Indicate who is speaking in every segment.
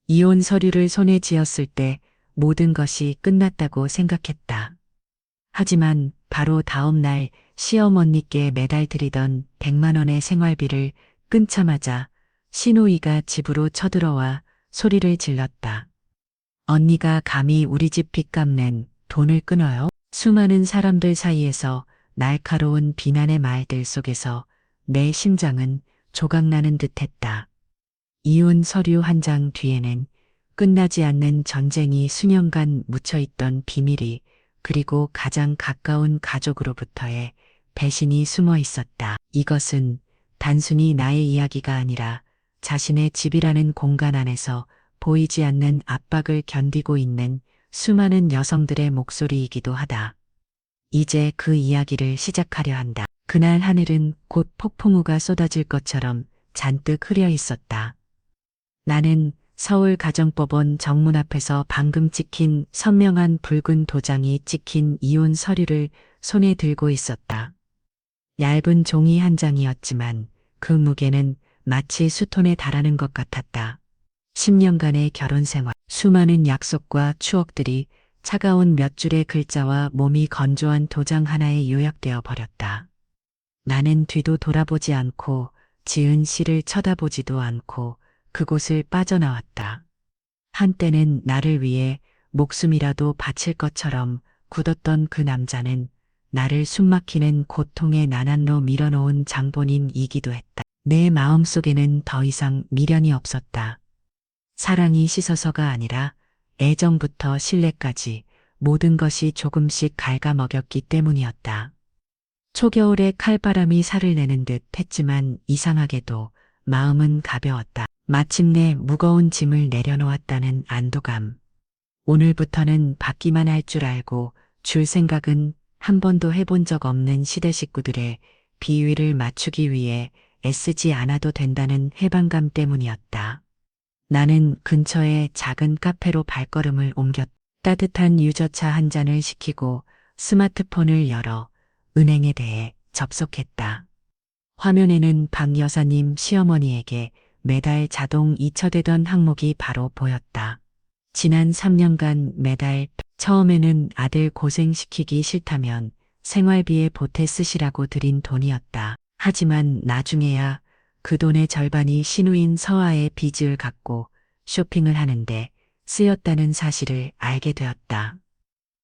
Speaker 1: 이혼 서류를 손에 쥐었을 때 모든 것이 끝났다고 생각했다. 하지만 바로 다음 날 시어머니께 매달 드리던 100만 원의 생활비를 끊자마자 시누이가 집으로 쳐들어와 소리를 질렀다. 언니가 감히 우리 집 빚값 낸 돈을 끊어요? 수많은 사람들 사이에서 날카로운 비난의 말들 속에서 내 심장은 조각나는 듯했다. 이혼 서류 한 장 뒤에는 끝나지 않는 전쟁이 수년간 묻혀있던 비밀이, 그리고 가장 가까운 가족으로부터의 배신이 숨어 있었다. 이것은 단순히 나의 이야기가 아니라 자신의 집이라는 공간 안에서 보이지 않는 압박을 견디고 있는 수많은 여성들의 목소리이기도 하다. 이제 그 이야기를 시작하려 한다. 그날 하늘은 곧 폭풍우가 쏟아질 것처럼 잔뜩 흐려 있었다. 나는 서울가정법원 정문 앞에서 방금 찍힌 선명한 붉은 도장이 찍힌 이혼 서류를 손에 들고 있었다. 얇은 종이 한 장이었지만 그 무게는 마치 수톤에 달하는 것 같았다. 10년간의 결혼 생활, 수많은 약속과 추억들이 차가운 몇 줄의 글자와 몸이 건조한 도장 하나에 요약되어 버렸다. 나는 뒤도 돌아보지 않고 지은 시를 쳐다보지도 않고 그곳을 빠져나왔다. 한때는 나를 위해 목숨이라도 바칠 것처럼 굳었던 그 남자는 나를 숨막히는 고통의 나날로 밀어놓은 장본인이기도 했다. 내 마음속에는 더 이상 미련이 없었다. 사랑이 씻어서가 아니라 애정부터 신뢰까지 모든 것이 조금씩 갉아먹였기 때문이었다. 초겨울에 칼바람이 살을 내는 듯 했지만 이상하게도 마음은 가벼웠다. 마침내 무거운 짐을 내려놓았다는 안도감. 오늘부터는 받기만 할 줄 알고 줄 생각은 한 번도 해본 적 없는 시대 식구들의 비위를 맞추기 위해 애쓰지 않아도 된다는 해방감 때문이었다. 나는 근처의 작은 카페로 발걸음을 옮겼다. 따뜻한 유자차 한 잔을 시키고 스마트폰을 열어 은행에 대해 접속했다. 화면에는 박 여사님 시어머니에게 매달 자동 이체되던 항목이 바로 보였다. 지난 3년간 매달 처음에는 아들 고생시키기 싫다면 생활비에 보태 쓰시라고 드린 돈이었다. 하지만 나중에야 그 돈의 절반이 시누인 서아의 빚을 갚고 쇼핑을 하는데 쓰였다는 사실을 알게 되었다.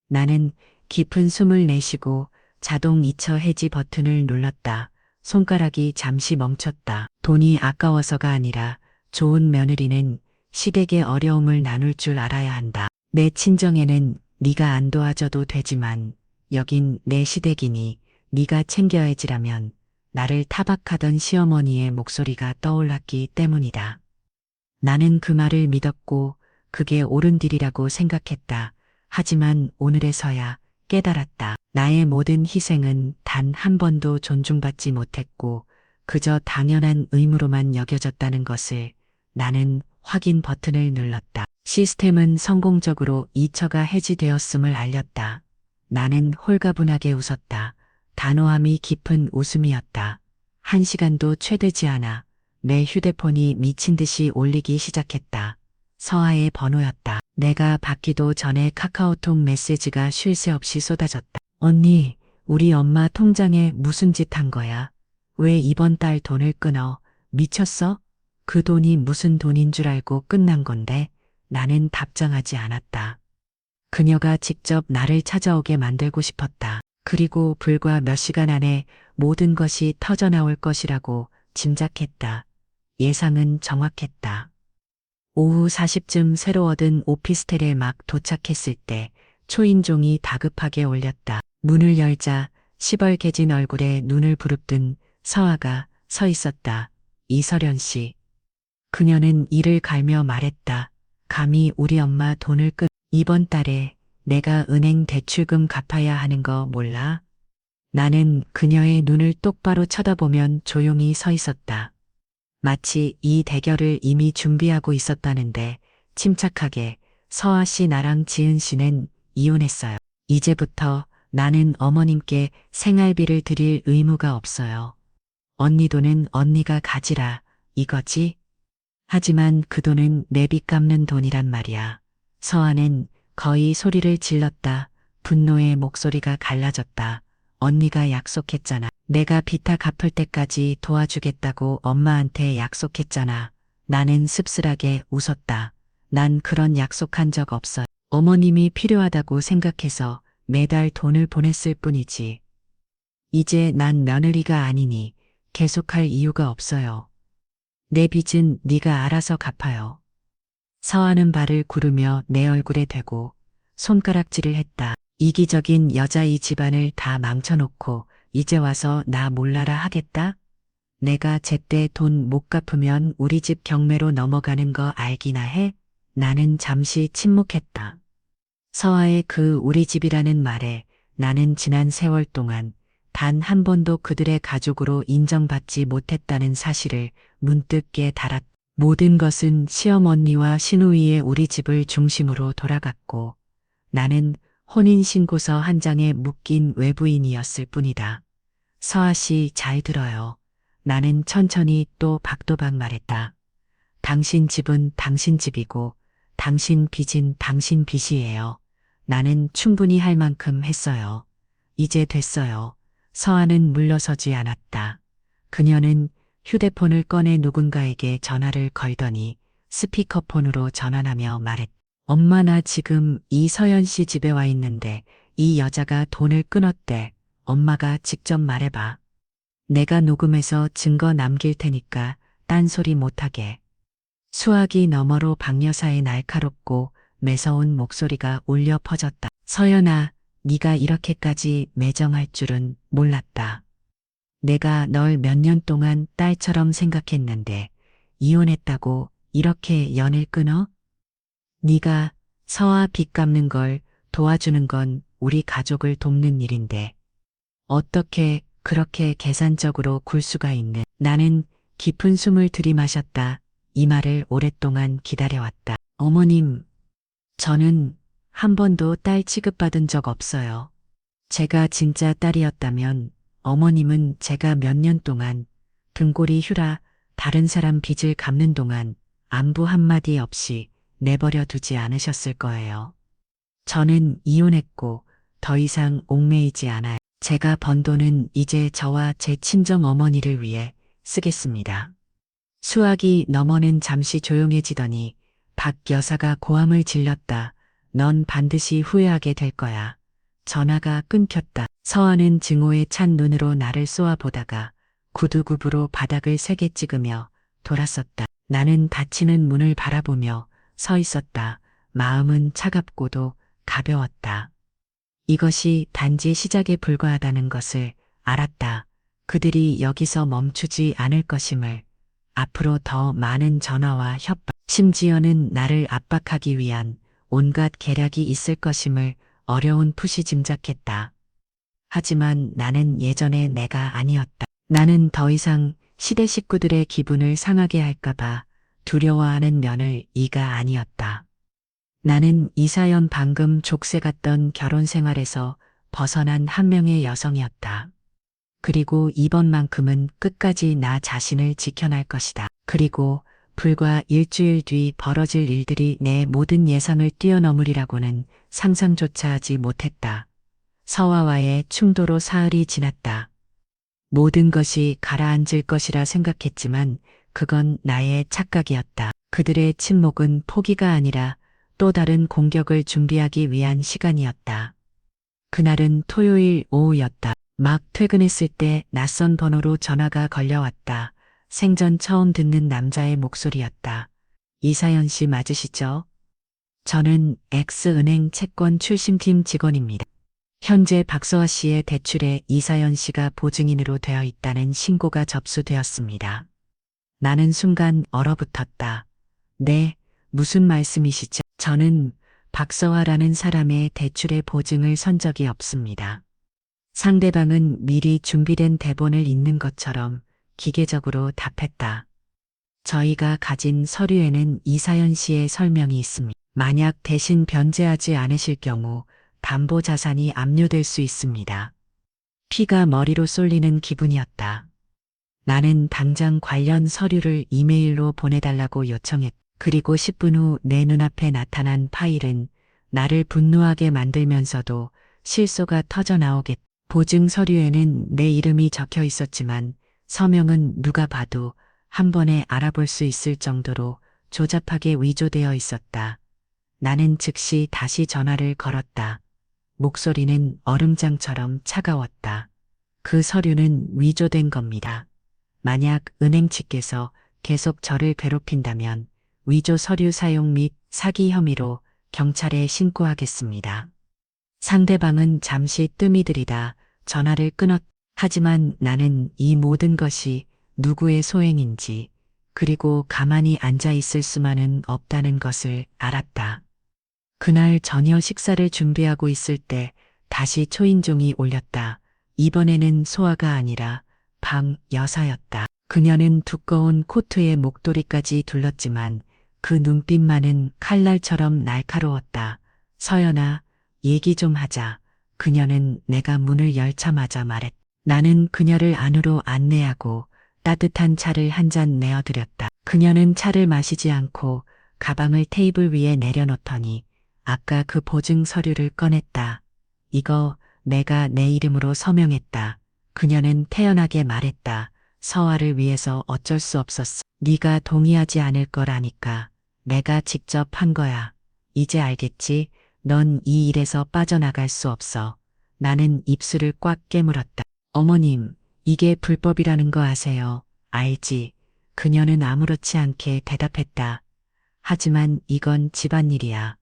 Speaker 1: 나는 깊은 숨을 내쉬고 자동 이체 해지 버튼을 눌렀다. 손가락이 잠시 멈췄다. 돈이 아까워서가 아니라 좋은 며느리는 시댁의 어려움을 나눌 줄 알아야 한다. 내 친정에는 네가 안 도와줘도 되지만 여긴 내 시댁이니 네가 챙겨야지라면 나를 타박하던 시어머니의 목소리가 떠올랐기 때문이다. 나는 그 말을 믿었고 그게 옳은 길이라고 생각했다. 하지만 오늘에서야 깨달았다. 나의 모든 희생은 단 한 번도 존중받지 못했고 그저 당연한 의무로만 여겨졌다는 것을. 나는 확인 버튼을 눌렀다. 시스템은 성공적으로 이처가 해지되었음을 알렸다. 나는 홀가분하게 웃었다. 단호함이 깊은 웃음이었다. 1시간도 채 되지 않아 내 휴대폰이 미친 듯이 울리기 시작했다. 서아의 번호였다. 내가 받기도 전에 카카오톡 메시지가 쉴 새 없이 쏟아졌다. 언니, 우리 엄마 통장에 무슨 짓 한 거야? 왜 이번 달 돈을 끊어? 미쳤어? 그 돈이 무슨 돈인 줄 알고 끝난 건데. 나는 답장하지 않았다. 그녀가 직접 나를 찾아오게 만들고 싶었다. 그리고 불과 몇 시간 안에 모든 것이 터져나올 것이라고 짐작했다. 예상은 정확했다. 오후 4시쯤 새로 얻은 오피스텔에 막 도착했을 때 초인종이 다급하게 울렸다. 문을 열자 시벌개진 얼굴에 눈을 부릅뜬 서아가 서 있었다. 이설연 씨. 그녀는 이를 갈며 말했다. 감히 우리 엄마 돈을 이번 달에 내가 은행 대출금 갚아야 하는 거 몰라? 나는 그녀의 눈을 똑바로 쳐다보면 조용히 서 있었다. 마치 이 대결을 이미 준비하고 있었다는데 침착하게 서아 씨 나랑 지은 씨는 이혼했어요. 이제부터 나는 어머님께 생활비를 드릴 의무가 없어요. 언니 돈은 언니가 가지라 이거지? 하지만 그 돈은 내 빚 갚는 돈이란 말이야. 서아는 거의 소리를 질렀다. 분노의 목소리가 갈라졌다. 언니가 약속했잖아. 내가 빚 다 갚을 때까지 도와주겠다고 엄마한테 약속했잖아. 나는 씁쓸하게 웃었다. 난 그런 약속한 적 없어. 어머님이 필요하다고 생각해서 매달 돈을 보냈을 뿐이지. 이제 난 며느리가 아니니 계속할 이유가 없어요. 내 빚은 네가 알아서 갚아요. 서하는 발을 구르며 내 얼굴에 대고 손가락질을 했다. 이기적인 여자 이 집안을 다 망쳐놓고 이제 와서 나 몰라라 하겠다? 내가 제때 돈 못 갚으면 우리 집 경매로 넘어가는 거 알기나 해? 나는 잠시 침묵했다. 서하의 그 우리 집이라는 말에 나는 지난 세월 동안 단 한 번도 그들의 가족으로 인정받지 못했다는 사실을 문득 깨달았다. 모든 것은 시어머니와 시누이의 우리 집을 중심으로 돌아갔고 나는 혼인신고서 한 장에 묶인 외부인이었을 뿐이다. 서아 씨 잘 들어요. 나는 천천히 또 박도박 말했다. 당신 집은 당신 집이고 당신 빚은 당신 빚이에요. 나는 충분히 할 만큼 했어요. 이제 됐어요. 서아는 물러서지 않았다. 그녀는 휴대폰을 꺼내 누군가에게 전화를 걸더니 스피커폰으로 전환하며 말했다. 엄마 나 지금 이서연 씨 집에 와 있는데 이 여자가 돈을 끊었대. 엄마가 직접 말해봐. 내가 녹음해서 증거 남길 테니까 딴소리 못하게. 수화기 너머로 박 여사의 날카롭고 매서운 목소리가 울려 퍼졌다. 서연아, 네가 이렇게까지 매정할 줄은 몰랐다. 내가 널 몇 년 동안 딸처럼 생각했는데 이혼했다고 이렇게 연을 끊어? 네가 서아 빚 갚는 걸 도와주는 건 우리 가족을 돕는 일인데 어떻게 그렇게 계산적으로 굴 수가 있는. 나는 깊은 숨을 들이마셨다. 이 말을 오랫동안 기다려왔다. 어머님, 저는 한 번도 딸 취급받은 적 없어요. 제가 진짜 딸이었다면 어머님은 제가 몇 년 동안 등골이 휴라 다른 사람 빚을 갚는 동안 안부 한마디 없이 내버려 두지 않으셨을 거예요. 저는 이혼했고 더 이상 옥매이지 않아요. 제가 번 돈은 이제 저와 제 친정 어머니를 위해 쓰겠습니다. 수학이 너머는 잠시 조용해지더니 박 여사가 고함을 질렀다. 넌 반드시 후회하게 될 거야. 전화가 끊겼다. 서아는 증오에 찬 눈으로 나를 쏘아보다가 구두굽으로 바닥을 세게 찍으며 돌아섰다. 나는 닫히는 문을 바라보며 서 있었다. 마음은 차갑고도 가벼웠다. 이것이 단지 시작에 불과하다는 것을 알았다. 그들이 여기서 멈추지 않을 것임을. 앞으로 더 많은 전화와 협박, 심지어는 나를 압박하기 위한 온갖 계략이 있을 것임을 어려운 풋이 짐작했다. 하지만 나는 예전의 내가 아니었다. 나는 더 이상 시대 식구들의 기분을 상하게 할까봐 두려워하는 며느리가 아니었다. 나는 이사연 방금 족쇄 같던 결혼 생활에서 벗어난 한 명의 여성이었다. 그리고 이번만큼은 끝까지 나 자신을 지켜낼 것이다. 그리고 불과 일주일 뒤 벌어질 일들이 내 모든 예상을 뛰어넘으리라고는 상상조차 하지 못했다. 서화와의 충도로 사흘이 지났다. 모든 것이 가라앉을 것이라 생각했지만 그건 나의 착각이었다. 그들의 침묵은 포기가 아니라 또 다른 공격을 준비하기 위한 시간이었다. 그날은 토요일 오후였다. 막 퇴근했을 때 낯선 번호로 전화가 걸려왔다. 생전 처음 듣는 남자의 목소리였다. 이사연 씨 맞으시죠? 저는 X은행 채권 출신팀 직원입니다. 현재 박서아 씨의 대출에 이사연 씨가 보증인으로 되어 있다는 신고가 접수되었습니다. 나는 순간 얼어붙었다. 네, 무슨 말씀이시죠? 저는 박서아라는 사람의 대출의 보증을 선 적이 없습니다. 상대방은 미리 준비된 대본을 읽는 것처럼 기계적으로 답했다. 저희가 가진 서류에는 이사연 씨의 설명이 있습니다. 만약 대신 변제하지 않으실 경우 담보 자산이 압류될 수 있습니다. 피가 머리로 쏠리는 기분이었다. 나는 당장 관련 서류를 이메일로 보내달라고 요청했다. 그리고 10분 후 내 눈앞에 나타난 파일은 나를 분노하게 만들면서도 실소가 터져 나오겠다. 보증 서류에는 내 이름이 적혀 있었지만 서명은 누가 봐도 한 번에 알아볼 수 있을 정도로 조잡하게 위조되어 있었다. 나는 즉시 다시 전화를 걸었다. 목소리는 얼음장처럼 차가웠다. 그 서류는 위조된 겁니다. 만약 은행 측에서 계속 저를 괴롭힌다면 위조 서류 사용 및 사기 혐의로 경찰에 신고하겠습니다. 상대방은 잠시 뜸이 들이다 전화를 끊었다. 하지만 나는 이 모든 것이 누구의 소행인지 그리고 가만히 앉아 있을 수만은 없다는 것을 알았다. 그날 저녁 식사를 준비하고 있을 때 다시 초인종이 울렸다. 이번에는 소아가 아니라 방 여사였다. 그녀는 두꺼운 코트에 목도리까지 둘렀지만 그 눈빛만은 칼날처럼 날카로웠다. 서연아, 얘기 좀 하자. 그녀는 내가 문을 열자마자 말했다. 나는 그녀를 안으로 안내하고 따뜻한 차를 한 잔 내어드렸다. 그녀는 차를 마시지 않고 가방을 테이블 위에 내려놓더니 아까 그 보증 서류를 꺼냈다. 이거 내가 내 이름으로 서명했다. 그녀는 태연하게 말했다. 서아를 위해서 어쩔 수 없었어. 네가 동의하지 않을 거라니까. 내가 직접 한 거야. 이제 알겠지? 넌 이 일에서 빠져나갈 수 없어. 나는 입술을 꽉 깨물었다. 어머님, 이게 불법이라는 거 아세요? 알지? 그녀는 아무렇지 않게 대답했다. 하지만 이건 집안일이야.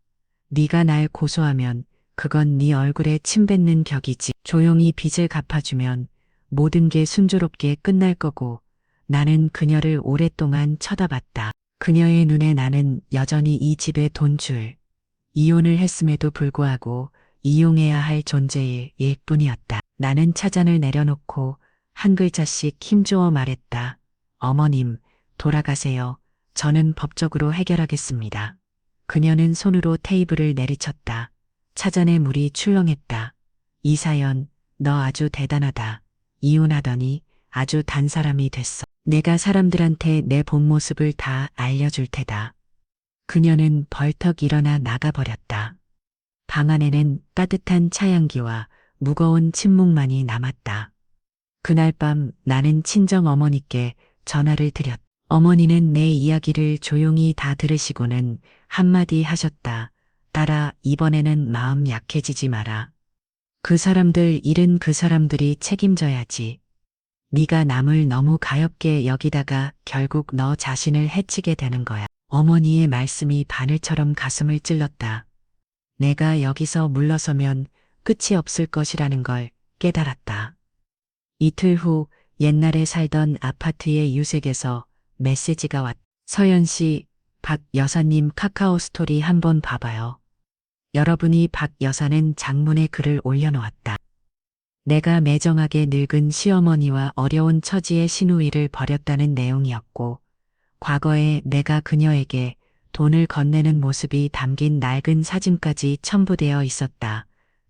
Speaker 1: 네가 날 고소하면 그건 네 얼굴에 침 뱉는 격이지. 조용히 빚을 갚아주면 모든 게 순조롭게 끝날 거고. 나는 그녀를 오랫동안 쳐다봤다. 그녀의 눈에 나는 여전히 이 집의 돈줄. 이혼을 했음에도 불구하고 이용해야 할 존재일 뿐이었다. 나는 차잔을 내려놓고 한 글자씩 힘주어 말했다. 어머님, 돌아가세요. 저는 법적으로 해결하겠습니다. 그녀는 손으로 테이블을 내리쳤다. 차잔에 물이 출렁했다. 이사연, 너 아주 대단하다. 이혼하더니 아주 단 사람이 됐어. 내가 사람들한테 내 본 모습을 다 알려줄 테다. 그녀는 벌떡 일어나 나가버렸다. 방 안에는 따뜻한 차향기와 무거운 침묵만이 남았다. 그날 밤 나는 친정 어머니께 전화를 드렸다. 어머니는 내 이야기를 조용히 다 들으시고는 한마디 하셨다. 딸아, 이번에는 마음 약해지지 마라. 그 사람들 일은 그 사람들이 책임져야지. 네가 남을 너무 가엽게 여기다가 결국 너 자신을 해치게 되는 거야. 어머니의 말씀이 바늘처럼 가슴을 찔렀다. 내가 여기서 물러서면 끝이 없을 것이라는 걸 깨달았다. 이틀 후 옛날에 살던 아파트의 유색에서 메시지가 왔다. 서연 씨, 박 여사님 카카오 스토리 한번 봐봐요. 여러분이 박 여사는 장문의 글을 올려놓았다. 내가 매정하게 늙은 시어머니와 어려운 처지의 시누이를 버렸다는 내용이었고, 과거에 내가 그녀에게 돈을 건네는 모습이 담긴 낡은 사진까지 첨부되어 있었다.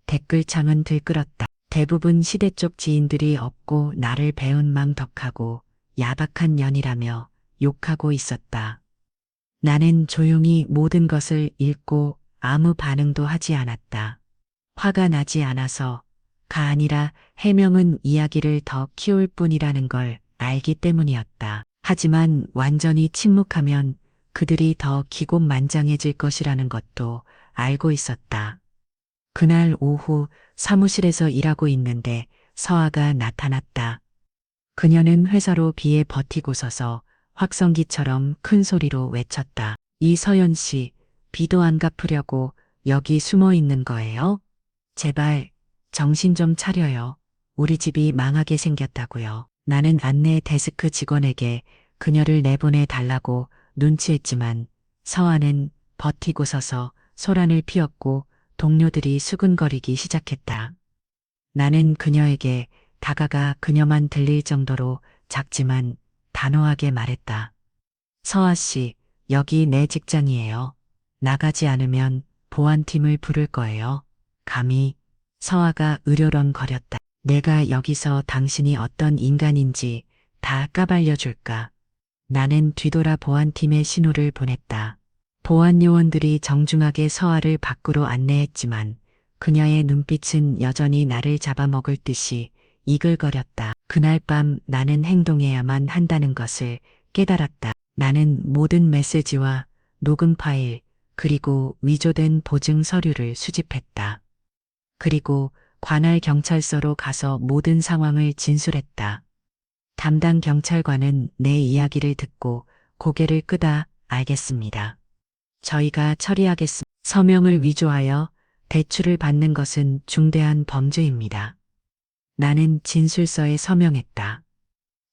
Speaker 1: 댓글창은 들끓었다. 대부분 시대 쪽 지인들이 없고 나를 배은망덕하고 야박한 년이라며 욕하고 있었다. 나는 조용히 모든 것을 읽고 아무 반응도 하지 않았다. 화가 나지 않아서 가 아니라 해명은 이야기를 더 키울 뿐이라는 걸 알기 때문이었다. 하지만 완전히 침묵하면 그들이 더 기곤만장해질 것이라는 것도 알고 있었다. 그날 오후 사무실에서 일하고 있는데 서아가 나타났다. 그녀는 회사로 비에 버티고 서서 확성기처럼 큰 소리로 외쳤다. 이서연 씨, 비도 안 갚으려고 여기 숨어 있는 거예요? 제발 정신 좀 차려요. 우리 집이 망하게 생겼다고요. 나는 안내 데스크 직원에게 그녀를 내보내 달라고 눈치했지만 서아는 버티고 서서 소란을 피웠고 동료들이 수근거리기 시작했다. 나는 그녀에게 다가가 그녀만 들릴 정도로 작지만 단호하게 말했다. 서아 씨, 여기 내 직장이에요. 나가지 않으면 보안팀을 부를 거예요. 감히. 서아가 으려렁거렸다. 내가 여기서 당신이 어떤 인간인지 다 까발려줄까. 나는 뒤돌아 보안팀에 신호를 보냈다. 보안 요원들이 정중하게 서아를 밖으로 안내했지만 그녀의 눈빛은 여전히 나를 잡아먹을 듯이 이글거렸다. 그날 밤 나는 행동해야만 한다는 것을 깨달았다. 나는 모든 메시지와 녹음 파일, 그리고 위조된 보증 서류를 수집했다. 그리고 관할 경찰서로 가서 모든 상황을 진술했다. 담당 경찰관은 내 이야기를 듣고 고개를 끄다 알겠습니다. 저희가 처리하겠습니다. 서명을 위조하여 대출을 받는 것은 중대한 범죄입니다. 나는 진술서에 서명했다.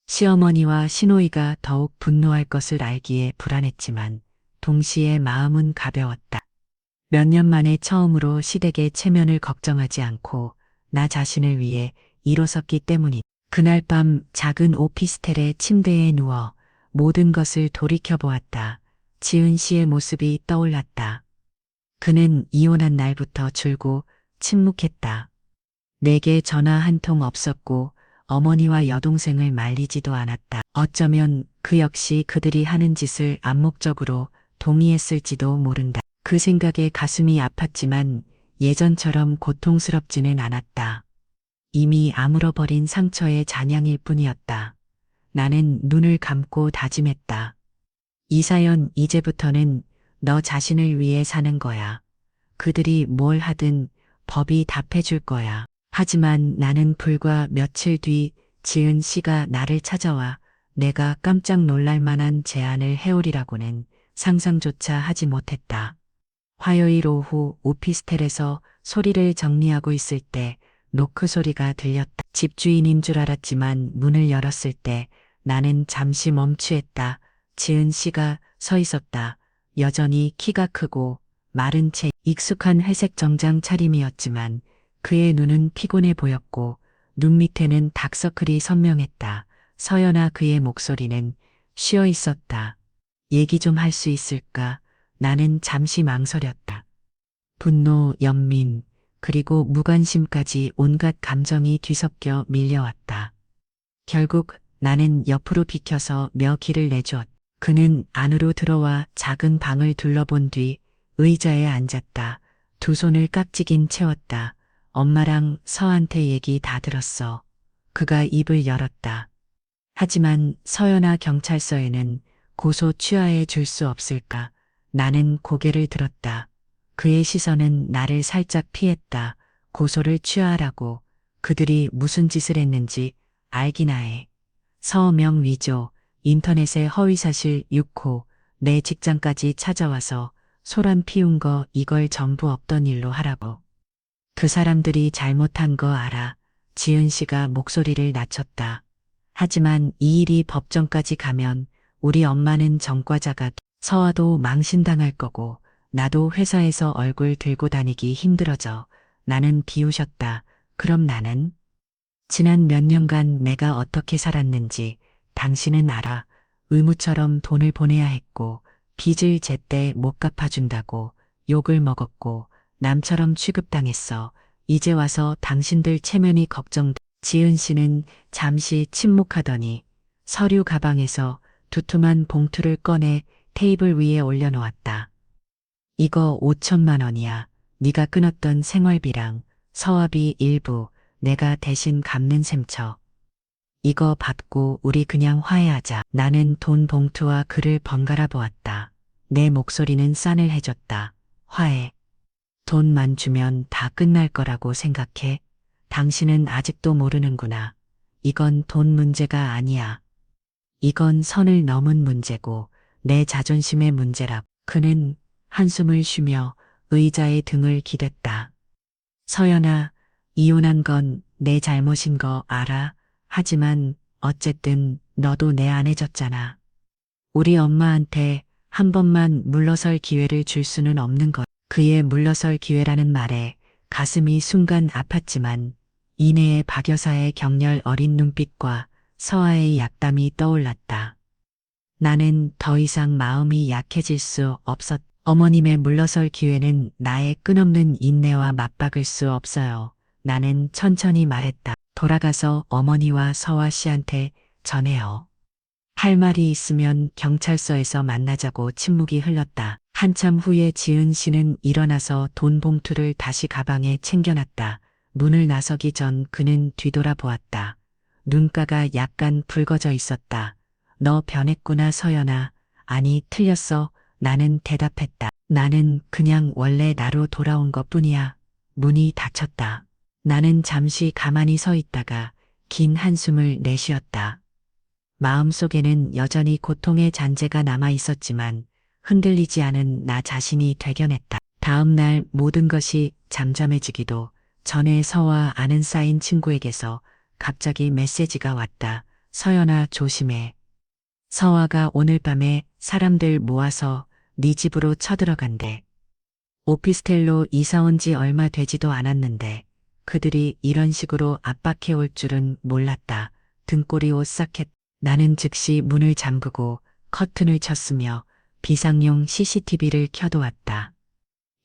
Speaker 1: 시어머니와 시노이가 더욱 분노할 것을 알기에 불안했지만 동시에 마음은 가벼웠다. 몇 년 만에 처음으로 시댁의 체면을 걱정하지 않고 나 자신을 위해 일어섰기 때문이다. 그날 밤 작은 오피스텔의 침대에 누워 모든 것을 돌이켜보았다. 지은 씨의 모습이 떠올랐다. 그는 이혼한 날부터 줄고 침묵했다. 내게 전화 한 통 없었고 어머니와 여동생을 말리지도 않았다. 어쩌면 그 역시 그들이 하는 짓을 암묵적으로 동의했을지도 모른다. 그 생각에 가슴이 아팠지만 예전처럼 고통스럽지는 않았다. 이미 아물어버린 상처의 잔향일 뿐이었다. 나는 눈을 감고 다짐했다. 이 사연 이제부터는 너 자신을 위해 사는 거야. 그들이 뭘 하든 법이 답해줄 거야. 하지만 나는 불과 며칠 뒤 지은 씨가 나를 찾아와 내가 깜짝 놀랄 만한 제안을 해오리라고는 상상조차 하지 못했다. 화요일 오후 오피스텔에서 소리를 정리하고 있을 때 노크 소리가 들렸다. 집주인인 줄 알았지만 문을 열었을 때 나는 잠시 멈추했다. 지은 씨가 서 있었다. 여전히 키가 크고 마른 채 익숙한 회색 정장 차림이었지만 그의 눈은 피곤해 보였고 눈 밑에는 다크서클이 선명했다. 서연아, 그의 목소리는 쉬어 있었다. 얘기 좀 할 수 있을까? 나는 잠시 망설였다. 분노, 연민, 그리고 무관심까지 온갖 감정이 뒤섞여 밀려왔다. 결국 나는 옆으로 비켜서 며 길을 내주었다. 그는 안으로 들어와 작은 방을 둘러본 뒤 의자에 앉았다. 두 손을 깍지긴 채웠다. 엄마랑 서한테 얘기 다 들었어. 그가 입을 열었다. 하지만 서연아, 경찰서에는 고소 취하해 줄 수 없을까? 나는 고개를 들었다. 그의 시선은 나를 살짝 피했다. 고소를 취하라고. 그들이 무슨 짓을 했는지 알기나 해. 서명 위조, 인터넷에 허위사실 6호, 내 직장까지 찾아와서 소란 피운 거 이걸 전부 없던 일로 하라고. 그 사람들이 잘못한 거 알아. 지은 씨가 목소리를 낮췄다. 하지만 이 일이 법정까지 가면 우리 엄마는 전과자가 서아도 망신당할 거고 나도 회사에서 얼굴 들고 다니기 힘들어져. 나는 비웃었다. 그럼 나는? 지난 몇 년간 내가 어떻게 살았는지 당신은 알아. 의무처럼 돈을 보내야 했고 빚을 제때 못 갚아준다고 욕을 먹었고 남처럼 취급당했어. 이제 와서 당신들 체면이 걱정돼. 지은 씨는 잠시 침묵하더니 서류 가방에서 두툼한 봉투를 꺼내 테이블 위에 올려놓았다. 이거 5천만 원이야. 네가 끊었던 생활비랑 서화비 일부 내가 대신 갚는 셈쳐. 이거 받고 우리 그냥 화해하자. 나는 돈 봉투와 글을 번갈아 보았다. 내 목소리는 싸늘해졌다. 화해. 돈만 주면 다 끝날 거라고 생각해? 당신은 아직도 모르는구나. 이건 돈 문제가 아니야. 이건 선을 넘은 문제고 내 자존심의 문제라. 그는 한숨을 쉬며 의자에 등을 기댔다. 서연아, 이혼한 건 내 잘못인 거 알아. 하지만 어쨌든 너도 내 아내졌잖아. 우리 엄마한테 한 번만 물러설 기회를 줄 수는 없는 것. 그의 물러설 기회라는 말에 가슴이 순간 아팠지만 이내에 박 여사의 격렬 어린 눈빛과 서아의 약담이 떠올랐다. 나는 더 이상 마음이 약해질 수 없었. 어머님의 물러설 기회는 나의 끝없는 인내와 맞박을 수 없어요. 나는 천천히 말했다. 돌아가서 어머니와 서아 씨한테 전해요. 할 말이 있으면 경찰서에서 만나자고 침묵이 흘렀다. 한참 후에 지은 씨는 일어나서 돈 봉투를 다시 가방에 챙겨놨다. 문을 나서기 전 그는 뒤돌아보았다. 눈가가 약간 붉어져 있었다. 너 변했구나, 서연아. 아니, 틀렸어. 나는 대답했다. 나는 그냥 원래 나로 돌아온 것뿐이야. 문이 닫혔다. 나는 잠시 가만히 서 있다가 긴 한숨을 내쉬었다. 마음속에는 여전히 고통의 잔재가 남아 있었지만 흔들리지 않은 나 자신이 되견했다. 다음 날 모든 것이 잠잠해지기도 전에 서와 아는 사이인 친구에게서 갑자기 메시지가 왔다. 서연아, 조심해. 서화가 오늘 밤에 사람들 모아서 네 집으로 쳐들어간대. 오피스텔로 이사 온 지 얼마 되지도 않았는데 그들이 이런 식으로 압박해 올 줄은 몰랐다. 등골이 오싹했다. 나는 즉시 문을 잠그고 커튼을 쳤으며 비상용 CCTV를 켜두었다.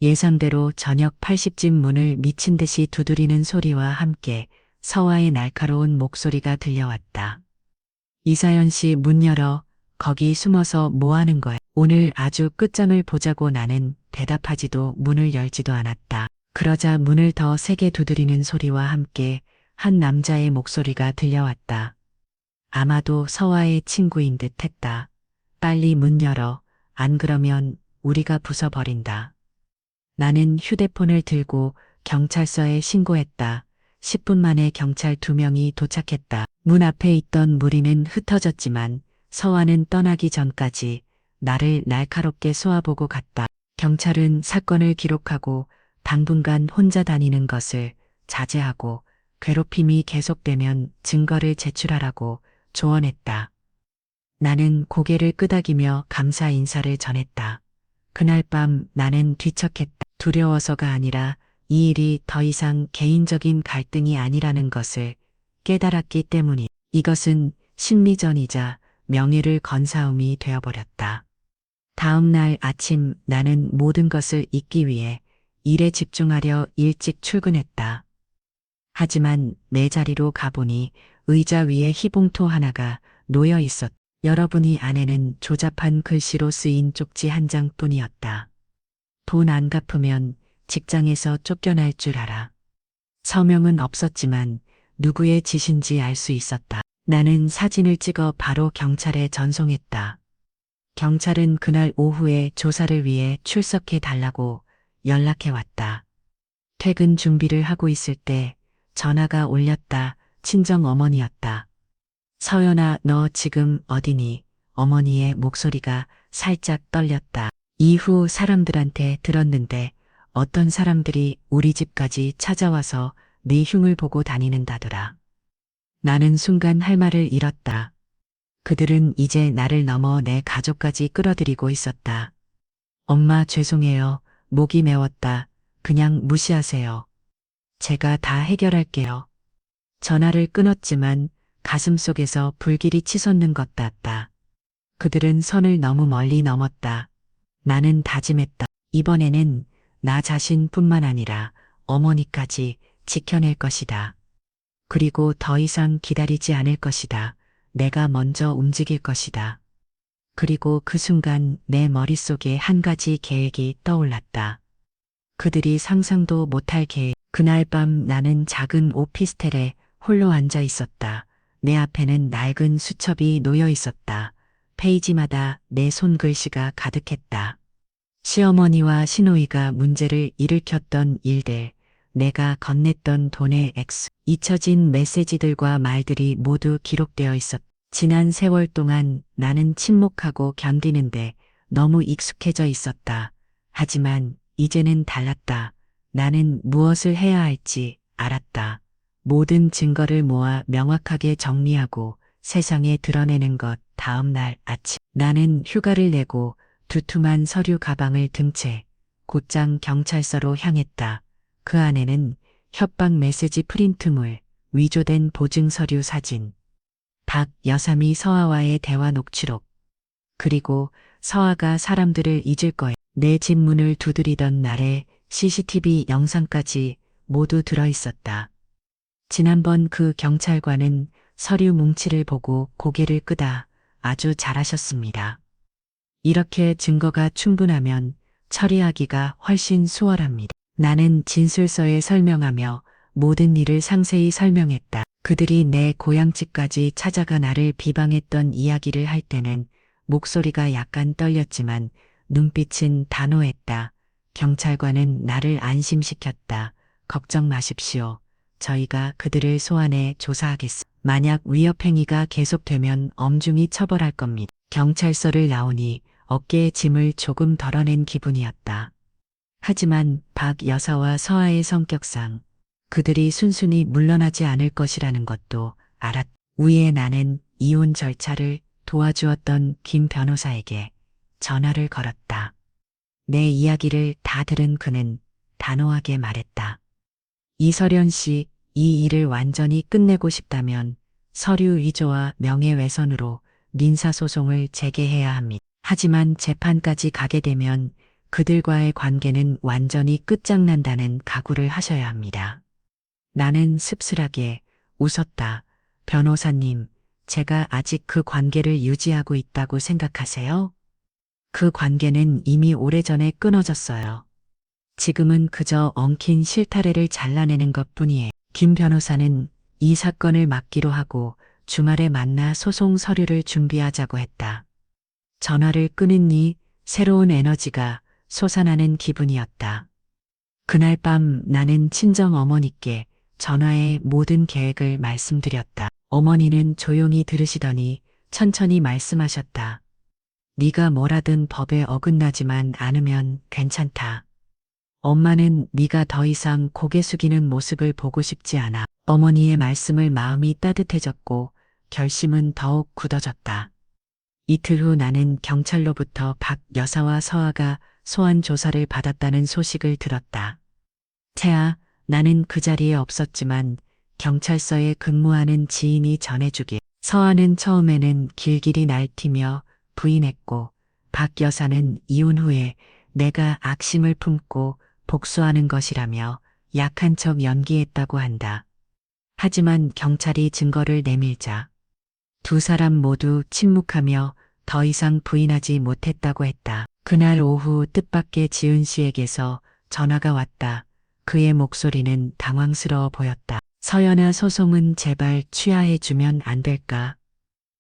Speaker 1: 예상대로 저녁 80집 문을 미친 듯이 두드리는 소리와 함께 서화의 날카로운 목소리가 들려왔다. 이사연 씨, 문 열어. 거기 숨어서 뭐 하는 거야? 오늘 아주 끝장을 보자고. 나는 대답하지도 문을 열지도 않았다. 그러자 문을 더 세게 두드리는 소리와 함께 한 남자의 목소리가 들려왔다. 아마도 서화의 친구인 듯 했다. 빨리 문 열어. 안 그러면 우리가 부숴버린다. 나는 휴대폰을 들고 경찰서에 신고했다. 10분 만에 경찰 2명이 도착했다. 문 앞에 있던 무리는 흩어졌지만 서화는 떠나기 전까지 나를 날카롭게 쏘아보고 갔다. 경찰은 사건을 기록하고 당분간 혼자 다니는 것을 자제하고 괴롭힘이 계속되면 증거를 제출하라고 조언했다. 나는 고개를 끄덕이며 감사 인사를 전했다. 그날 밤 나는 뒤척했다. 두려워서가 아니라 이 일이 더 이상 개인적인 갈등이 아니라는 것을 깨달았기 때문이. 이것은 심리전이자 명예를 건 싸움이 되어버렸다. 다음 날 아침 나는 모든 것을 잊기 위해 일에 집중하려 일찍 출근했다. 하지만 내 자리로 가보니 의자 위에 희봉토 하나가 놓여 있었다. 여러분이 안에는 조잡한 글씨로 쓰인 쪽지 한 장뿐이었다. 돈 안 갚으면 직장에서 쫓겨날 줄 알아. 서명은 없었지만 누구의 짓인지 알 수 있었다. 나는 사진을 찍어 바로 경찰에 전송했다. 경찰은 그날 오후에 조사를 위해 출석해 달라고 연락해 왔다. 퇴근 준비를 하고 있을 때 전화가 울렸다. 친정 어머니였다. 서연아, 너 지금 어디니? 어머니의 목소리가 살짝 떨렸다. 이후 사람들한테 들었는데 어떤 사람들이 우리 집까지 찾아와서 네 흉을 보고 다니는다더라. 나는 순간 할 말을 잃었다. 그들은 이제 나를 넘어 내 가족까지 끌어들이고 있었다. 엄마, 죄송해요. 목이 메웠다. 그냥 무시하세요. 제가 다 해결할게요. 전화를 끊었지만 가슴속에서 불길이 치솟는 것 같다. 그들은 선을 너무 멀리 넘었다. 나는 다짐했다. 이번에는 나 자신뿐만 아니라 어머니까지 지켜낼 것이다. 그리고 더 이상 기다리지 않을 것이다. 내가 먼저 움직일 것이다. 그리고 그 순간 내 머릿속에 한 가지 계획이 떠올랐다. 그들이 상상도 못할 계획. 그날 밤 나는 작은 오피스텔에 홀로 앉아 있었다. 내 앞에는 낡은 수첩이 놓여 있었다. 페이지마다 내 손글씨가 가득했다. 시어머니와 시노이가 문제를 일으켰던 일들, 내가 건넸던 돈의 액수, 잊혀진 메시지들과 말들이 모두 기록되어 있었다. 지난 세월 동안 나는 침묵하고 견디는데 너무 익숙해져 있었다. 하지만 이제는 달랐다. 나는 무엇을 해야 할지 알았다. 모든 증거를 모아 명확하게 정리하고 세상에 드러내는 것. 다음 날 아침 나는 휴가를 내고 두툼한 서류 가방을 든 채 곧장 경찰서로 향했다. 그 안에는 협박 메시지 프린트물, 위조된 보증 서류 사진, 박 여삼이 서아와의 대화 녹취록, 그리고 서아가 사람들을 잊을 거야. 내 집 문을 두드리던 날의 CCTV 영상까지 모두 들어 있었다. 지난번 그 경찰관은 서류 뭉치를 보고 고개를 끄다 아주 잘하셨습니다. 이렇게 증거가 충분하면 처리하기가 훨씬 수월합니다. 나는 진술서에 설명하며 모든 일을 상세히 설명했다. 그들이 내 고향집까지 찾아가 나를 비방했던 이야기를 할 때는 목소리가 약간 떨렸지만 눈빛은 단호했다. 경찰관은 나를 안심시켰다. 걱정 마십시오. 저희가 그들을 소환해 조사하겠습니다. 만약 위협행위가 계속되면 엄중히 처벌할 겁니다. 경찰서를 나오니 어깨에 짐을 조금 덜어낸 기분이었다. 하지만 박 여사와 서아의 성격상 그들이 순순히 물러나지 않을 것이라는 것도 알았다. 위에 나는 이혼 절차를 도와주었던 김 변호사에게 전화를 걸었다. 내 이야기를 다 들은 그는 단호하게 말했다. 이설연 씨, 이 일을 완전히 끝내고 싶다면 서류 위조와 명예훼손으로 민사소송을 제기해야 합니다. 하지만 재판까지 가게 되면 그들과의 관계는 완전히 끝장난다는 각오를 하셔야 합니다. 나는 씁쓸하게 웃었다. 변호사님, 제가 아직 그 관계를 유지하고 있다고 생각하세요? 그 관계는 이미 오래전에 끊어졌어요. 지금은 그저 엉킨 실타래를 잘라내는 것뿐이에요. 김 변호사는 이 사건을 막기로 하고 주말에 만나 소송 서류를 준비하자고 했다. 전화를 끊으니 새로운 에너지가 솟아나는 기분이었다. 그날 밤 나는 친정 어머니께 전화해 모든 계획을 말씀드렸다. 어머니는 조용히 들으시더니 천천히 말씀하셨다. 네가 뭐라든 법에 어긋나지만 않으면 괜찮다. 엄마는 네가 더 이상 고개 숙이는 모습을 보고 싶지 않아. 어머니의 말씀을 마음이 따뜻해졌고 결심은 더욱 굳어졌다. 이틀 후 나는 경찰로부터 박 여사와 서아가 소환 조사를 받았다는 소식을 들었다. 태아, 나는 그 자리에 없었지만 경찰서에 근무하는 지인이 전해주길. 서아는 처음에는 길길이 날뛰며 부인했고 박 여사는 이혼 후에 내가 악심을 품고 복수하는 것이라며 약한 척 연기했다고 한다. 하지만 경찰이 증거를 내밀자 두 사람 모두 침묵하며 더 이상 부인하지 못했다고 했다. 그날 오후 뜻밖의 지은 씨에게서 전화가 왔다. 그의 목소리는 당황스러워 보였다. 서연아, 소송은 제발 취하해주면 안 될까?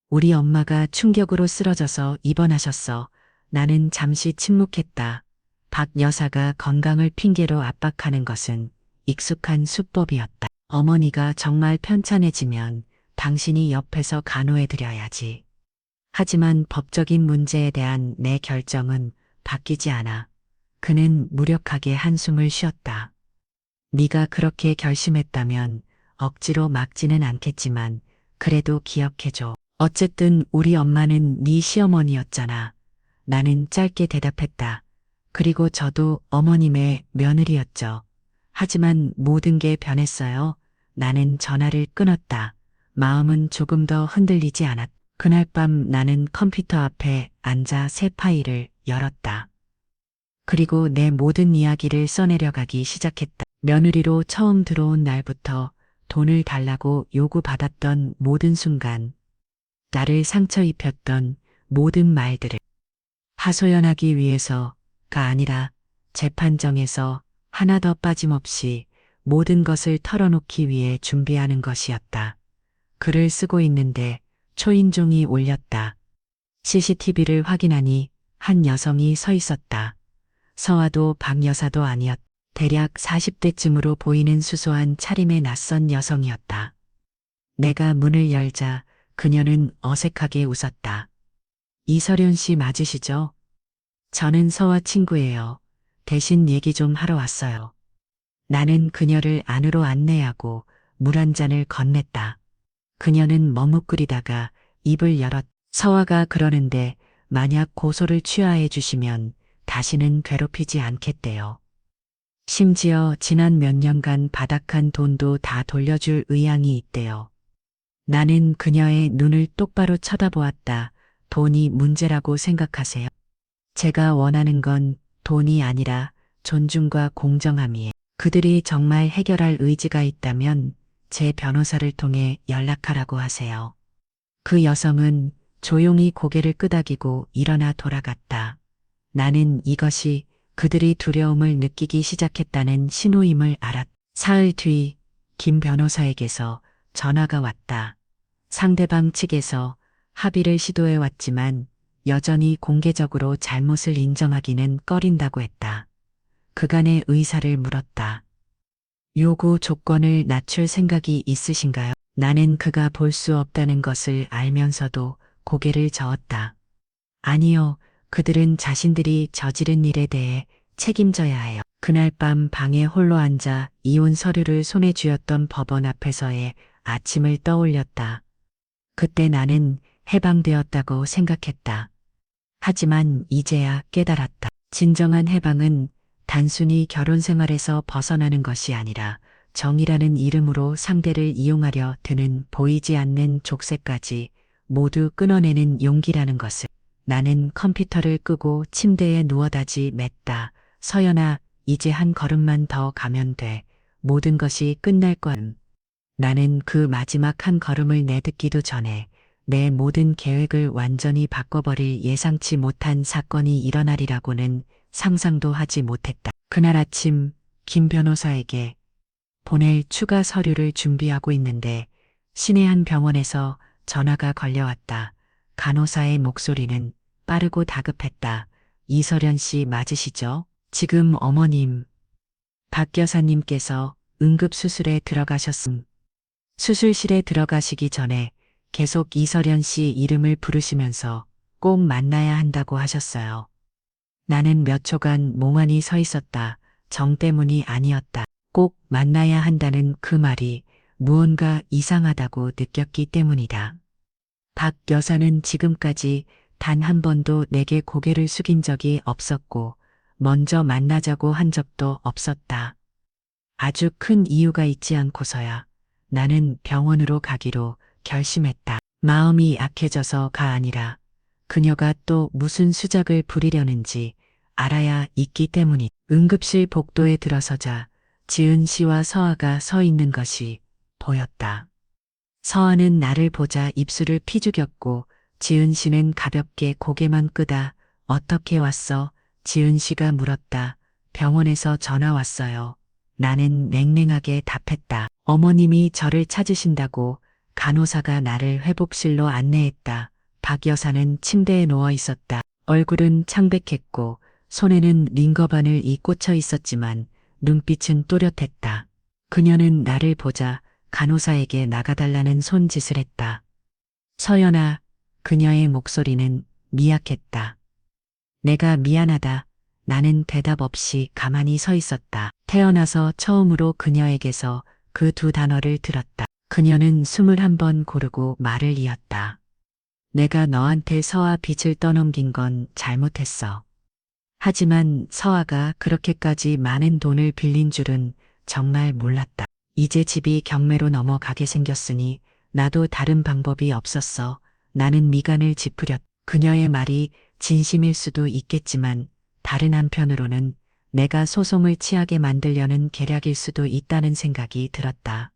Speaker 1: 우리 엄마가 충격으로 쓰러져서 입원하셨어. 나는 잠시 침묵했다. 박 여사가 건강을 핑계로 압박하는 것은 익숙한 수법이었다. 어머니가 정말 편찮해지면 당신이 옆에서 간호해드려야지. 하지만 법적인 문제에 대한 내 결정은 바뀌지 않아. 그는 무력하게 한숨을 쉬었다. 네가 그렇게 결심했다면 억지로 막지는 않겠지만 그래도 기억해줘. 어쨌든 우리 엄마는 네 시어머니였잖아. 나는 짧게 대답했다. 그리고 저도 어머님의 며느리였죠. 하지만 모든 게 변했어요. 나는 전화를 끊었다. 마음은 조금 더 흔들리지 않았다. 그날 밤 나는 컴퓨터 앞에 앉아 새 파일을 열었다. 그리고 내 모든 이야기를 써내려가기 시작했다. 며느리로 처음 들어온 날부터 돈을 달라고 요구받았던 모든 순간, 나를 상처 입혔던 모든 말들을 하소연하기 위해서가 아니라 재판정에서 하나 더 빠짐없이 모든 것을 털어놓기 위해 준비하는 것이었다. 글을 쓰고 있는데 초인종이 울렸다. CCTV를 확인하니 한 여성이 서 있었다. 서아도 박 여사도 아니었다. 대략 40대쯤으로 보이는 수수한 차림의 낯선 여성이었다. 내가 문을 열자 그녀는 어색하게 웃었다. 이설연 씨 맞으시죠? 저는 서아 친구예요. 대신 얘기 좀 하러 왔어요. 나는 그녀를 안으로 안내하고 물 한 잔을 건넸다. 그녀는 머뭇거리다가 입을 열었. 서아가 그러는데 만약 고소를 취하해 주시면 다시는 괴롭히지 않겠대요. 심지어 지난 몇 년간 바닥한 돈도 다 돌려줄 의향이 있대요. 나는 그녀의 눈을 똑바로 쳐다보았다. 돈이 문제라고 생각하세요? 제가 원하는 건 돈이 아니라 존중과 공정함이에요. 그들이 정말 해결할 의지가 있다면 제 변호사를 통해 연락하라고 하세요. 그 여성은 조용히 고개를 끄덕이고 일어나 돌아갔다. 나는 이것이 그들이 두려움을 느끼기 시작했다는 신호임을 알았다. 사흘 뒤 김 변호사에게서 전화가 왔다. 상대방 측에서 합의를 시도해 왔지만 여전히 공개적으로 잘못을 인정하기는 꺼린다고 했다. 그간의 의사를 물었다. 요구 조건을 낮출 생각이 있으신가요? 나는 그가 볼 수 없다는 것을 알면서도 고개를 저었다. 아니요, 그들은 자신들이 저지른 일에 대해 책임져야 해요. 그날 밤 방에 홀로 앉아 이혼 서류를 손에 쥐었던 법원 앞에서의 아침을 떠올렸다. 그때 나는 해방되었다고 생각했다. 하지만 이제야 깨달았다. 진정한 해방은 단순히 결혼 생활에서 벗어나는 것이 아니라 정이라는 이름으로 상대를 이용하려 드는 보이지 않는 족쇄까지 모두 끊어내는 용기라는 것을. 나는 컴퓨터를 끄고 침대에 누워 다지 맸다. 서연아, 이제 한 걸음만 더 가면 돼. 모든 것이 끝날 거야. 나는 그 마지막 한 걸음을 내딛기도 전에 내 모든 계획을 완전히 바꿔버릴 예상치 못한 사건이 일어나리라고는 상상도 하지 못했다. 그날 아침 김 변호사에게 보낼 추가 서류를 준비하고 있는데 시내 한 병원에서 전화가 걸려왔다. 간호사의 목소리는 빠르고 다급했다. 이설연 씨 맞으시죠? 지금 어머님, 박 여사님께서 응급수술에 들어가셨음. 수술실에 들어가시기 전에 계속 이설연 씨 이름을 부르시면서 꼭 만나야 한다고 하셨어요. 나는 몇 초간 몽환히 서 있었다. 정 때문이 아니었다. 꼭 만나야 한다는 그 말이 무언가 이상하다고 느꼈기 때문이다. 박 여사는 지금까지 단 한 번도 내게 고개를 숙인 적이 없었고 먼저 만나자고 한 적도 없었다. 아주 큰 이유가 있지 않고서야 나는 병원으로 가기로 결심했다. 마음이 약해져서가 아니라 그녀가 또 무슨 수작을 부리려는지 알아야 있기 때문이. 응급실 복도에 들어서자 지은 씨와 서아가 서 있는 것이 보였다. 서아는 나를 보자 입술을 피죽였고 지은 씨는 가볍게 고개만 끄다 어떻게 왔어? 지은 씨가 물었다. 병원에서 전화 왔어요. 나는 냉랭하게 답했다. 어머님이 저를 찾으신다고 간호사가 나를 회복실로 안내했다. 박 여사는 침대에 누워 있었다. 얼굴은 창백했고 손에는 링거바늘이 꽂혀 있었지만 눈빛은 또렷했다. 그녀는 나를 보자 간호사에게 나가달라는 손짓을 했다. 서연아, 그녀의 목소리는 미약했다. 내가 미안하다. 나는 대답 없이 가만히 서 있었다. 태어나서 처음으로 그녀에게서 그 두 단어를 들었다. 그녀는 숨을 한 번 고르고 말을 이었다. 내가 너한테 서아 빚을 떠넘긴 건 잘못했어. 하지만 서아가 그렇게까지 많은 돈을 빌린 줄은 정말 몰랐다. 이제 집이 경매로 넘어가게 생겼으니 나도 다른 방법이 없었어. 나는 미간을 짚으렸다. 그녀의 말이 진심일 수도 있겠지만 다른 한편으로는 내가 소송을 취하게 만들려는 계략일 수도 있다는 생각이 들었다.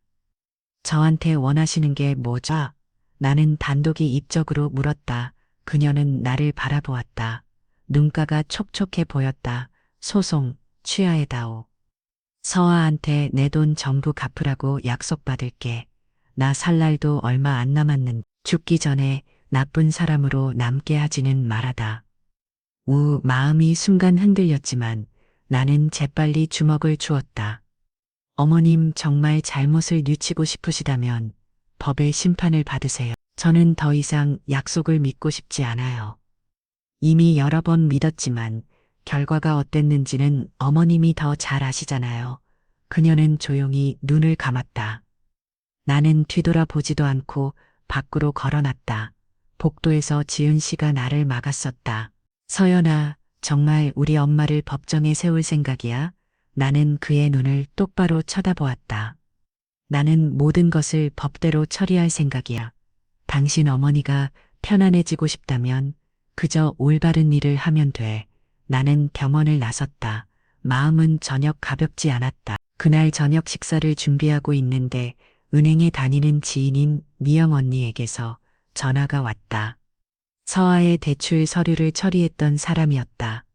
Speaker 1: 저한테 원하시는 게 뭐죠? 나는 단독이 입적으로 물었다. 그녀는 나를 바라보았다. 눈가가 촉촉해 보였다. 소송, 취하해다오. 서아한테 내 돈 전부 갚으라고 약속받을게. 나 살 날도 얼마 안 남았는 죽기 전에 나쁜 사람으로 남게 하지는 말아다. 마음이 순간 흔들렸지만 나는 재빨리 주먹을 주었다. 어머님 정말 잘못을 뉘치고 싶으시다면 법의 심판을 받으세요. 저는 더 이상 약속을 믿고 싶지 않아요. 이미 여러 번 믿었지만 결과가 어땠는지는 어머님이 더 잘 아시잖아요. 그녀는 조용히 눈을 감았다. 나는 뒤돌아보지도 않고 밖으로 걸어났다. 복도에서 지은 씨가 나를 막았었다. 서연아, 정말 우리 엄마를 법정에 세울 생각이야? 나는 그의 눈을 똑바로 쳐다보았다. 나는 모든 것을 법대로 처리할 생각이야. 당신 어머니가 편안해지고 싶다면 그저 올바른 일을 하면 돼. 나는 병원을 나섰다. 마음은 전혀 가볍지 않았다. 그날 저녁 식사를 준비하고 있는데 은행에 다니는 지인인 미영 언니에게서 전화가 왔다. 서아의 대출 서류를 처리했던 사람이었다.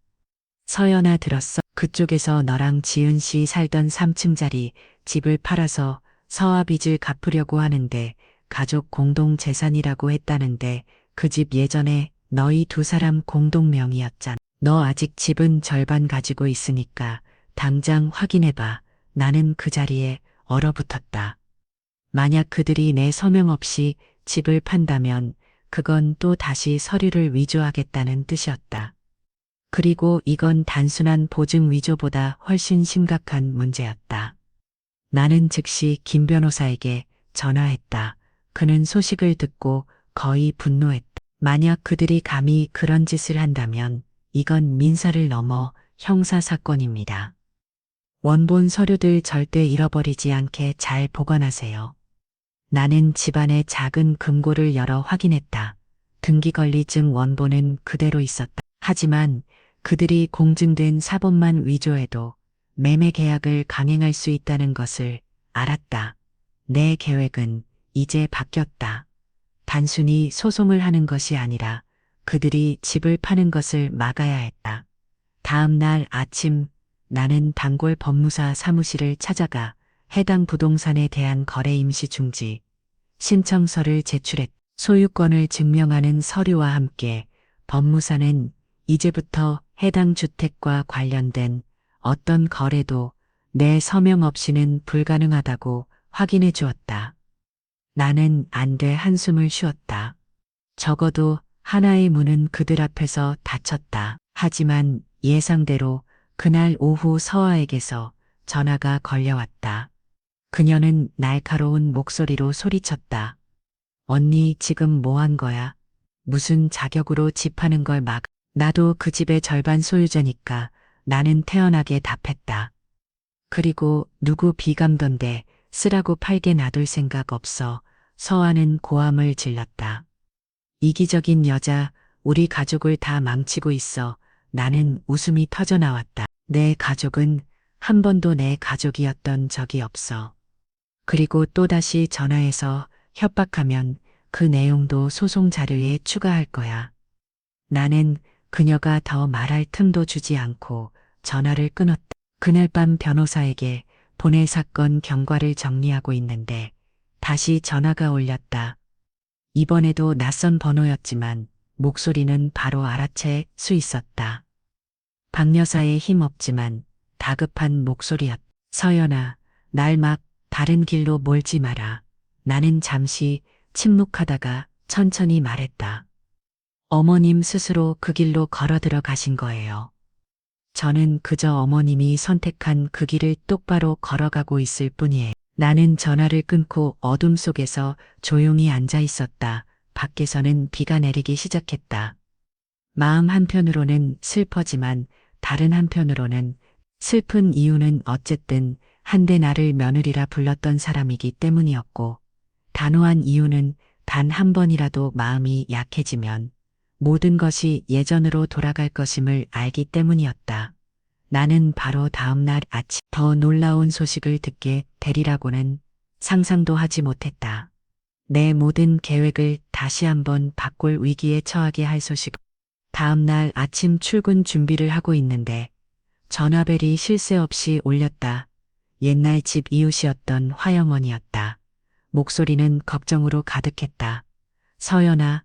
Speaker 1: 서연아 들었어? 그쪽에서 너랑 지은 씨 살던 3층짜리 집을 팔아서 서아 빚을 갚으려고 하는데 가족 공동 재산이라고 했다는데 그 집 예전에 너희 두 사람 공동 명의였잖아. 너 아직 집은 절반 가지고 있으니까 당장 확인해봐. 나는 그 자리에 얼어붙었다. 만약 그들이 내 서명 없이 집을 판다면 그건 또 다시 서류를 위조하겠다는 뜻이었다. 그리고 이건 단순한 보증 위조보다 훨씬 심각한 문제였다. 나는 즉시 김 변호사에게 전화했다. 그는 소식을 듣고 거의 분노했다. 만약 그들이 감히 그런 짓을 한다면 이건 민사를 넘어 형사사건입니다. 원본 서류들 절대 잃어버리지 않게 잘 보관하세요. 나는 집안의 작은 금고를 열어 확인했다. 등기권리증 원본은 그대로 있었다. 하지만 그들이 공증된 사본만 위조해도 매매 계약을 강행할 수 있다는 것을 알았다. 내 계획은 이제 바뀌었다. 단순히 소송을 하는 것이 아니라 그들이 집을 파는 것을 막아야 했다. 다음 날 아침 나는 단골 법무사 사무실을 찾아가 해당 부동산에 대한 거래 임시 중지 신청서를 제출했다. 소유권을 증명하는 서류와 함께 법무사는 이제부터 해당 주택과 관련된 어떤 거래도 내 서명 없이는 불가능하다고 확인해 주었다. 나는 안 돼 한숨을 쉬었다. 적어도 하나의 문은 그들 앞에서 닫혔다. 하지만 예상대로 그날 오후 서아에게서 전화가 걸려왔다. 그녀는 날카로운 목소리로 소리쳤다. 언니 지금 뭐 한 거야? 무슨 자격으로 집 파는 걸 막. 나도 그 집의 절반 소유자니까 나는 태연하게 답했다. 그리고 누구 비감던데 쓰라고 팔게 놔둘 생각 없어. 서아는 고함을 질렀다. 이기적인 여자, 우리 가족을 다 망치고 있어. 나는 웃음이 터져나왔다. 내 가족은 한 번도 내 가족이었던 적이 없어. 그리고 또다시 전화해서 협박하면 그 내용도 소송 자료에 추가할 거야. 나는 그녀가 더 말할 틈도 주지 않고 전화를 끊었다. 그날 밤 변호사에게 보낼 사건 경과를 정리하고 있는데 다시 전화가 울렸다. 이번에도 낯선 번호였지만 목소리는 바로 알아챌 수 있었다. 박 여사의 힘 없지만 다급한 목소리였다. 서연아, 날 막 다른 길로 몰지 마라. 나는 잠시 침묵하다가 천천히 말했다. 어머님 스스로 그 길로 걸어 들어가신 거예요. 저는 그저 어머님이 선택한 그 길을 똑바로 걸어가고 있을 뿐이에요. 나는 전화를 끊고 어둠 속에서 조용히 앉아 있었다. 밖에서는 비가 내리기 시작했다. 마음 한편으로는 슬퍼지만 다른 한편으로는 슬픈 이유는 어쨌든 한때 나를 며느리라 불렀던 사람이기 때문이었고 단호한 이유는 단 한 번이라도 마음이 약해지면 모든 것이 예전으로 돌아갈 것임을 알기 때문이었다. 나는 바로 다음 날 아침 더 놀라운 소식을 듣게 되리라고는 상상도 하지 못했다. 내 모든 계획을 다시 한번 바꿀 위기에 처하게 할 소식. 다음 날 아침 출근 준비를 하고 있는데 전화벨이 쉴 새 없이 울렸다. 옛날 집 이웃이었던 화영원이었다. 목소리는 걱정으로 가득했다. 서연아,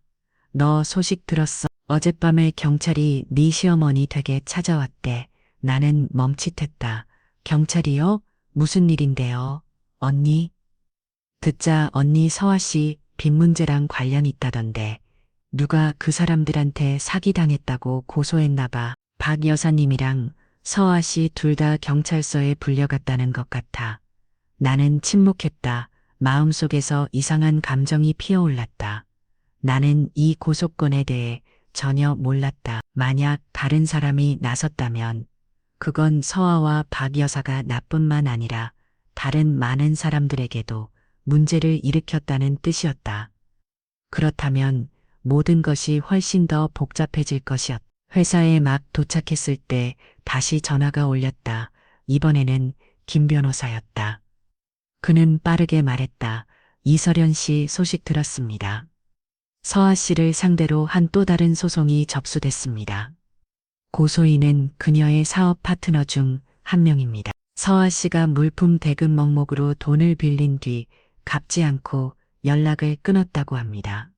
Speaker 1: 너 소식 들었어? 어젯밤에 경찰이 네 시어머니 댁에 찾아왔대. 나는 멈칫했다. 경찰이요? 무슨 일인데요? 언니? 듣자 언니 서아 씨 빚 문제랑 관련 있다던데 누가 그 사람들한테 사기당했다고 고소했나 봐. 박 여사님이랑 서아 씨 둘 다 경찰서에 불려갔다는 것 같아. 나는 침묵했다. 마음속에서 이상한 감정이 피어올랐다. 나는 이 고소건에 대해 전혀 몰랐다. 만약 다른 사람이 나섰다면 그건 서아와 박 여사가 나뿐만 아니라 다른 많은 사람들에게도 문제를 일으켰다는 뜻이었다. 그렇다면 모든 것이 훨씬 더 복잡해질 것이었다. 회사에 막 도착했을 때 다시 전화가 울렸다. 이번에는 김 변호사였다. 그는 빠르게 말했다. 이설연 씨 소식 들었습니다. 서아 씨를 상대로 한 또 다른 소송이 접수됐습니다. 고소인은 그녀의 사업 파트너 중 한 명입니다. 서아 씨가 물품 대금 명목으로 돈을 빌린 뒤 갚지 않고 연락을 끊었다고 합니다.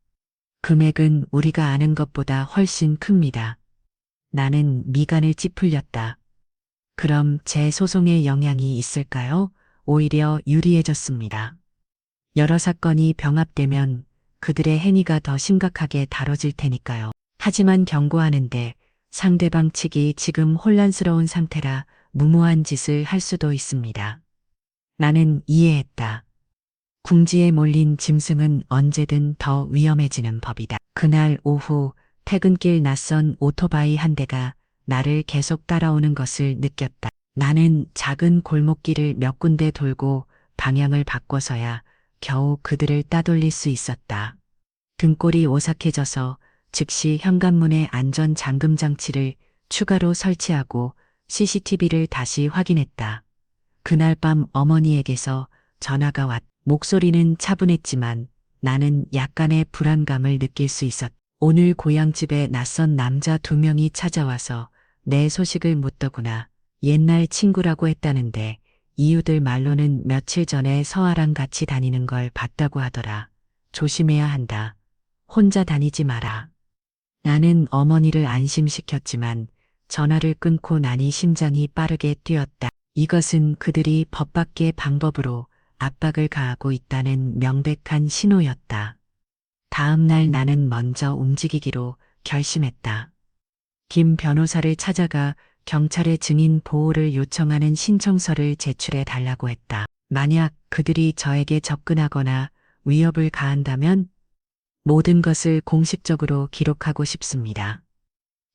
Speaker 1: 금액은 우리가 아는 것보다 훨씬 큽니다. 나는 미간을 찌푸렸다. 그럼 제 소송에 영향이 있을까요? 오히려 유리해졌습니다. 여러 사건이 병합되면 그들의 행위가 더 심각하게 다뤄질 테니까요. 하지만 경고하는데 상대방 측이 지금 혼란스러운 상태라 무모한 짓을 할 수도 있습니다. 나는 이해했다. 궁지에 몰린 짐승은 언제든 더 위험해지는 법이다. 그날 오후 퇴근길 낯선 오토바이 한 대가 나를 계속 따라오는 것을 느꼈다. 나는 작은 골목길을 몇 군데 돌고 방향을 바꿔서야 겨우 그들을 따돌릴 수 있었다. 등골이 오싹해져서 즉시 현관문에 안전 잠금 장치를 추가로 설치하고 CCTV를 다시 확인했다. 그날 밤 어머니에게서 전화가 왔다. 목소리는 차분했지만 나는 약간의 불안감을 느낄 수 있었다. 오늘 고향집에 낯선 남자 2명이 찾아와서 내 소식을 묻더구나. 옛날 친구라고 했다는데 이유들 말로는 며칠 전에 서아랑 같이 다니는 걸 봤다고 하더라. 조심해야 한다. 혼자 다니지 마라. 나는 어머니를 안심시켰지만 전화를 끊고 나니 심장이 빠르게 뛰었다. 이것은 그들이 법 밖의 방법으로 압박을 가하고 있다는 명백한 신호였다. 다음 날 나는 먼저 움직이기로 결심했다. 김 변호사를 찾아가 경찰에 증인 보호를 요청하는 신청서를 제출해 달라고 했다. 만약 그들이 저에게 접근하거나 위협을 가한다면 모든 것을 공식적으로 기록하고 싶습니다.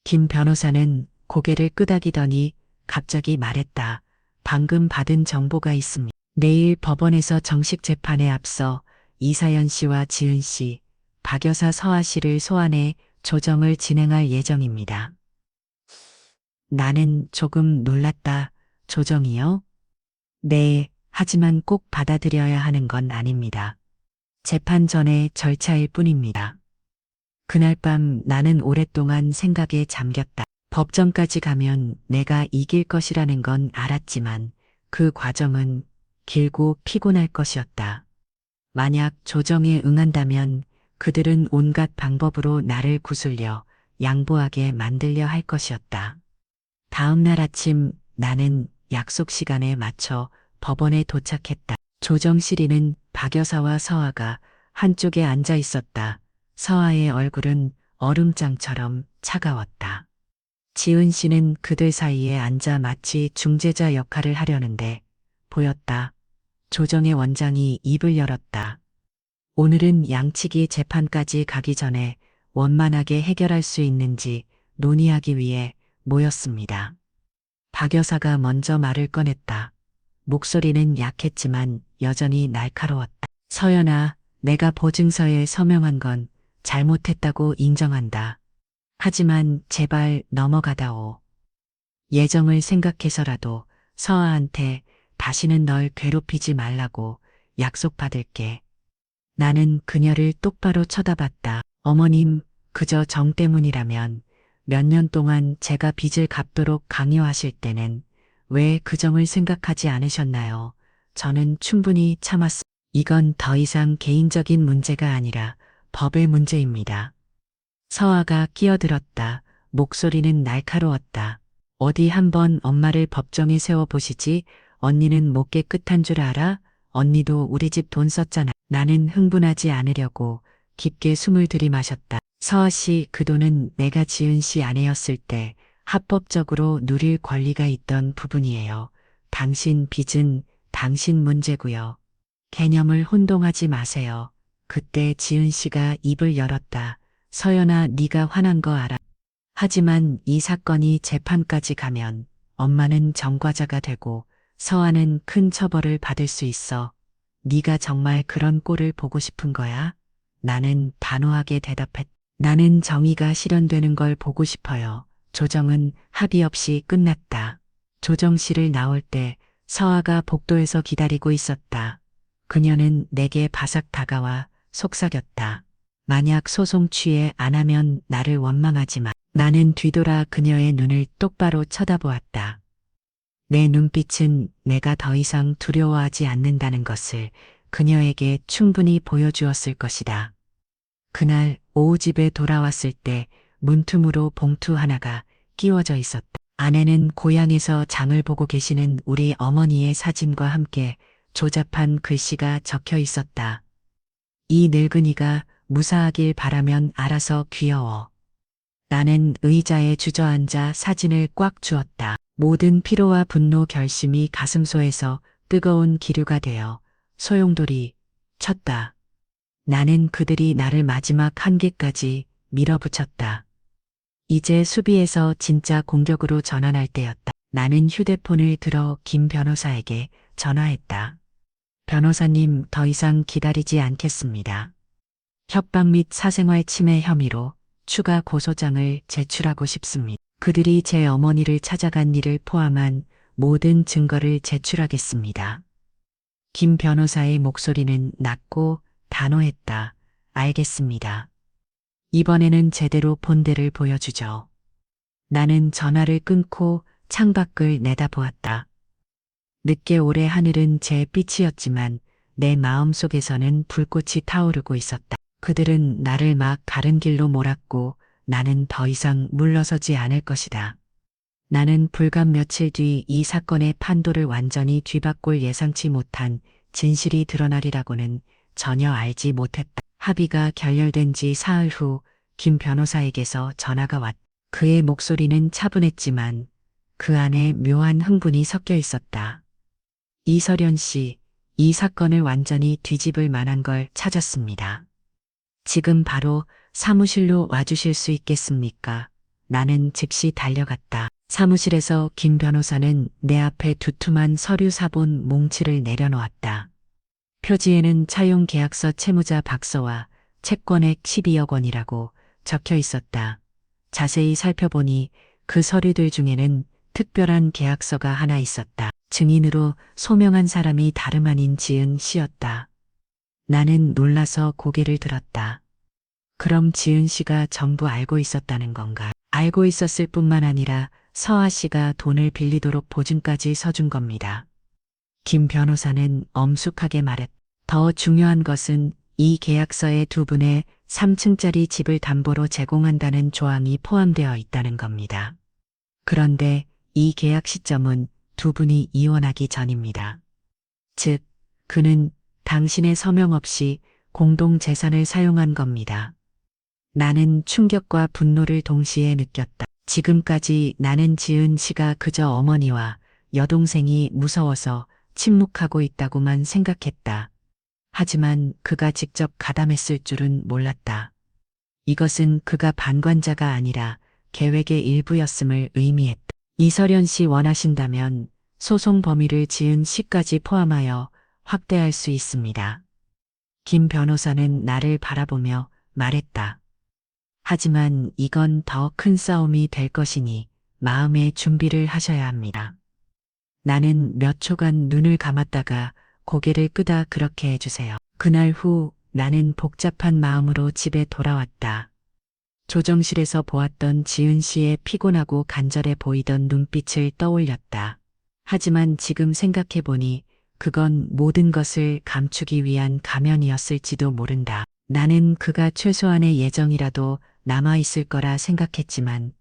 Speaker 1: 김 변호사는 고개를 끄덕이더니 갑자기 말했다. 방금 받은 정보가 있습니다. 내일 법원에서 정식 재판에 앞서 이사연 씨와 지은 씨, 박 여사 서아 씨를 소환해 조정을 진행할 예정입니다. 나는 조금 놀랐다. 조정이요? 네, 하지만 꼭 받아들여야 하는 건 아닙니다. 재판 전에 절차일 뿐입니다. 그날 밤 나는 오랫동안 생각에 잠겼다. 법정까지 가면 내가 이길 것이라는 건 알았지만 그 과정은 길고 피곤할 것이었다. 만약 조정에 응한다면 그들은 온갖 방법으로 나를 구슬려 양보하게 만들려 할 것이었다. 다음 날 아침 나는 약속 시간에 맞춰 법원에 도착했다. 조정실이는 박 여사와 서아가 한쪽에 앉아 있었다. 서아의 얼굴은 얼음장처럼 차가웠다. 지은 씨는 그들 사이에 앉아 마치 중재자 역할을 하려는데 보였다. 조정의 원장이 입을 열었다. 오늘은 양측이 재판까지 가기 전에 원만하게 해결할 수 있는지 논의하기 위해 모였습니다. 박 여사가 먼저 말을 꺼냈다. 목소리는 약했지만 여전히 날카로웠다. 서연아, 내가 보증서에 서명한 건 잘못했다고 인정한다. 하지만 제발 넘어가다오. 예정을 생각해서라도 서아한테 다시는 널 괴롭히지 말라고 약속받을게. 나는 그녀를 똑바로 쳐다봤다. 어머님, 그저 정 때문이라면 몇 년 동안 제가 빚을 갚도록 강요하실 때는 왜 그 점을 생각하지 않으셨나요? 저는 충분히 참았습니다. 이건 더 이상 개인적인 문제가 아니라 법의 문제입니다. 서아가 끼어들었다. 목소리는 날카로웠다. 어디 한번 엄마를 법정에 세워보시지. 언니는 못 깨끗한 줄 알아? 언니도 우리 집 돈 썼잖아. 나는 흥분하지 않으려고 깊게 숨을 들이마셨다. 서아 씨, 그 돈은 내가 지은 씨 아내였을 때 합법적으로 누릴 권리가 있던 부분이에요. 당신 빚은 당신 문제고요. 개념을 혼동하지 마세요. 그때 지은 씨가 입을 열었다. 서연아, 네가 화난 거 알아. 하지만 이 사건이 재판까지 가면 엄마는 전과자가 되고 서아는 큰 처벌을 받을 수 있어. 네가 정말 그런 꼴을 보고 싶은 거야? 나는 단호하게 대답했다. 나는 정의가 실현되는 걸 보고 싶어요. 조정은 합의 없이 끝났다. 조정실을 나올 때 서아가 복도에서 기다리고 있었다. 그녀는 내게 바삭 다가와 속삭였다. 만약 소송 취해 안 하면 나를 원망하지 마. 나는 뒤돌아 그녀의 눈을 똑바로 쳐다보았다. 내 눈빛은 내가 더 이상 두려워하지 않는다는 것을 그녀에게 충분히 보여주었을 것이다. 그날 오후 집에 돌아왔을 때 문틈으로 봉투 하나가 끼워져 있었다. 안에는 고향에서 장을 보고 계시는 우리 어머니의 사진과 함께 조잡한 글씨가 적혀 있었다. 이 늙은이가 무사하길 바라면 알아서 귀여워. 나는 의자에 주저앉아 사진을 꽉 쥐었다. 모든 피로와 분노 결심이 가슴소에서 뜨거운 기류가 되어 소용돌이 쳤다. 나는 그들이 나를 마지막 한계까지 밀어붙였다. 이제 수비에서 진짜 공격으로 전환할 때였다. 나는 휴대폰을 들어 김 변호사에게 전화했다. 변호사님, 더 이상 기다리지 않겠습니다. 협박 및 사생활 침해 혐의로 추가 고소장을 제출하고 싶습니다. 그들이 제 어머니를 찾아간 일을 포함한 모든 증거를 제출하겠습니다. 김 변호사의 목소리는 낮고 단호했다. 알겠습니다. 이번에는 제대로 본대를 보여주죠. 나는 전화를 끊고 창밖을 내다보았다. 늦게 올해 하늘은 제 빛이었지만 내 마음속에서는 불꽃이 타오르고 있었다. 그들은 나를 막 다른 길로 몰았고 나는 더 이상 물러서지 않을 것이다. 나는 불과 며칠 뒤 이 사건의 판도를 완전히 뒤바꿀 예상치 못한 진실이 드러나리라고는 전혀 알지 못했다. 합의가 결렬된 지 사흘 후 김 변호사에게서 전화가 왔다. 그의 목소리는 차분했지만 그 안에 묘한 흥분이 섞여 있었다. 이설연 씨, 이 사건을 완전히 뒤집을 만한 걸 찾았습니다. 지금 바로 사무실로 와주실 수 있겠습니까? 나는 즉시 달려갔다. 사무실에서 김 변호사는 내 앞에 두툼한 서류 사본 몽치를 내려놓았다. 표지에는 차용 계약서 채무자 박서와 채권액 12억 원이라고 적혀 있었다. 자세히 살펴보니 그 서류들 중에는 특별한 계약서가 하나 있었다. 증인으로 소명한 사람이 다름 아닌 지은 씨였다. 나는 놀라서 고개를 들었다. 그럼 지은 씨가 전부 알고 있었다는 건가? 알고 있었을 뿐만 아니라 서아 씨가 돈을 빌리도록 보증까지 서준 겁니다. 김 변호사는 엄숙하게 말했다. 더 중요한 것은 이 계약서에 두 분의 3층짜리 집을 담보로 제공한다는 조항이 포함되어 있다는 겁니다. 그런데 이 계약 시점은 두 분이 이혼하기 전입니다. 즉, 그는 당신의 서명 없이 공동 재산을 사용한 겁니다. 나는 충격과 분노를 동시에 느꼈다. 지금까지 나는 지은 씨가 그저 어머니와 여동생이 무서워서 침묵하고 있다고만 생각했다. 하지만 그가 직접 가담했을 줄은 몰랐다. 이것은 그가 방관자가 아니라 계획의 일부였음을 의미했다. 이설연 씨 원하신다면 소송 범위를 지은 씨까지 포함하여 확대할 수 있습니다. 김 변호사는 나를 바라보며 말했다. 하지만 이건 더 큰 싸움이 될 것이니 마음의 준비를 하셔야 합니다. 나는 몇 초간 눈을 감았다가 고개를 끄다 그렇게 해주세요. 그날 후 나는 복잡한 마음으로 집에 돌아왔다. 조정실에서 보았던 지은 씨의 피곤하고 간절해 보이던 눈빛을 떠올렸다. 하지만 지금 생각해보니 그건 모든 것을 감추기 위한 가면이었을지도 모른다. 나는 그가 최소한의 예정이라도 남아있을 거라 생각했지만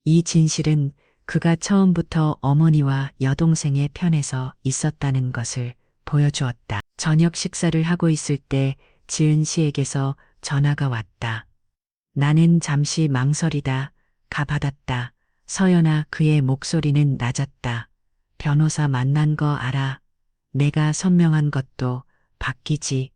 Speaker 1: 이 진실은 그가 처음부터 어머니와 여동생의 편에서 있었다는 것을 보여주었다. 저녁 식사를 하고 있을 때 지은 씨에게서 전화가 왔다. 나는 잠시 망설이다 받았다. 서연아, 그의 목소리는 낮았다. 변호사 만난 거 알아. 내가 선명한 것도 바뀌지.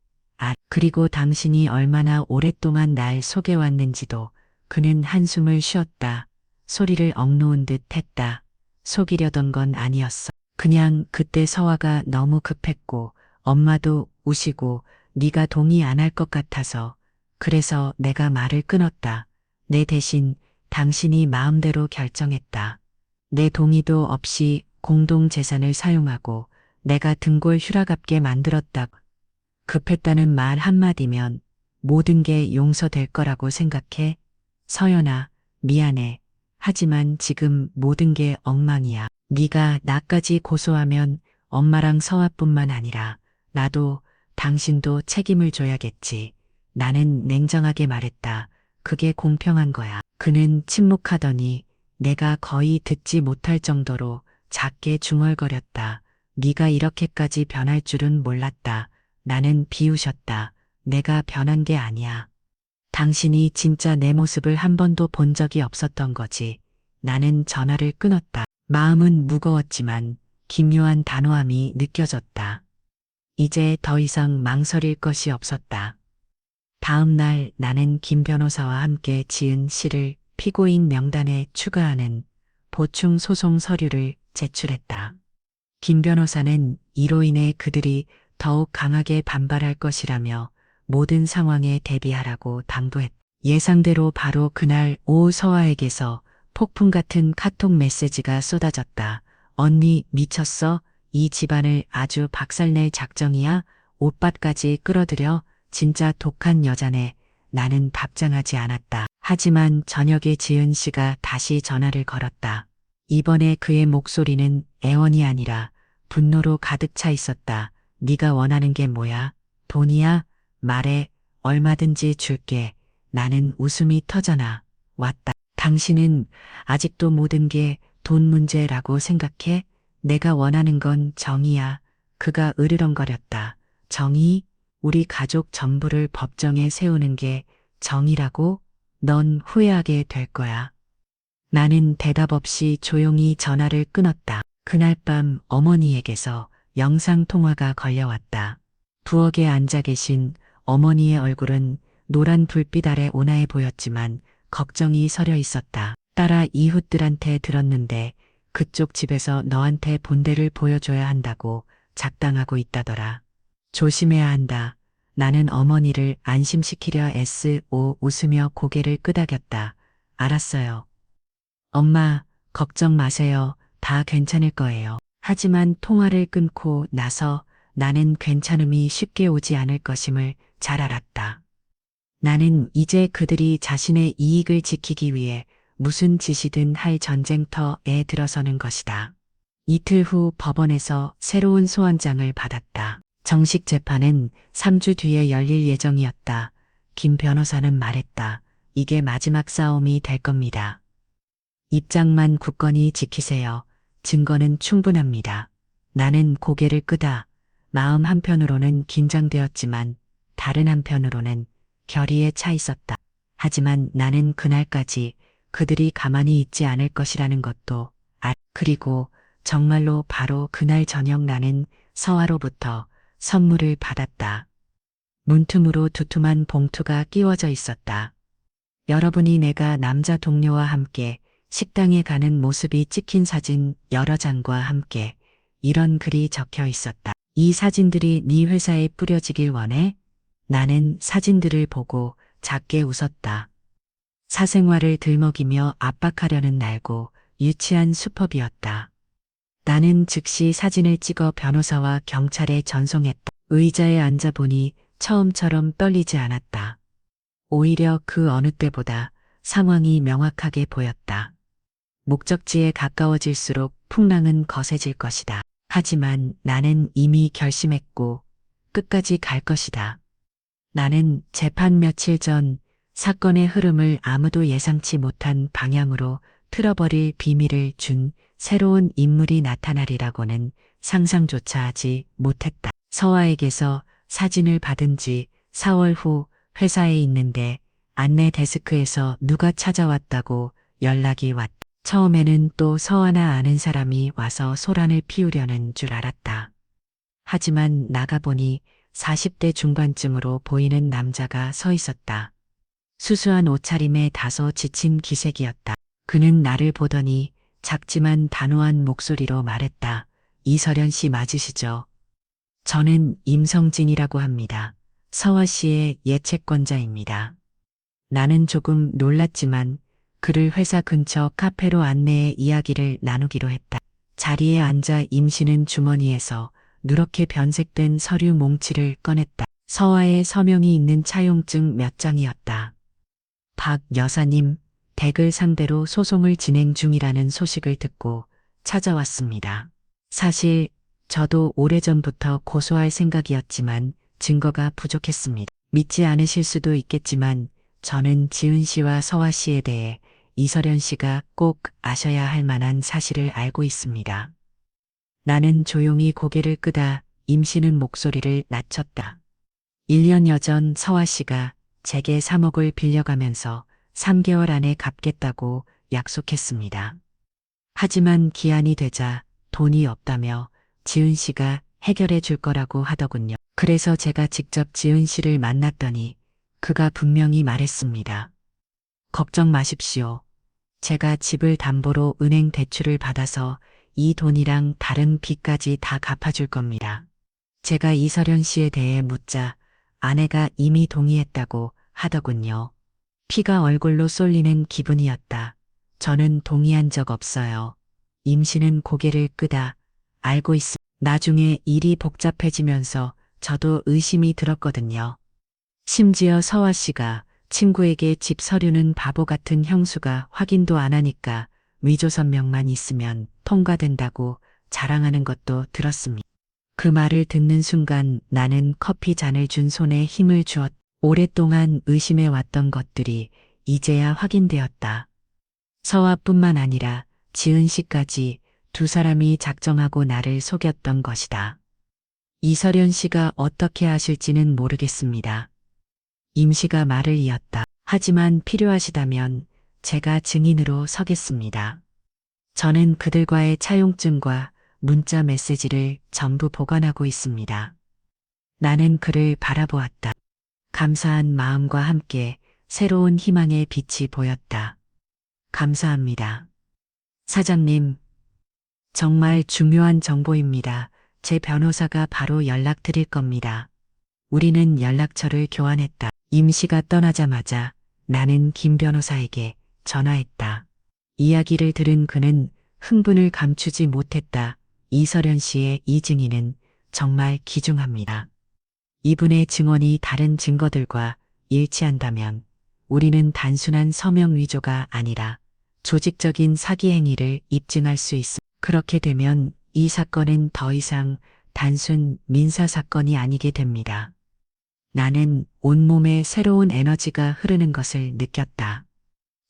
Speaker 1: 그리고 당신이 얼마나 오랫동안 날 속여왔는지도. 그는 한숨을 쉬었다. 소리를 억누은 듯 했다. 속이려던 건 아니었어. 그냥 그때 서화가 너무 급했고 엄마도 우시고 네가 동의 안 할 것 같아서 그래서 내가 말을 끊었다. 내 대신 당신이 마음대로 결정했다. 내 동의도 없이 공동 재산을 사용하고 내가 등골 휴라갑게 만들었다. 급했다는 말 한마디면 모든 게 용서될 거라고 생각해. 서연아, 미안해. 하지만 지금 모든 게 엉망이야. 네가 나까지 고소하면 엄마랑 서아뿐만 아니라 나도 당신도 책임을 져야겠지. 나는 냉정하게 말했다. 그게 공평한 거야. 그는 침묵하더니 내가 거의 듣지 못할 정도로 작게 중얼거렸다. 네가 이렇게까지 변할 줄은 몰랐다. 나는 비웃었다. 내가 변한 게 아니야. 당신이 진짜 내 모습을 한 번도 본 적이 없었던 거지. 나는 전화를 끊었다. 마음은 무거웠지만 기묘한 단호함이 느껴졌다. 이제 더 이상 망설일 것이 없었다. 다음 날 나는 김 변호사와 함께 지은 시를 피고인 명단에 추가하는 보충 소송 서류를 제출했다. 김 변호사는 이로 인해 그들이 더욱 강하게 반발할 것이라며 모든 상황에 대비하라고 당부했다. 예상대로 바로 그날 오후 서아에게서 폭풍 같은 카톡 메시지가 쏟아졌다. 언니 미쳤어? 이 집안을 아주 박살낼 작정이야? 오빠까지 끌어들여? 진짜 독한 여자네. 나는 답장하지 않았다. 하지만 저녁에 지은 씨가 다시 전화를 걸었다. 이번에 그의 목소리는 애원이 아니라 분노로 가득 차 있었다. 네가 원하는 게 뭐야? 돈이야? 말해. 얼마든지 줄게. 나는 웃음이 터져나 왔다. 당신은 아직도 모든 게 돈 문제라고 생각해? 내가 원하는 건 정의야. 그가 으르렁거렸다. 정의? 우리 가족 전부를 법정에 세우는 게 정의라고? 넌 후회하게 될 거야. 나는 대답 없이 조용히 전화를 끊었다. 그날 밤 어머니에게서 영상통화가 걸려왔다. 부엌에 앉아 계신 어머니의 얼굴은 노란 불빛 아래 온화해 보였지만 걱정이 서려 있었다. 딸아, 이웃들한테 들었는데 그쪽 집에서 너한테 본대를 보여줘야 한다고 작당하고 있다더라. 조심해야 한다. 나는 어머니를 안심시키려 애쓰고 웃으며 고개를 끄덕였다. 알았어요. 엄마, 걱정 마세요. 다 괜찮을 거예요. 하지만 통화를 끊고 나서 나는 괜찮음이 쉽게 오지 않을 것임을 잘 알았다. 나는 이제 그들이 자신의 이익을 지키기 위해 무슨 짓이든 할 전쟁터에 들어서는 것이다. 이틀 후 법원에서 새로운 소환장을 받았다. 정식 재판은 3주 뒤에 열릴 예정이었다. 김 변호사는 말했다. 이게 마지막 싸움이 될 겁니다. 입장만 굳건히 지키세요. 증거는 충분합니다. 나는 고개를 끄다. 마음 한편으로는 긴장되었지만 다른 한편으로는 결의에 차 있었다. 하지만 나는 그날까지 그들이 가만히 있지 않을 것이라는 것도 그리고 정말로 바로 그날 저녁 나는 서아로부터 선물을 받았다. 문틈으로 두툼한 봉투가 끼워져 있었다. 여러분이 내가 남자 동료와 함께 식당에 가는 모습이 찍힌 사진 여러 장과 함께 이런 글이 적혀 있었다. 이 사진들이 네 회사에 뿌려지길 원해? 나는 사진들을 보고 작게 웃었다. 사생활을 들먹이며 압박하려는 날고 유치한 수법이었다. 나는 즉시 사진을 찍어 변호사와 경찰에 전송했다. 의자에 앉아보니 처음처럼 떨리지 않았다. 오히려 그 어느 때보다 상황이 명확하게 보였다. 목적지에 가까워질수록 풍랑은 거세질 것이다. 하지만 나는 이미 결심했고 끝까지 갈 것이다. 나는 재판 며칠 전 사건의 흐름을 아무도 예상치 못한 방향으로 틀어버릴 비밀을 준 새로운 인물이 나타나리라고는 상상조차 하지 못했다. 서아에게서 사진을 받은 지 4월 후 회사에 있는데 안내 데스크에서 누가 찾아왔다고 연락이 왔다. 처음에는 또 서아나 아는 사람이 와서 소란을 피우려는 줄 알았다. 하지만 나가보니 40대 중반쯤으로 보이는 남자가 서 있었다. 수수한 옷차림에 다소 지친 기색이었다. 그는 나를 보더니 작지만 단호한 목소리로 말했다. 이설연 씨 맞으시죠? 저는 임성진이라고 합니다. 서아 씨의 예채권자입니다. 나는 조금 놀랐지만 그를 회사 근처 카페로 안내해 이야기를 나누기로 했다. 자리에 앉아 임 씨는 주머니에서 누렇게 변색된 서류 몽치를 꺼냈다. 서화의 서명이 있는 차용증 몇 장이었다. 박 여사님, 댁을 상대로 소송을 진행 중이라는 소식을 듣고 찾아왔습니다. 사실 저도 오래전부터 고소할 생각이었지만 증거가 부족했습니다. 믿지 않으실 수도 있겠지만 저는 지은 씨와 서화 씨에 대해 이설연 씨가 꼭 아셔야 할 만한 사실을 알고 있습니다. 나는 조용히 고개를 끄다 임 씨는 목소리를 낮췄다. 1년여 전 서화 씨가 제게 3억을 빌려가면서 3개월 안에 갚겠다고 약속했습니다. 하지만 기한이 되자 돈이 없다며 지은 씨가 해결해 줄 거라고 하더군요. 그래서 제가 직접 지은 씨를 만났더니 그가 분명히 말했습니다. 걱정 마십시오. 제가 집을 담보로 은행 대출을 받아서 이 돈이랑 다른 빚까지 다 갚아줄 겁니다. 제가 이설연 씨에 대해 묻자 아내가 이미 동의했다고 하더군요. 피가 얼굴로 쏠리는 기분이었다. 저는 동의한 적 없어요. 임 씨는 고개를 끄다 알고 있습니다. 나중에 일이 복잡해지면서 저도 의심이 들었거든요. 심지어 서화 씨가 친구에게 집 서류는 바보 같은 형수가 확인도 안 하니까 위조 선명만 있으면 통과된다고 자랑하는 것도 들었습니다. 그 말을 듣는 순간 나는 커피 잔을 준 손에 힘을 주었다. 오랫동안 의심해왔던 것들이 이제야 확인되었다. 서화뿐만 아니라 지은 씨까지 두 사람이 작정하고 나를 속였던 것이다. 이설연 씨가 어떻게 하실지는 모르겠습니다. 임 씨가 말을 이었다. 하지만 필요하시다면 제가 증인으로 서겠습니다. 저는 그들과의 차용증과 문자 메시지를 전부 보관하고 있습니다. 나는 그를 바라보았다. 감사한 마음과 함께 새로운 희망의 빛이 보였다. 감사합니다. 사장님, 정말 중요한 정보입니다. 제 변호사가 바로 연락드릴 겁니다. 우리는 연락처를 교환했다. 임 씨가 떠나자마자 나는 김 변호사에게 전화했다. 이야기를 들은 그는 흥분을 감추지 못했다. 이설연 씨의 이 증인은 정말 기중합니다. 이분의 증언이 다른 증거들과 일치한다면 우리는 단순한 서명 위조가 아니라 조직적인 사기 행위를 입증할 수 있습니다. 그렇게 되면 이 사건은 더 이상 단순 민사 사건이 아니게 됩니다. 나는 온몸에 새로운 에너지가 흐르는 것을 느꼈다.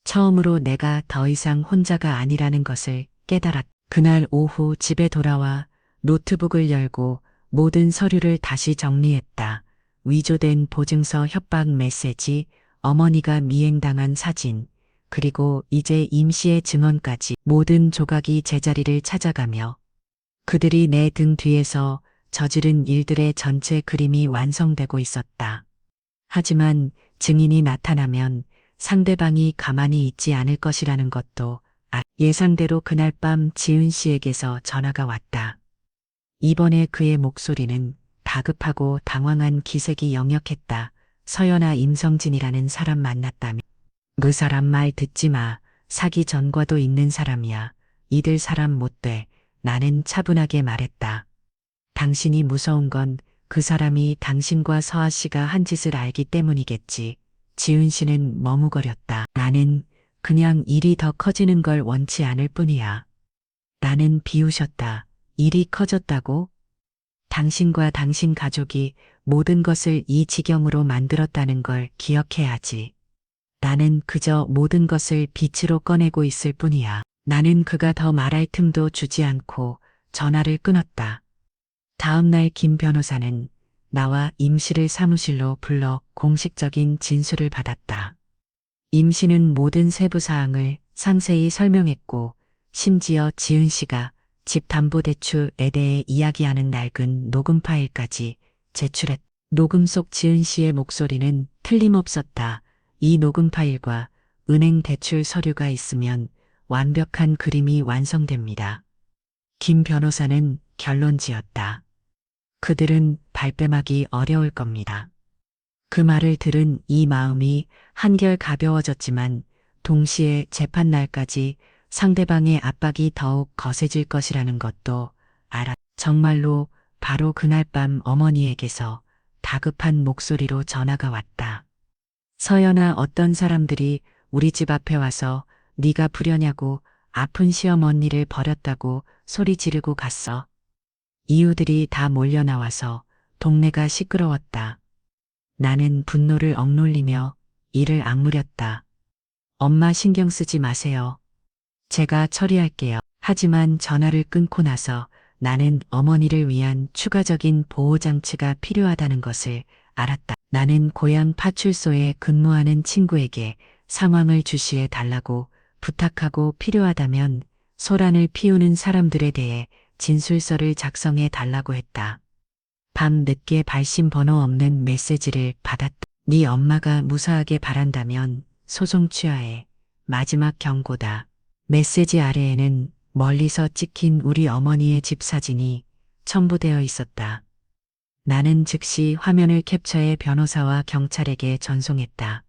Speaker 1: 처음으로 내가 더 이상 혼자가 아니라는 것을 깨달았다. 그날 오후 집에 돌아와 노트북을 열고 모든 서류를 다시 정리했다. 위조된 보증서 협박 메시지, 어머니가 미행당한 사진, 그리고 이제 임 씨의 증언까지 모든 조각이 제자리를 찾아가며 그들이 내 등 뒤에서 저지른 일들의 전체 그림이 완성되고 있었다. 하지만 증인이 나타나면 상대방이 가만히 있지 않을 것이라는 것도 예상대로 그날 밤 지은 씨에게서 전화가 왔다. 이번에 그의 목소리는 다급하고 당황한 기색이 역력했다. 서연아, 임성진이라는 사람 만났다며. 그 사람 말 듣지 마. 사기 전과도 있는 사람이야. 이들 사람 못 돼. 나는 차분하게 말했다. 당신이 무서운 건 그 사람이 당신과 서아 씨가 한 짓을 알기 때문이겠지. 지은 씨는 머뭇거렸다. 나는 그냥 일이 더 커지는 걸 원치 않을 뿐이야. 나는 비웃었다. 일이 커졌다고? 당신과 당신 가족이 모든 것을 이 지경으로 만들었다는 걸 기억해야지. 나는 그저 모든 것을 빛으로 꺼내고 있을 뿐이야. 나는 그가 더 말할 틈도 주지 않고 전화를 끊었다. 다음 날 김 변호사는 나와 임 씨를 사무실로 불러 공식적인 진술을 받았다. 임 씨는 모든 세부 사항을 상세히 설명했고 심지어 지은 씨가 집담보대출에 대해 이야기하는 낡은 녹음 파일까지 제출했다. 녹음 속 지은 씨의 목소리는 틀림없었다. 이 녹음 파일과 은행 대출 서류가 있으면 완벽한 그림이 완성됩니다. 김 변호사는 결론 지었다. 그들은 발뺌하기 어려울 겁니다. 그 말을 들은 이 마음이 한결 가벼워졌지만 동시에 재판날까지 상대방의 압박이 더욱 거세질 것이라는 것도 알았다. 정말로 바로 그날 밤 어머니에게서 다급한 목소리로 전화가 왔다. 서연아, 어떤 사람들이 우리 집 앞에 와서 네가 불효냐고 아픈 시어머니를 버렸다고 소리 지르고 갔어. 이유들이 다 몰려 나와서 동네가 시끄러웠다. 나는 분노를 억눌리며 이를 악물었다. 엄마 신경 쓰지 마세요. 제가 처리할게요. 하지만 전화를 끊고 나서 나는 어머니를 위한 추가적인 보호장치가 필요하다는 것을 알았다. 나는 고향 파출소에 근무하는 친구에게 상황을 주시해 달라고 부탁하고 필요하다면 소란을 피우는 사람들에 대해 진술서를 작성해 달라고 했다. 밤 늦게 발신 번호 없는 메시지를 받았다. 네 엄마가 무사하게 바란다면 소송 취하해. 마지막 경고다. 메시지 아래에는 멀리서 찍힌 우리 어머니의 집 사진이 첨부되어 있었다. 나는 즉시 화면을 캡처해 변호사와 경찰에게 전송했다.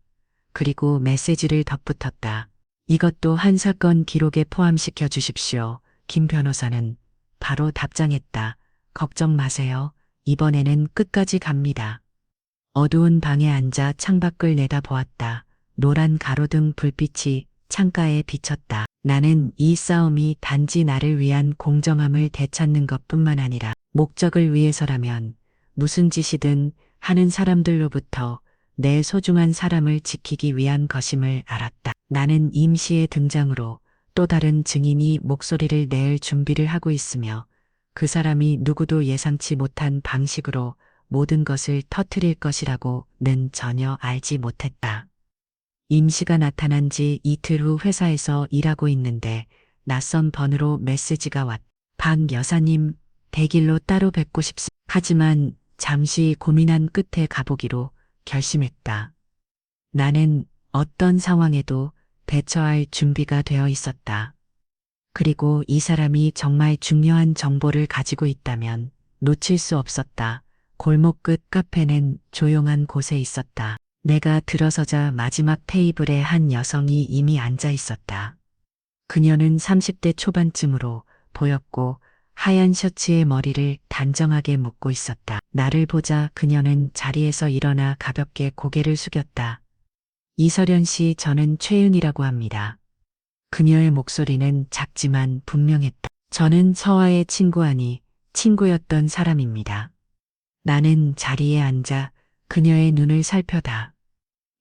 Speaker 1: 그리고 메시지를 덧붙였다. 이것도 한 사건 기록에 포함시켜 주십시오. 김 변호사는 바로 답장했다. 걱정 마세요. 이번에는 끝까지 갑니다. 어두운 방에 앉아 창밖을 내다보았다. 노란 가로등 불빛이 창가에 비쳤다. 나는 이 싸움이 단지 나를 위한 공정함을 되찾는 것뿐만 아니라 목적을 위해서라면 무슨 짓이든 하는 사람들로부터 내 소중한 사람을 지키기 위한 것임을 알았다. 나는 임 씨의 등장으로 또 다른 증인이 목소리를 낼 준비를 하고 있으며 그 사람이 누구도 예상치 못한 방식으로 모든 것을 터뜨릴 것이라고는 전혀 알지 못했다. 임 씨가 나타난 지 이틀 후 회사에서 일하고 있는데 낯선 번호로 메시지가 왔다. 박 여사님, 대길로 따로 뵙고 싶습니다. 하지만 잠시 고민한 끝에 가보기로 결심했다. 나는 어떤 상황에도 대처할 준비가 되어 있었다. 그리고 이 사람이 정말 중요한 정보를 가지고 있다면 놓칠 수 없었다. 골목 끝 카페는 조용한 곳에 있었다. 내가 들어서자 마지막 테이블에 한 여성이 이미 앉아 있었다. 그녀는 30대 초반쯤으로 보였고 하얀 셔츠에 머리를 단정하게 묶고 있었다. 나를 보자 그녀는 자리에서 일어나 가볍게 고개를 숙였다. 이설연 씨, 저는 최윤이라고 합니다. 그녀의 목소리는 작지만 분명했다. 저는 서화의 친구 아니 친구였던 사람입니다. 나는 자리에 앉아 그녀의 눈을 살펴다.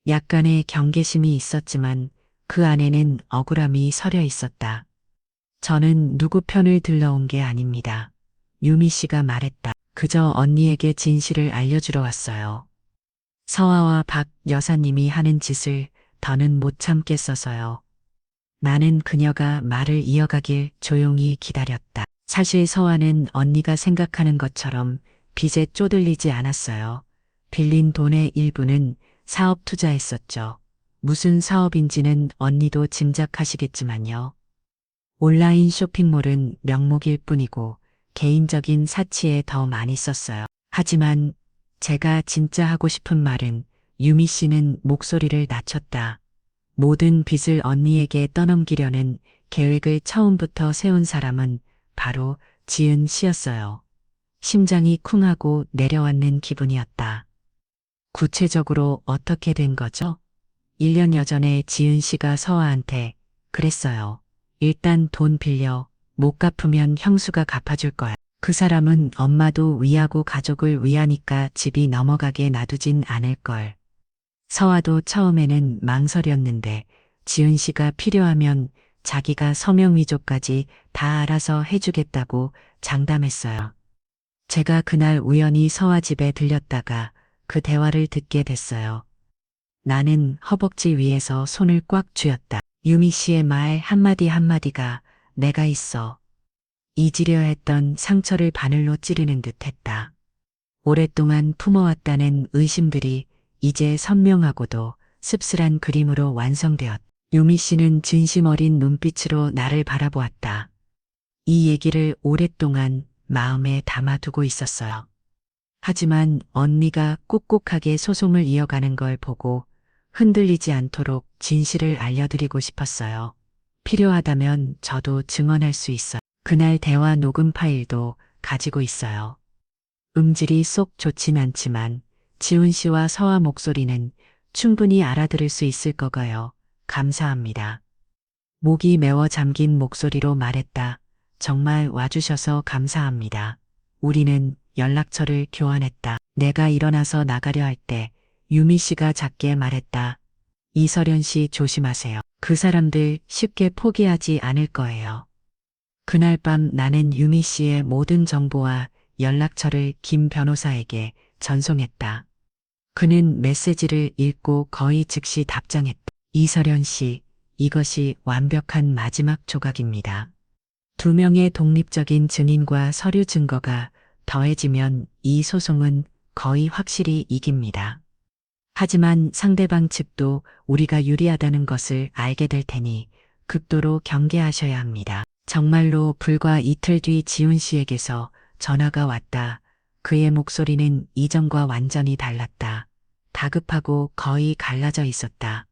Speaker 1: 약간의 경계심이 있었지만 그 안에는 억울함이 서려 있었다. 저는 누구 편을 들러온 게 아닙니다. 유미 씨가 말했다. 그저 언니에게 진실을 알려주러 왔어요. 서아와 박 여사님이 하는 짓을 더는 못 참겠어서요. 나는 그녀가 말을 이어가길 조용히 기다렸다. 사실 서아는 언니가 생각하는 것처럼 빚에 쪼들리지 않았어요. 빌린 돈의 일부는 사업 투자했었죠. 무슨 사업인지는 언니도 짐작하시겠지만요. 온라인 쇼핑몰은 명목일 뿐이고 개인적인 사치에 더 많이 썼어요. 하지만 제가 진짜 하고 싶은 말은 유미 씨는 목소리를 낮췄다. 모든 빚을 언니에게 떠넘기려는 계획을 처음부터 세운 사람은 바로 지은 씨였어요. 심장이 쿵하고 내려앉는 기분이었다. 구체적으로 어떻게 된 거죠? 1년여 전에 지은 씨가 서아한테 그랬어요. 일단 돈 빌려 못 갚으면 형수가 갚아줄 거야. 그 사람은 엄마도 위하고 가족을 위하니까 집이 넘어가게 놔두진 않을 걸. 서아도 처음에는 망설였는데 지은 씨가 필요하면 자기가 서명 위조까지 다 알아서 해주겠다고 장담했어요. 제가 그날 우연히 서아 집에 들렸다가 그 대화를 듣게 됐어요. 나는 허벅지 위에서 손을 꽉 쥐었다. 유미 씨의 말 한마디 한마디가 내가 있어 잊으려 했던 상처를 바늘로 찌르는 듯 했다. 오랫동안 품어왔다는 의심들이 이제 선명하고도 씁쓸한 그림으로 완성되었다. 유미 씨는 진심 어린 눈빛으로 나를 바라보았다. 이 얘기를 오랫동안 마음에 담아두고 있었어요. 하지만 언니가 꾹꾹하게 소송을 이어가는 걸 보고 흔들리지 않도록 진실을 알려드리고 싶었어요. 필요하다면 저도 증언할 수 있어요. 그날 대화 녹음 파일도 가지고 있어요. 음질이 쏙 좋진 않지만 지훈 씨와 서아 목소리는 충분히 알아들을 수 있을 거가요. 감사합니다. 목이 메워 잠긴 목소리로 말했다. 정말 와주셔서 감사합니다. 우리는 연락처를 교환했다. 내가 일어나서 나가려 할 때 유미 씨가 작게 말했다. 이설연 씨 조심하세요. 그 사람들 쉽게 포기하지 않을 거예요. 그날 밤 나는 유미 씨의 모든 정보와 연락처를 김 변호사에게 전송했다. 그는 메시지를 읽고 거의 즉시 답장했다. 이설연 씨, 이것이 완벽한 마지막 조각입니다. 두 명의 독립적인 증인과 서류 증거가 더해지면 이 소송은 거의 확실히 이깁니다. 하지만 상대방 측도 우리가 유리하다는 것을 알게 될 테니 극도로 경계하셔야 합니다. 정말로 불과 이틀 뒤 지훈 씨에게서 전화가 왔다. 그의 목소리는 이전과 완전히 달랐다. 다급하고 거의 갈라져 있었다.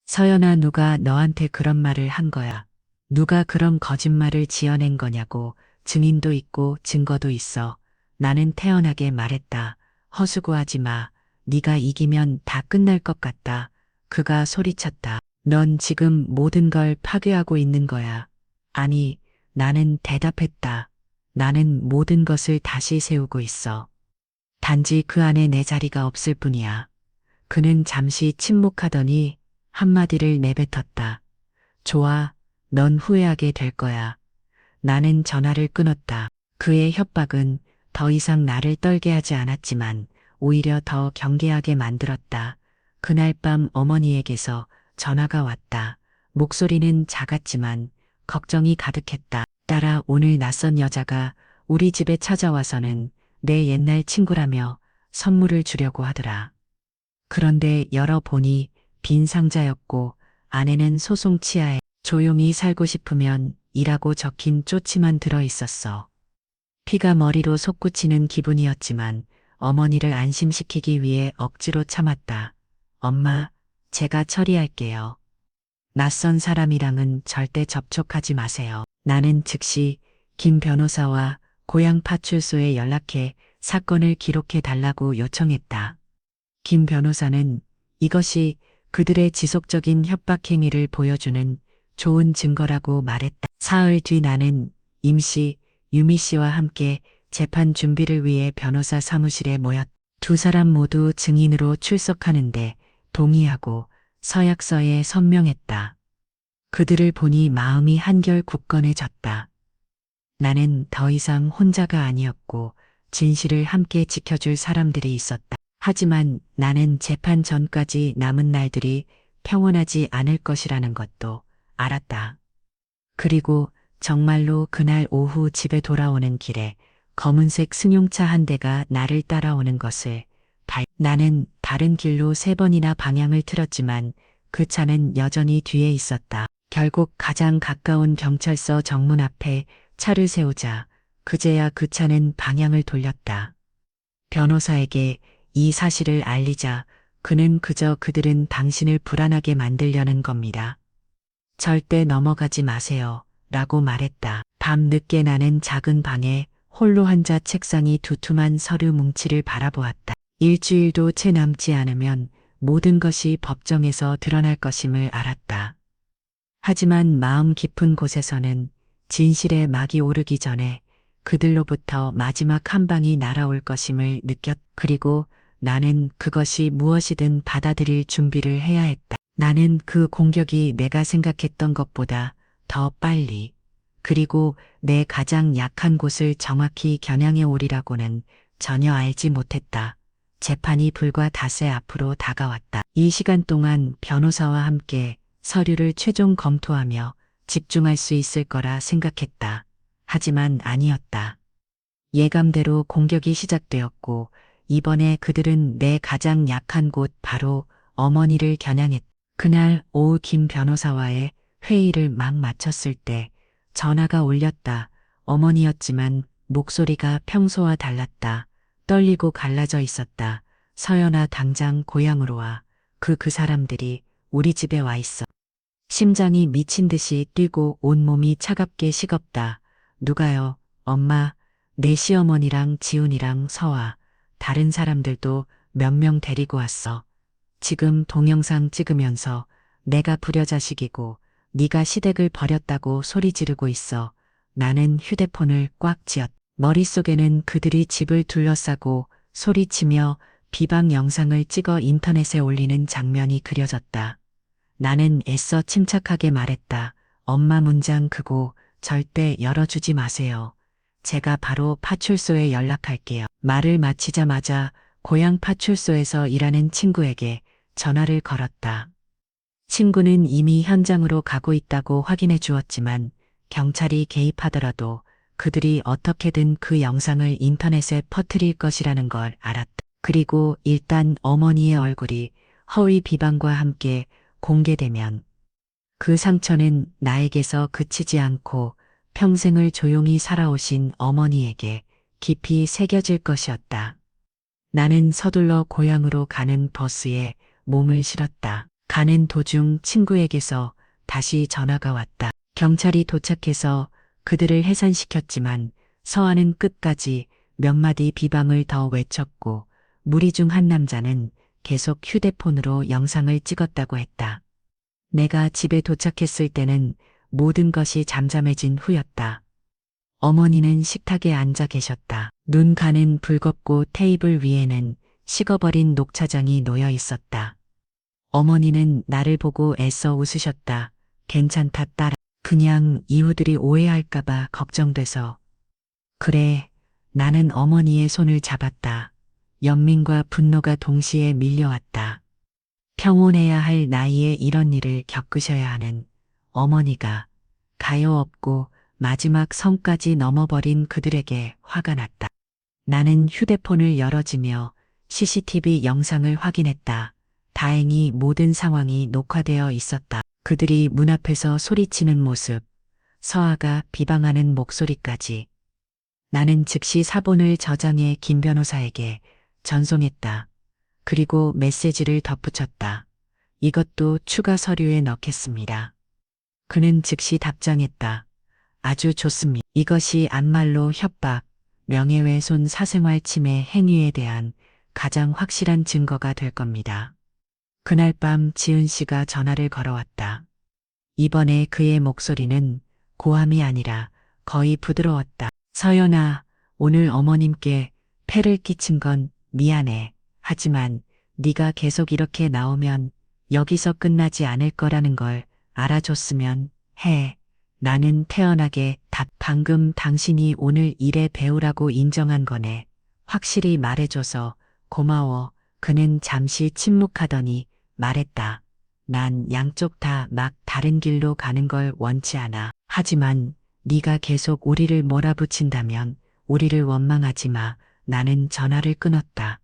Speaker 1: 서연아, 누가 너한테 그런 말을 한 거야? 누가 그런 거짓말을 지어낸 거냐고. 증인도 있고 증거도 있어. 나는 태연하게 말했다. 허수고하지 마. 네가 이기면 다 끝날 것 같다. 그가 소리쳤다. 넌 지금 모든 걸 파괴하고 있는 거야. 아니, 나는 대답했다. 나는 모든 것을 다시 세우고 있어. 단지 그 안에 내 자리가 없을 뿐이야. 그는 잠시 침묵하더니 한마디를 내뱉었다. 좋아, 넌 후회하게 될 거야. 나는 전화를 끊었다. 그의 협박은 더 이상 나를 떨게 하지 않았지만 오히려 더 경계하게 만들었다. 그날 밤 어머니에게서 전화가 왔다. 목소리는 작았지만 걱정이 가득했다. 딸아, 오늘 낯선 여자가 우리 집에 찾아와서는 내 옛날 친구라며 선물을 주려고 하더라. 그런데 열어보니 빈 상자였고 안에는 소송 치하에 조용히 살고 싶으면 이라고 적힌 쪽지만 들어 있었어. 피가 머리로 솟구치는 기분이었지만 어머니를 안심시키기 위해 억지로 참았다. 엄마, 제가 처리할게요. 낯선 사람이랑은 절대 접촉하지 마세요. 나는 즉시 김 변호사와 고향 파출소에 연락해 사건을 기록해 달라고 요청했다. 김 변호사는 이것이 그들의 지속적인 협박 행위를 보여주는 좋은 증거라고 말했다. 사흘 뒤 나는 임씨, 유미 씨와 함께 재판 준비를 위해 변호사 사무실에 모였다. 두 사람 모두 증인으로 출석하는데 동의하고 서약서에 서명했다. 그들을 보니 마음이 한결 굳건해졌다. 나는 더 이상 혼자가 아니었고 진실을 함께 지켜줄 사람들이 있었다. 하지만 나는 재판 전까지 남은 날들이 평온하지 않을 것이라는 것도 알았다. 그리고 정말로 그날 오후 집에 돌아오는 길에 검은색 승용차 한 대가 나를 따라오는 것을 나는 다른 길로 3번이나 방향을 틀었지만 그 차는 여전히 뒤에 있었다. 결국 가장 가까운 경찰서 정문 앞에 차를 세우자 그제야 그 차는 방향을 돌렸다. 변호사에게 이 사실을 알리자 그는 그저 그들은 당신을 불안하게 만들려는 겁니다. 절대 넘어가지 마세요. 라고 말했다. 밤 늦게 나는 작은 방에 홀로 앉아 책상이 두툼한 서류 뭉치를 바라보았다. 일주일도 채 남지 않으면 모든 것이 법정에서 드러날 것임을 알았다. 하지만 마음 깊은 곳에서는 진실의 막이 오르기 전에 그들로부터 마지막 한 방이 날아올 것임을 그리고 나는 그것이 무엇이든 받아들일 준비를 해야 했다. 나는 그 공격이 내가 생각했던 것보다 더 빨리, 그리고 내 가장 약한 곳을 정확히 겨냥해 오리라고는 전혀 알지 못했다. 재판이 불과 닷새 앞으로 다가왔다. 이 시간 동안 변호사와 함께 서류를 최종 검토하며 집중할 수 있을 거라 생각했다. 하지만 아니었다. 예감대로 공격이 시작되었고 이번에 그들은 내 가장 약한 곳 바로 어머니를 겨냥했다. 그날 오후 김 변호사와의 회의를 막 마쳤을 때 전화가 울렸다. 어머니였지만 목소리가 평소와 달랐다. 떨리고 갈라져 있었다. 서연아, 당장 고향으로 와. 그 사람들이 우리 집에 와 있어. 심장이 미친 듯이 뛰고 온몸이 차갑게 식었다. 누가요? 엄마, 내 시어머니랑 지훈이랑 서아, 다른 사람들도 몇 명 데리고 왔어. 지금 동영상 찍으면서 내가 불효자식이고 네가 시댁을 버렸다고 소리 지르고 있어. 나는 휴대폰을 꽉 쥐었다. 머릿속에는 그들이 집을 둘러싸고 소리치며 비방 영상을 찍어 인터넷에 올리는 장면이 그려졌다. 나는 애써 침착하게 말했다. 엄마 문장 크고 절대 열어주지 마세요. 제가 바로 파출소에 연락할게요. 말을 마치자마자 고향 파출소에서 일하는 친구에게 전화를 걸었다. 친구는 이미 현장으로 가고 있다고 확인해 주었지만 경찰이 개입하더라도 그들이 어떻게든 그 영상을 인터넷에 퍼뜨릴 것이라는 걸 알았다. 그리고 일단 어머니의 얼굴이 허위 비방과 함께 공개되면 그 상처는 나에게서 그치지 않고 평생을 조용히 살아오신 어머니에게 깊이 새겨질 것이었다. 나는 서둘러 고향으로 가는 버스에 몸을 실었다. 가는 도중 친구에게서 다시 전화가 왔다. 경찰이 도착해서 그들을 해산시켰지만 서하는 끝까지 몇 마디 비방을 더 외쳤고 무리 중 한 남자는 계속 휴대폰으로 영상을 찍었다고 했다. 내가 집에 도착했을 때는 모든 것이 잠잠해진 후였다. 어머니는 식탁에 앉아 계셨다. 눈 가는 불겁고 테이블 위에는 식어버린 녹차장이 놓여 있었다. 어머니는 나를 보고 애써 웃으셨다. 괜찮다 딸아. 그냥 이웃들이 오해할까봐 걱정돼서. 그래, 나는 어머니의 손을 잡았다. 연민과 분노가 동시에 밀려왔다. 평온해야 할 나이에 이런 일을 겪으셔야 하는 어머니가 가요 없고 마지막 선까지 넘어버린 그들에게 화가 났다. 나는 휴대폰을 열어지며 CCTV 영상을 확인했다. 다행히 모든 상황이 녹화되어 있었다. 그들이 문 앞에서 소리치는 모습, 서아가 비방하는 목소리까지. 나는 즉시 사본을 저장해 김 변호사에게 전송했다. 그리고 메시지를 덧붙였다. 이것도 추가 서류에 넣겠습니다. 그는 즉시 답장했다. 아주 좋습니다. 이것이 암말로 협박, 명예훼손 사생활 침해 행위에 대한 가장 확실한 증거가 될 겁니다. 그날 밤 지은 씨가 전화를 걸어왔다. 이번에 그의 목소리는 고함이 아니라 거의 부드러웠다. 서연아, 오늘 어머님께 폐를 끼친 건 미안해. 하지만 네가 계속 이렇게 나오면 여기서 끝나지 않을 거라는 걸 알아줬으면 해. 나는 태연하게 방금 당신이 오늘 일의 배우라고 인정한 거네. 확실히 말해줘서 고마워. 그는 잠시 침묵하더니 말했다. 난 양쪽 다 막 다른 길로 가는 걸 원치 않아. 하지만 네가 계속 우리를 몰아붙인다면 우리를 원망하지 마. 나는 전화를 끊었다.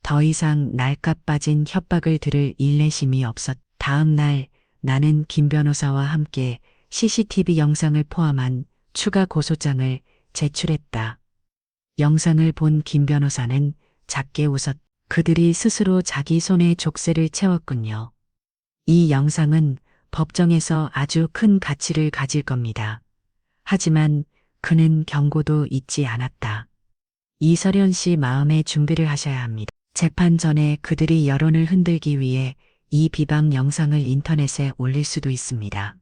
Speaker 1: 더 이상 날값 빠진 협박을 들을 인내심이 없었. 다음 날 나는 김 변호사와 함께 CCTV 영상을 포함한 추가 고소장을 제출했다. 영상을 본 김 변호사는 작게 웃었. 그들이 스스로 자기 손에 족쇄를 채웠군요. 이 영상은 법정에서 아주 큰 가치를 가질 겁니다. 하지만 그는 경고도 잊지 않았다. 이설연 씨 마음의 준비를 하셔야 합니다. 재판 전에 그들이 여론을 흔들기 위해 이 비방 영상을 인터넷에 올릴 수도 있습니다.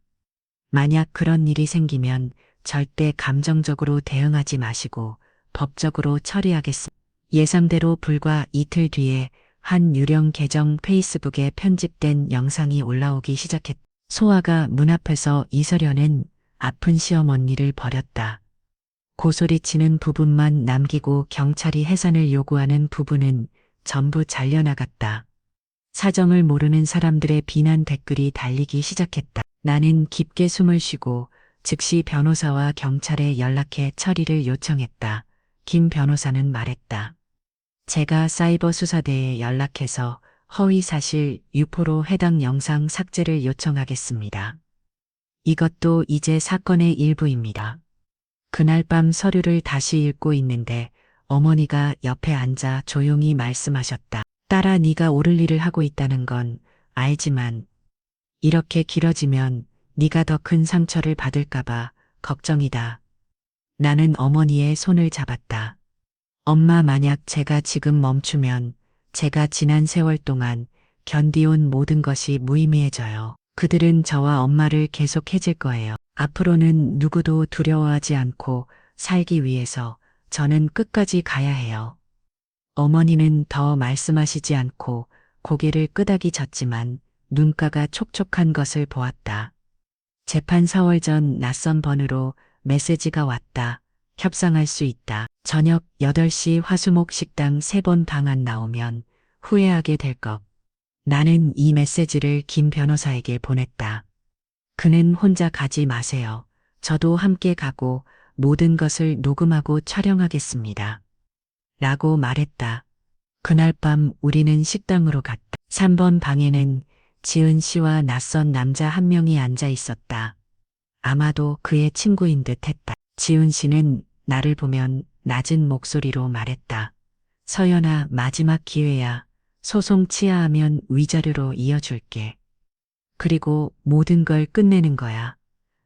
Speaker 1: 만약 그런 일이 생기면 절대 감정적으로 대응하지 마시고 법적으로 처리하겠습니다. 예상대로 불과 이틀 뒤에 한 유령 계정 페이스북에 편집된 영상이 올라오기 시작했다. 소아가 문 앞에서 이설연은 아픈 시어머니를 버렸다. 고소리치는 부분만 남기고 경찰이 해산을 요구하는 부분은 전부 잘려나갔다. 사정을 모르는 사람들의 비난 댓글이 달리기 시작했다. 나는 깊게 숨을 쉬고 즉시 변호사와 경찰에 연락해 처리를 요청했다. 김 변호사는 말했다. 제가 사이버 수사대에 연락해서 허위사실 유포로 해당 영상 삭제를 요청하겠습니다. 이것도 이제 사건의 일부입니다. 그날 밤 서류를 다시 읽고 있는데 어머니가 옆에 앉아 조용히 말씀하셨다. 딸아, 네가 옳을 일을 하고 있다는 건 알지만 이렇게 길어지면 네가 더 큰 상처를 받을까봐 걱정이다. 나는 어머니의 손을 잡았다. 엄마, 만약 제가 지금 멈추면 제가 지난 세월 동안 견디온 모든 것이 무의미해져요. 그들은 저와 엄마를 계속 해질 거예요. 앞으로는 누구도 두려워하지 않고 살기 위해서 저는 끝까지 가야 해요. 어머니는 더 말씀하시지 않고 고개를 끄덕이졌지만 눈가가 촉촉한 것을 보았다. 재판 4월 전 낯선 번호로 메시지가 왔다. 협상할 수 있다. 저녁 8시 화수목 식당 3번 방 안 나오면 후회하게 될 것. 나는 이 메시지를 김 변호사에게 보냈다. 그는 혼자 가지 마세요. 저도 함께 가고 모든 것을 녹음하고 촬영하겠습니다. 라고 말했다. 그날 밤 우리는 식당으로 갔다. 3번 방에는 지은 씨와 낯선 남자 한 명이 앉아 있었다. 아마도 그의 친구인 듯 했다. 지은 씨는 나를 보면 낮은 목소리로 말했다. 서연아, 마지막 기회야. 소송 취하하면 위자료로 이어줄게. 그리고 모든 걸 끝내는 거야.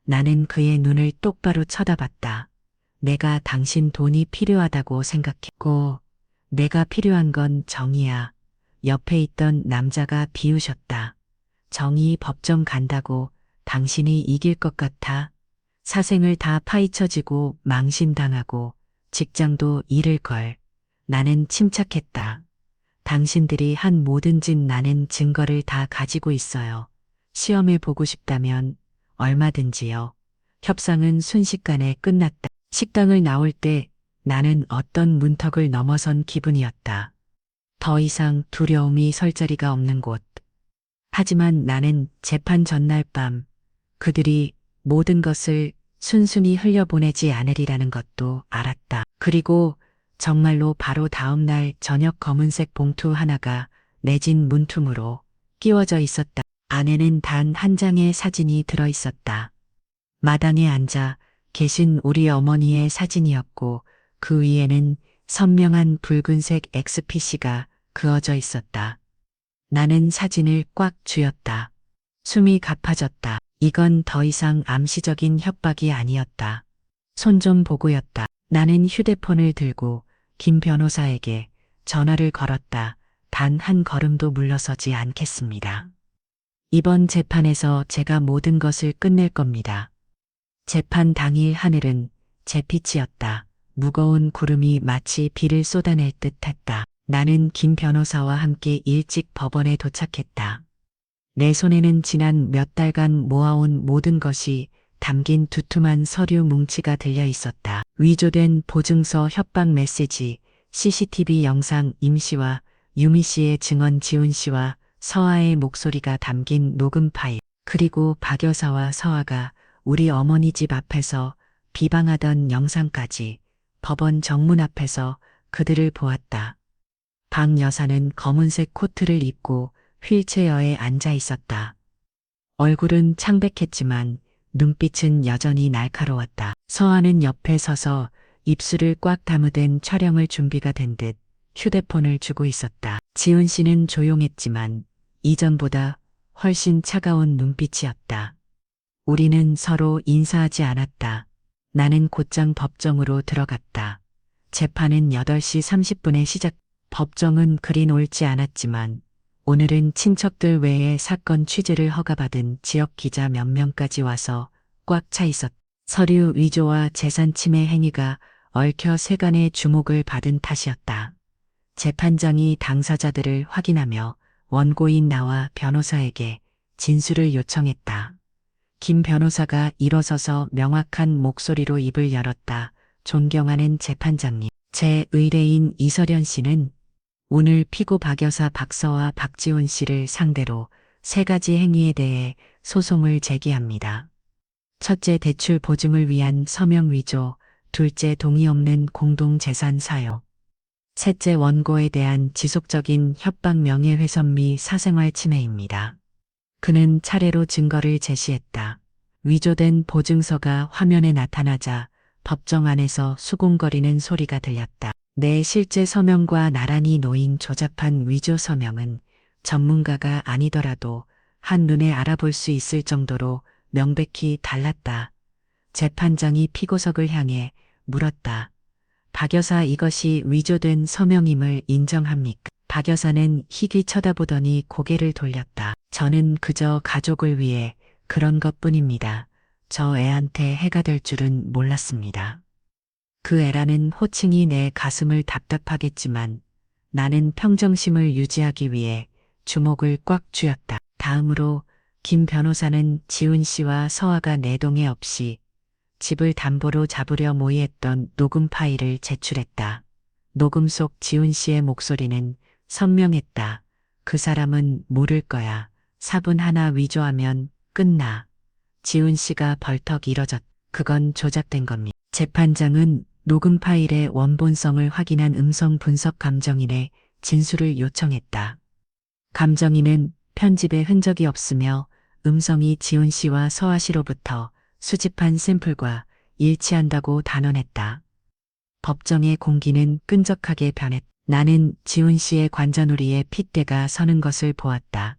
Speaker 1: 나는 그의 눈을 똑바로 쳐다봤다. 내가 당신 돈이 필요하다고 생각했고, 내가 필요한 건 정의야. 옆에 있던 남자가 비웃었다. 정의 법정 간다고 당신이 이길 것 같아? 사생을 다 파헤쳐지고 망신당하고 직장도 잃을 걸. 나는 침착했다. 당신들이 한 모든 짓 나는 증거를 다 가지고 있어요. 시험을 보고 싶다면 얼마든지요. 협상은 순식간에 끝났다. 식당을 나올 때 나는 어떤 문턱을 넘어선 기분이었다. 더 이상 두려움이 설 자리가 없는 곳. 하지만 나는 재판 전날 밤 그들이 모든 것을 순순히 흘려보내지 않으리라는 것도 알았다. 그리고 정말로 바로 다음 날 저녁 검은색 봉투 하나가 내진 문틈으로 끼워져 있었다. 안에는 단 한 장의 사진이 들어 있었다. 마당에 앉아 계신 우리 어머니의 사진이었고 그 위에는 선명한 붉은색 XPC가 그어져 있었다. 나는 사진을 꽉 쥐었다. 숨이 가빠졌다. 이건 더 이상 암시적인 협박이 아니었다. 손 좀 보고였다. 나는 휴대폰을 들고 김 변호사에게 전화를 걸었다. 단 한 걸음도 물러서지 않겠습니다. 이번 재판에서 제가 모든 것을 끝낼 겁니다. 재판 당일 하늘은 잿빛이었다. 무거운 구름이 마치 비를 쏟아낼 듯 했다. 나는 김 변호사와 함께 일찍 법원에 도착했다. 내 손에는 지난 몇 달간 모아온 모든 것이 담긴 두툼한 서류 뭉치가 들려 있었다. 위조된 보증서, 협박 메시지, CCTV 영상, 임 씨와 유미 씨의 증언, 지훈 씨와 서아의 목소리가 담긴 녹음 파일, 그리고 박 여사와 서아가 우리 어머니 집 앞에서 비방하던 영상까지. 법원 정문 앞에서 그들을 보았다. 박 여사는 검은색 코트를 입고 휠체어에 앉아 있었다. 얼굴은 창백했지만 눈빛은 여전히 날카로웠다. 서아는 옆에 서서 입술을 꽉 다무된 촬영을 준비가 된 듯 휴대폰을 주고 있었다. 지훈 씨는 조용했지만 이전보다 훨씬 차가운 눈빛이었다. 우리는 서로 인사하지 않았다. 나는 곧장 법정으로 들어갔다. 재판은 8시 30분에 시작. 법정은 그리 옳지 않았지만 오늘은 친척들 외에 사건 취재를 허가받은 지역 기자 몇 명까지 와서 꽉 차 있었다. 서류 위조와 재산 침해 행위가 얽혀 세간의 주목을 받은 탓이었다. 재판장이 당사자들을 확인하며 원고인 나와 변호사에게 진술을 요청했다. 김 변호사가 일어서서 명확한 목소리로 입을 열었다. 존경하는 재판장님, 제 의뢰인 이설연 씨는 오늘 피고 박 여사, 박서와 박지훈 씨를 상대로 3가지 행위에 대해 소송을 제기합니다. 첫째, 대출 보증을 위한 서명 위조. 둘째, 동의 없는 공동재산 사용. 셋째, 원고에 대한 지속적인 협박, 명예훼손 및 사생활 침해입니다. 그는 차례로 증거를 제시했다. 위조된 보증서가 화면에 나타나자 법정 안에서 수군거리는 소리가 들렸다. 내 실제 서명과 나란히 놓인 조잡한 위조 서명은 전문가가 아니더라도 한눈에 알아볼 수 있을 정도로 명백히 달랐다. 재판장이 피고석을 향해 물었다. 박 여사, 이것이 위조된 서명임을 인정합니까? 박 여사는 희귀 쳐다보더니 고개를 돌렸다. 저는 그저 가족을 위해 그런 것뿐입니다. 저 애한테 해가 될 줄은 몰랐습니다. 그 애라는 호칭이 내 가슴을 답답하겠지만 나는 평정심을 유지하기 위해 주먹을 꽉 쥐었다. 다음으로 김 변호사는 지훈 씨와 서아가 내동에 없이 집을 담보로 잡으려 모의했던 녹음 파일을 제출했다. 녹음 속 지훈 씨의 목소리는 선명했다. 그 사람은 모를 거야. 사분 하나 위조하면 끝나. 지훈 씨가 벌떡 일어졌. 그건 조작된 겁니다. 재판장은 녹음 파일의 원본성을 확인한 음성 분석 감정인의 진술을 요청했다. 감정인은 편집에 흔적이 없으며 음성이 지훈 씨와 서아 씨로부터 수집한 샘플과 일치한다고 단언했다. 법정의 공기는 끈적하게 변했다. 나는 지훈 씨의 관자놀이에 핏대가 서는 것을 보았다.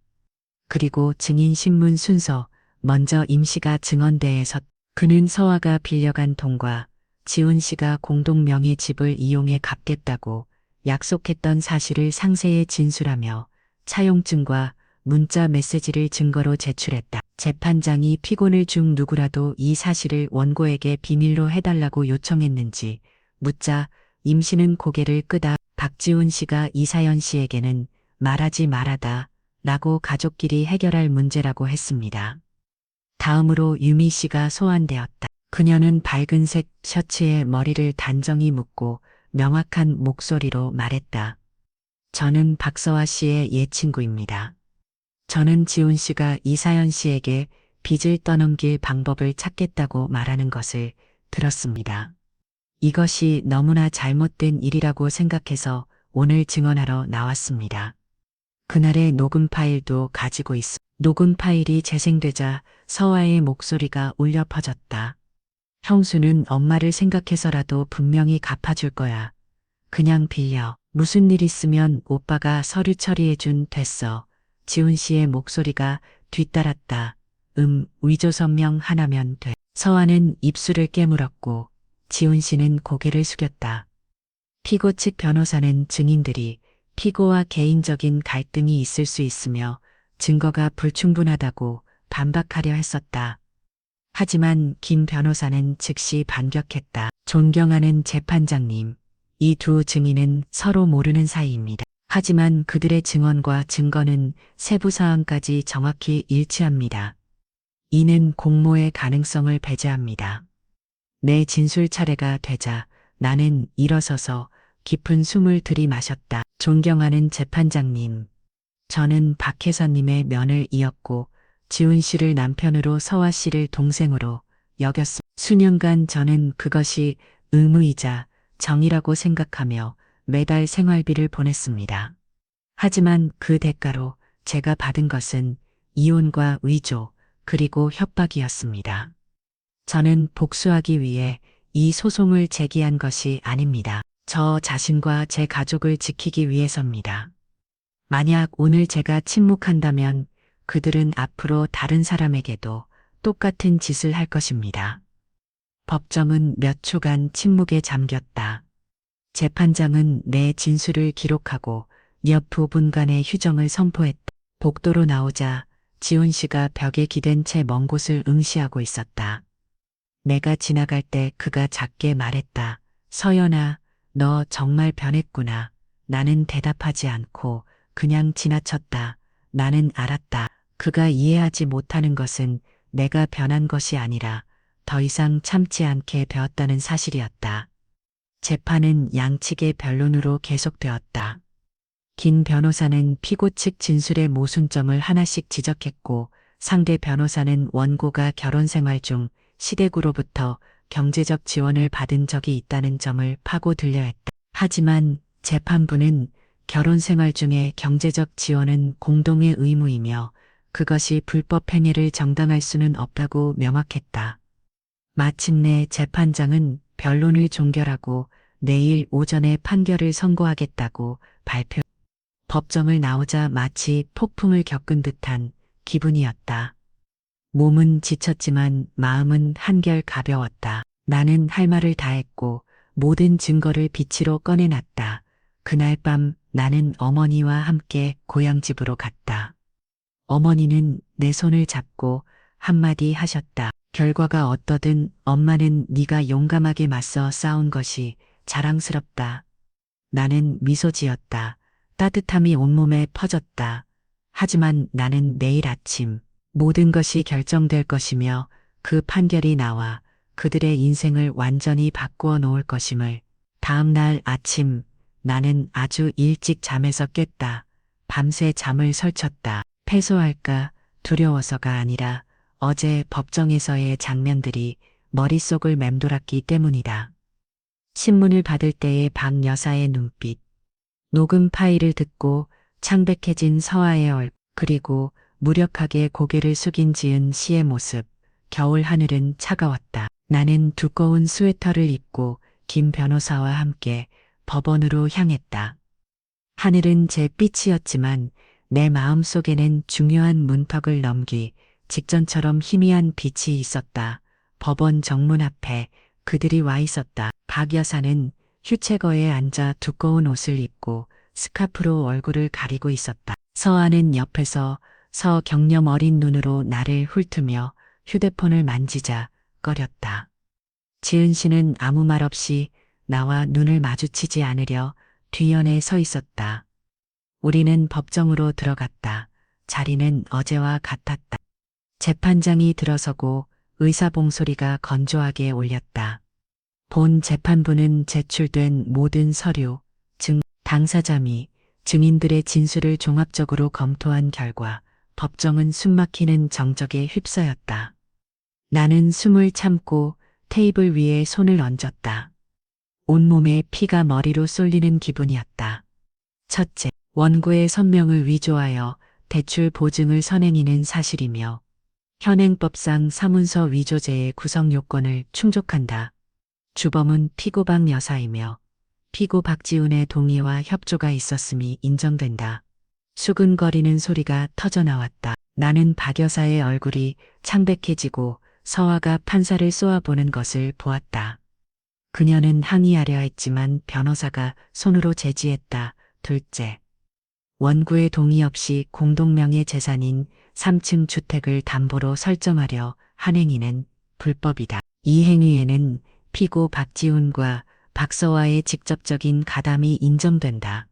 Speaker 1: 그리고 증인신문 순서, 먼저 임 씨가 증언대에 섰. 그는 서아가 빌려간 돈과 지훈 씨가 공동 명의 집을 이용해 갚겠다고 약속했던 사실을 상세히 진술하며 차용증과 문자 메시지를 증거로 제출했다. 재판장이 피고를 중 누구라도 이 사실을 원고에게 비밀로 해달라고 요청했는지 묻자 임 씨는 고개를 끄다 박지훈 씨가 이사연 씨에게는 말하지 말아다 라고 가족끼리 해결할 문제라고 했습니다. 다음으로 유미 씨가 소환되었다. 그녀는 밝은색 셔츠에 머리를 단정히 묶고 명확한 목소리로 말했다. 저는 박서아 씨의 옛 친구입니다. 저는 지훈 씨가 이사연 씨에게 빚을 떠넘길 방법을 찾겠다고 말하는 것을 들었습니다. 이것이 너무나 잘못된 일이라고 생각해서 오늘 증언하러 나왔습니다. 그날의 녹음 파일도 가지고 있어. 녹음 파일이 재생되자 서아의 목소리가 울려 퍼졌다. 형수는 엄마를 생각해서라도 분명히 갚아줄 거야. 그냥 빌려. 무슨 일 있으면 오빠가 서류 처리해준 됐어. 지훈 씨의 목소리가 뒤따랐다. 위조 서명 하나면 돼. 서아는 입술을 깨물었고 지훈 씨는 고개를 숙였다. 피고 측 변호사는 증인들이 피고와 개인적인 갈등이 있을 수 있으며 증거가 불충분하다고 반박하려 했었다. 하지만 김 변호사는 즉시 반격했다. 존경하는 재판장님, 이 두 증인은 서로 모르는 사이입니다. 하지만 그들의 증언과 증거는 세부 사항까지 정확히 일치합니다. 이는 공모의 가능성을 배제합니다. 내 진술 차례가 되자 나는 일어서서 깊은 숨을 들이마셨다. 존경하는 재판장님, 저는 박혜선님의 면을 이었고 지훈 씨를 남편으로 서아 씨를 동생으로 여겼습니다. 수년간 저는 그것이 의무이자 정의라고 생각하며 매달 생활비를 보냈습니다. 하지만 그 대가로 제가 받은 것은 이혼과 위조 그리고 협박이었습니다. 저는 복수하기 위해 이 소송을 제기한 것이 아닙니다. 저 자신과 제 가족을 지키기 위해서입니다. 만약 오늘 제가 침묵한다면 그들은 앞으로 다른 사람에게도 똑같은 짓을 할 것입니다. 법정은 몇 초간 침묵에 잠겼다. 재판장은 내 진술을 기록하고 몇 부분간의 휴정을 선포했다. 복도로 나오자 지훈 씨가 벽에 기댄 채 먼 곳을 응시하고 있었다. 내가 지나갈 때 그가 작게 말했다. 서연아, 너 정말 변했구나. 나는 대답하지 않고 그냥 지나쳤다. 나는 알았다. 그가 이해하지 못하는 것은 내가 변한 것이 아니라 더 이상 참지 않게 배웠다는 사실이었다. 재판은 양측의 변론으로 계속되었다. 김 변호사는 피고 측 진술의 모순점을 하나씩 지적했고 상대 변호사는 원고가 결혼 생활 중 시댁으로부터 경제적 지원을 받은 적이 있다는 점을 파고 들려 했다. 하지만 재판부는 결혼 생활 중에 경제적 지원은 공동의 의무이며 그것이 불법 행위를 정당할 수는 없다고 명확했다. 마침내 재판장은 변론을 종결하고 내일 오전에 판결을 선고하겠다고 발표. 법정을 나오자 마치 폭풍을 겪은 듯한 기분이었다. 몸은 지쳤지만 마음은 한결 가벼웠다. 나는 할 말을 다했고 모든 증거를 빛으로 꺼내놨다. 그날 밤 나는 어머니와 함께 고향집으로 갔다. 어머니는 내 손을 잡고 한마디 하셨다. 결과가 어떠든 엄마는 네가 용감하게 맞서 싸운 것이 자랑스럽다. 나는 미소 지었다. 따뜻함이 온몸에 퍼졌다. 하지만 나는 내일 아침 모든 것이 결정될 것이며 그 판결이 나와 그들의 인생을 완전히 바꾸어 놓을 것임을. 다음 날 아침 나는 아주 일찍 잠에서 깼다. 밤새 잠을 설쳤다. 패소할까 두려워서가 아니라 어제 법정에서의 장면들이 머릿속을 맴돌았기 때문이다. 신문을 받을 때의 박 여사의 눈빛, 녹음 파일을 듣고 창백해진 서아의 얼굴, 그리고 무력하게 고개를 숙인 지은 씨의 모습, 겨울 하늘은 차가웠다. 나는 두꺼운 스웨터를 입고 김 변호사와 함께 법원으로 향했다. 하늘은 제 빛이었지만 내 마음속에는 중요한 문턱을 넘기 직전처럼 희미한 빛이 있었다. 법원 정문 앞에 그들이 와 있었다. 박 여사는 휴체거에 앉아 두꺼운 옷을 입고 스카프로 얼굴을 가리고 있었다. 서아는 옆에서 서경념 어린 눈으로 나를 훑으며 휴대폰을 만지자 꺼렸다. 지은 씨는 아무 말 없이 나와 눈을 마주치지 않으려 뒤연에 서 있었다. 우리는 법정으로 들어갔다. 자리는 어제와 같았다. 재판장이 들어서고 의사봉 소리가 건조하게 울렸다. 본 재판부는 제출된 모든 서류, 당사자 및 증인들의 진술을 종합적으로 검토한 결과 법정은 숨막히는 정적에 휩싸였다. 나는 숨을 참고 테이블 위에 손을 얹었다. 온몸에 피가 머리로 쏠리는 기분이었다. 첫째, 원고의 선명을 위조하여 대출 보증을 선행하는 사실이며 현행법상 사문서 위조죄의 구성 요건을 충족한다. 주범은 피고 박 여사이며 피고 박지훈의 동의와 협조가 있었음이 인정된다. 수근거리는 소리가 터져나왔다. 나는 박 여사의 얼굴이 창백해지고 서아가 판사를 쏘아보는 것을 보았다. 그녀는 항의하려 했지만 변호사가 손으로 제지했다. 둘째, 원고의 동의 없이 공동명의 재산인 3층 주택을 담보로 설정하려 한 행위는 불법이다. 이 행위에는 피고 박지훈과 박서아의 직접적인 가담이 인정된다.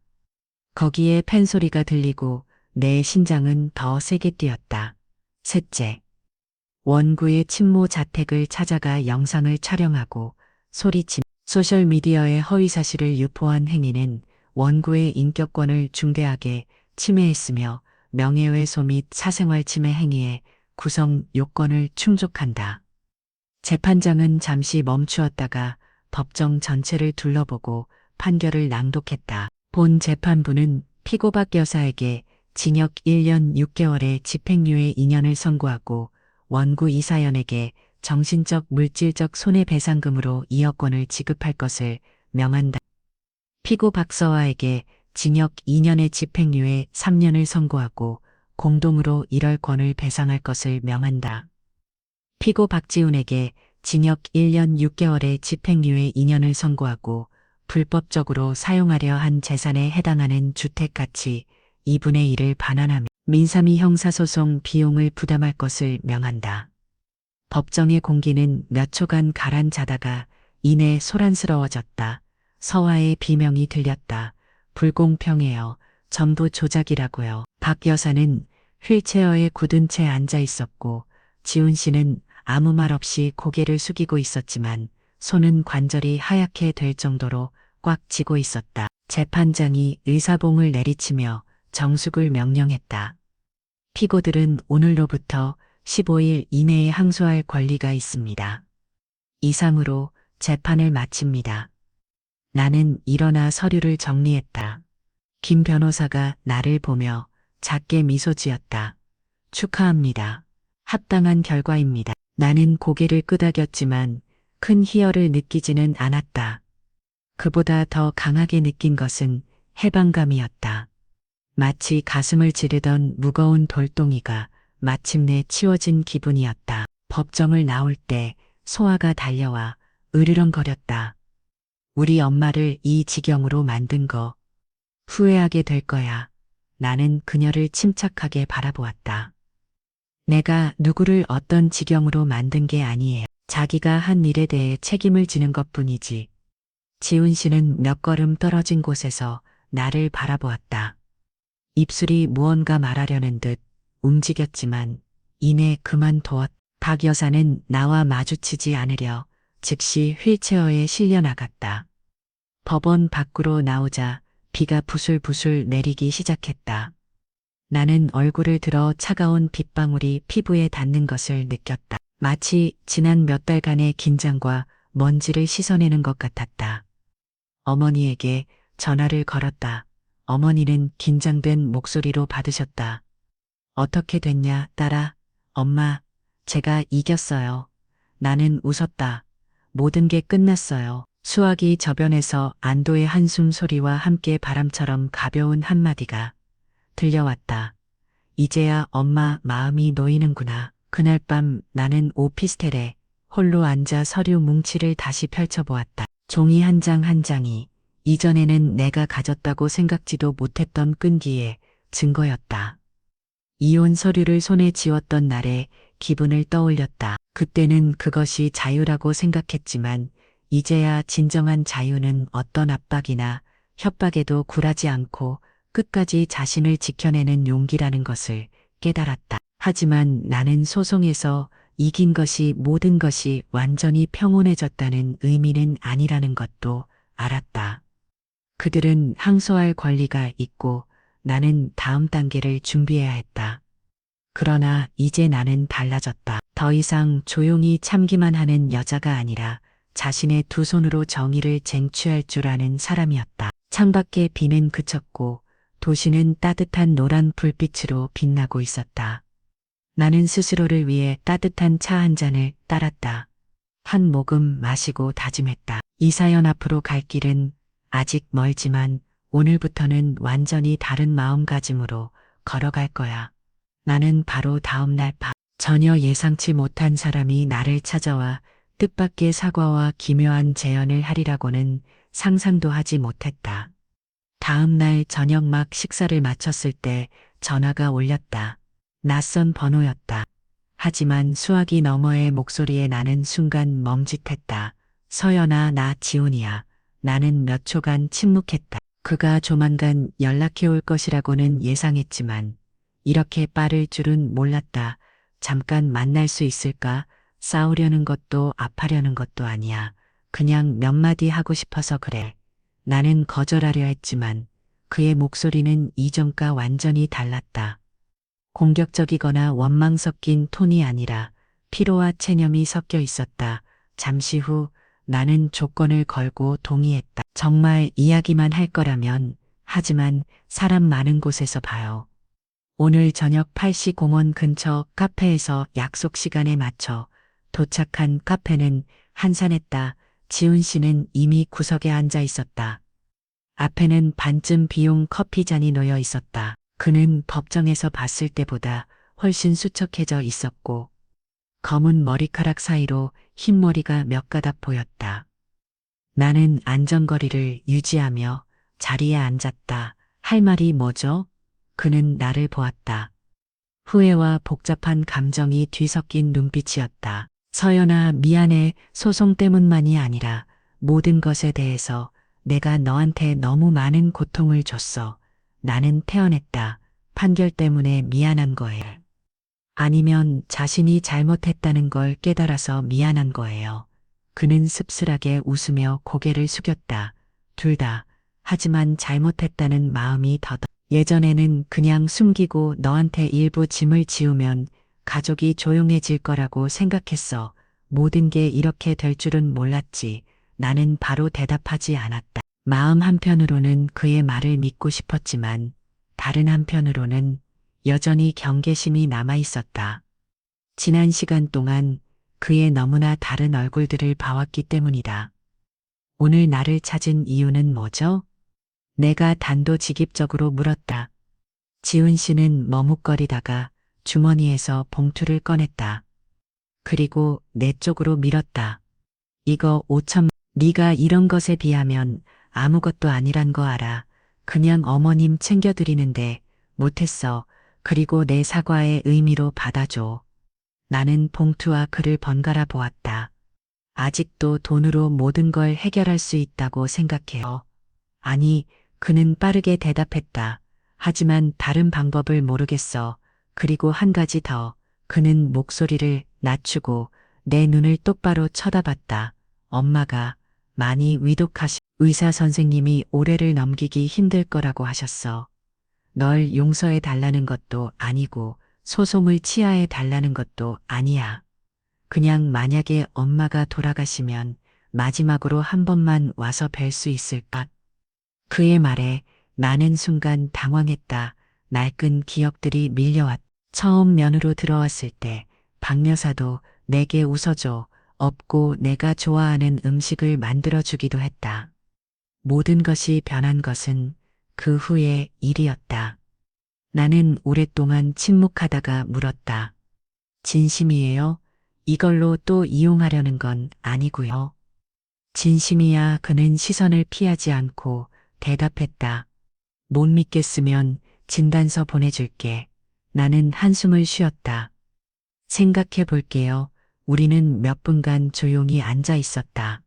Speaker 1: 거기에 팬소리가 들리고 내 심장은 더 세게 뛰었다. 셋째, 원고의 친모 자택을 찾아가 영상을 촬영하고 소리친 소셜미디어에 허위사실을 유포한 행위는 원고의 인격권을 중대하게 침해했으며 명예훼손 및 사생활 침해 행위의 구성 요건을 충족한다. 재판장은 잠시 멈추었다가 법정 전체를 둘러보고 판결을 낭독했다. 본 재판부는 피고 박 여사에게 징역 1년 6개월의 집행유예 2년을 선고하고 원고 이사연에게 정신적 물질적 손해배상금으로 2억 원을 지급할 것을 명한다. 피고 박서아에게 징역 2년의 집행유예 3년을 선고하고 공동으로 1억 원을 배상할 것을 명한다. 피고 박지훈에게 징역 1년 6개월의 집행유예 2년을 선고하고 불법적으로 사용하려 한 재산에 해당하는 주택가치 2분의 1을 반환하며 민사미 형사소송 비용을 부담할 것을 명한다. 법정의 공기는 몇 초간 가라앉다가 이내 소란스러워졌다. 서아의 비명이 들렸다. 불공평해요. 전부 조작이라고요. 박 여사는 휠체어에 굳은 채 앉아 있었고 지훈 씨는 아무 말 없이 고개를 숙이고 있었지만 손은 관절이 하얗게 될 정도로 꽉 쥐고 있었다. 재판장이 의사봉을 내리치며 정숙을 명령했다. 피고들은 오늘로부터 15일 이내에 항소할 권리가 있습니다. 이상으로 재판을 마칩니다. 나는 일어나 서류를 정리했다. 김 변호사가 나를 보며 작게 미소 지었다. 축하합니다. 합당한 결과입니다. 나는 고개를 끄덕였지만 큰 희열을 느끼지는 않았다. 그보다 더 강하게 느낀 것은 해방감이었다. 마치 가슴을 찌르던 무거운 돌덩이가 마침내 치워진 기분이었다. 법정을 나올 때 소아가 달려와 으르렁거렸다. 우리 엄마를 이 지경으로 만든 거 후회하게 될 거야. 나는 그녀를 침착하게 바라보았다. 내가 누구를 어떤 지경으로 만든 게 아니에요. 자기가 한 일에 대해 책임을 지는 것뿐이지. 지훈 씨는 몇 걸음 떨어진 곳에서 나를 바라보았다. 입술이 무언가 말하려는 듯 움직였지만 이내 그만두었다. 박 여사는 나와 마주치지 않으려 즉시 휠체어에 실려 나갔다. 법원 밖으로 나오자 비가 부슬부슬 내리기 시작했다. 나는 얼굴을 들어 차가운 빗방울이 피부에 닿는 것을 느꼈다. 마치 지난 몇 달간의 긴장과 먼지를 씻어내는 것 같았다. 어머니에게 전화를 걸었다. 어머니는 긴장된 목소리로 받으셨다. 어떻게 됐냐, 딸아? 엄마, 제가 이겼어요. 나는 웃었다. 모든 게 끝났어요. 수화기 저변에서 안도의 한숨 소리와 함께 바람처럼 가벼운 한마디가 들려왔다. 이제야 엄마 마음이 놓이는구나. 그날 밤 나는 오피스텔에 홀로 앉아 서류 뭉치를 다시 펼쳐보았다. 종이 한 장 한 장이 이전에는 내가 가졌다고 생각지도 못했던 끈기의 증거였다. 이혼 서류를 손에 쥐었던 날의 기분을 떠올렸다. 그때는 그것이 자유라고 생각했지만 이제야 진정한 자유는 어떤 압박이나 협박에도 굴하지 않고 끝까지 자신을 지켜내는 용기라는 것을 깨달았다. 하지만 나는 소송에서 이긴 것이 모든 것이 완전히 평온해졌다는 의미는 아니라는 것도 알았다. 그들은 항소할 권리가 있고 나는 다음 단계를 준비해야 했다. 그러나 이제 나는 달라졌다. 더 이상 조용히 참기만 하는 여자가 아니라 자신의 두 손으로 정의를 쟁취할 줄 아는 사람이었다. 창밖에 비는 그쳤고 도시는 따뜻한 노란 불빛으로 빛나고 있었다. 나는 스스로를 위해 따뜻한 차 한 잔을 따랐다. 한 모금 마시고 다짐했다. 이 사연 앞으로 갈 길은 아직 멀지만 오늘부터는 완전히 다른 마음가짐으로 걸어갈 거야. 나는 바로 다음 날 밤 전혀 예상치 못한 사람이 나를 찾아와 뜻밖의 사과와 기묘한 제안을 하리라고는 상상도 하지 못했다. 다음 날 저녁 막 식사를 마쳤을 때 전화가 울렸다. 낯선 번호였다. 하지만 수화기 너머의 목소리에 나는 순간 멈칫했다. 서연아, 나 지훈이야. 나는 몇 초간 침묵했다. 그가 조만간 연락해 올 것이라고는 예상했지만 이렇게 빠를 줄은 몰랐다. 잠깐 만날 수 있을까? 싸우려는 것도 아파려는 것도 아니야. 그냥 몇 마디 하고 싶어서 그래. 나는 거절하려 했지만 그의 목소리는 이전과 완전히 달랐다. 공격적이거나 원망 섞인 톤이 아니라 피로와 체념이 섞여 있었다. 잠시 후 나는 조건을 걸고 동의했다. 정말 이야기만 할 거라면, 하지만 사람 많은 곳에서 봐요. 오늘 저녁 8시 공원 근처 카페에서 약속 시간에 맞춰 도착한. 카페는 한산했다. 지훈 씨는 이미 구석에 앉아 있었다. 앞에는 반쯤 비운 커피잔이 놓여 있었다. 그는 법정에서 봤을 때보다 훨씬 수척해져 있었고 검은 머리카락 사이로 흰머리가 몇 가닥 보였다. 나는 안전거리를 유지하며 자리에 앉았다. 할 말이 뭐죠? 그는 나를 보았다. 후회와 복잡한 감정이 뒤섞인 눈빛이었다. 서연아, 미안해. 소송 때문만이 아니라 모든 것에 대해서 내가 너한테 너무 많은 고통을 줬어. 나는 태어났다. 판결 때문에 미안한 거예요. 아니면 자신이 잘못했다는 걸 깨달아서 미안한 거예요. 그는 씁쓸하게 웃으며 고개를 숙였다. 둘 다. 하지만 잘못했다는 마음이 더더. 예전에는 그냥 숨기고 너한테 일부 짐을 지우면 가족이 조용해질 거라고 생각했어. 모든 게 이렇게 될 줄은 몰랐지. 나는 바로 대답하지 않았다. 마음 한편으로는 그의 말을 믿고 싶었지만 다른 한편으로는 여전히 경계심이 남아 있었다. 지난 시간 동안 그의 너무나 다른 얼굴들을 봐왔기 때문이다. 오늘 나를 찾은 이유는 뭐죠? 내가 단도직입적으로 물었다. 지훈 씨는 머뭇거리다가 주머니에서 봉투를 꺼냈다. 그리고 내 쪽으로 밀었다. 이거 5천, 네가 이런 것에 비하면 아무것도 아니란 거 알아. 그냥 어머님 챙겨드리는데 못했어. 그리고 내 사과의 의미로 받아줘. 나는 봉투와 그를 번갈아 보았다. 아직도 돈으로 모든 걸 해결할 수 있다고 생각해요. 아니, 그는 빠르게 대답했다. 하지만 다른 방법을 모르겠어. 그리고 한 가지 더. 그는 목소리를 낮추고 내 눈을 똑바로 쳐다봤다. 엄마가 많이 위독하시, 의사 선생님이 올해를 넘기기 힘들 거라고 하셨어. 널 용서해 달라는 것도 아니고 소송을 취하해 달라는 것도 아니야. 그냥 만약에 엄마가 돌아가시면 마지막으로 한 번만 와서 뵐 수 있을까? 그의 말에 나는 순간 당황했다. 낡은 기억들이 밀려왔. 처음 면으로 들어왔을 때 박 여사도 내게 웃어줘. 없고 내가 좋아하는 음식을 만들어주기도 했다. 모든 것이 변한 것은 그 후의 일이었다. 나는 오랫동안 침묵하다가 물었다. 진심이에요? 이걸로 또 이용하려는 건 아니고요. 진심이야. 그는 시선을 피하지 않고 대답했다. 못 믿겠으면 진단서 보내줄게. 나는 한숨을 쉬었다. 생각해 볼게요. 우리는 몇 분간 조용히 앉아 있었다.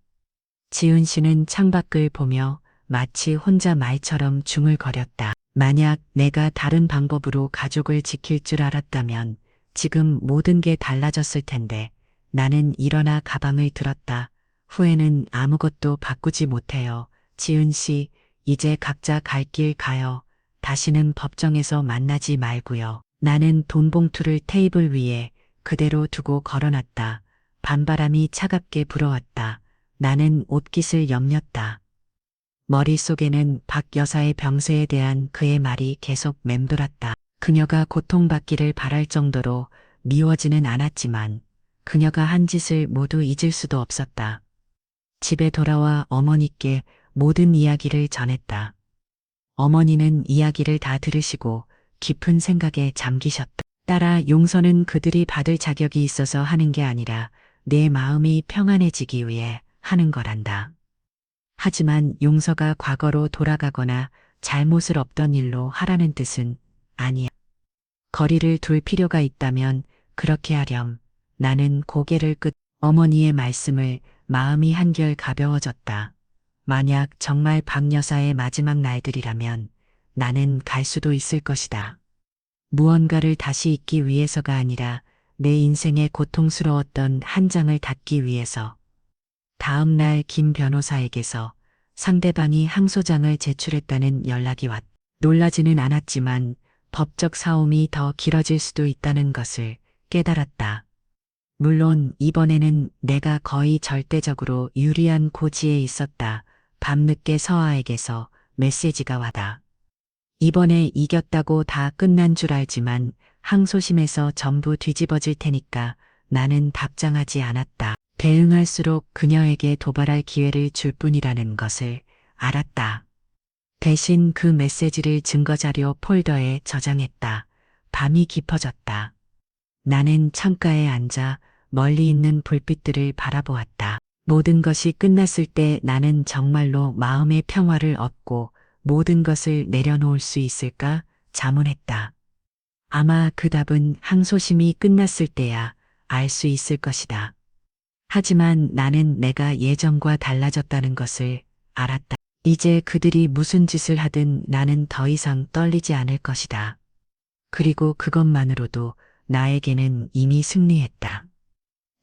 Speaker 1: 지은 씨는 창밖을 보며 마치 혼자 말처럼 중얼거렸다. 만약 내가 다른 방법으로 가족을 지킬 줄 알았다면 지금 모든 게 달라졌을 텐데. 나는 일어나 가방을 들었다. 후에는 아무것도 바꾸지 못해요. 지은 씨, 이제 각자 갈 길 가요. 다시는 법정에서 만나지 말고요. 나는 돈 봉투를 테이블 위에 그대로 두고 걸어놨다. 밤바람이 차갑게 불어왔다. 나는 옷깃을 여몄다. 머릿속에는 박 여사의 병세에 대한 그의 말이 계속 맴돌았다. 그녀가 고통받기를 바랄 정도로 미워지는 않았지만 그녀가 한 짓을 모두 잊을 수도 없었다. 집에 돌아와 어머니께 모든 이야기를 전했다. 어머니는 이야기를 다 들으시고 깊은 생각에 잠기셨다. 딸아, 용서는 그들이 받을 자격이 있어서 하는 게 아니라 내 마음이 평안해지기 위해 하는 거란다. 하지만 용서가 과거로 돌아가거나 잘못을 없던 일로 하라는 뜻은 아니야. 거리를 둘 필요가 있다면 그렇게 하렴. 나는 고개를 어머니의 말씀을 마음이 한결 가벼워졌다. 만약 정말 박 여사의 마지막 날들이라면 나는 갈 수도 있을 것이다. 무언가를 다시 잊기 위해서가 아니라 내 인생의 고통스러웠던 한 장을 닫기 위해서. 다음 날 김 변호사에게서 상대방이 항소장을 제출했다는 연락이 왔다. 놀라지는 않았지만 법적 사움이 더 길어질 수도 있다는 것을 깨달았다. 물론 이번에는 내가 거의 절대적으로 유리한 고지에 있었다. 밤늦게 서아에게서 메시지가 왔다. 이번에 이겼다고 다 끝난 줄 알지만 항소심에서 전부 뒤집어질 테니까. 나는 답장하지 않았다. 대응할수록 그녀에게 도발할 기회를 줄 뿐이라는 것을 알았다. 대신 그 메시지를 증거자료 폴더에 저장했다. 밤이 깊어졌다. 나는 창가에 앉아 멀리 있는 불빛들을 바라보았다. 모든 것이 끝났을 때 나는 정말로 마음의 평화를 얻고 모든 것을 내려놓을 수 있을까 자문했다. 아마 그 답은 항소심이 끝났을 때야 알 수 있을 것이다. 하지만 나는 내가 예전과 달라졌다는 것을 알았다. 이제 그들이 무슨 짓을 하든 나는 더 이상 떨리지 않을 것이다. 그리고 그것만으로도 나에게는 이미 승리했다.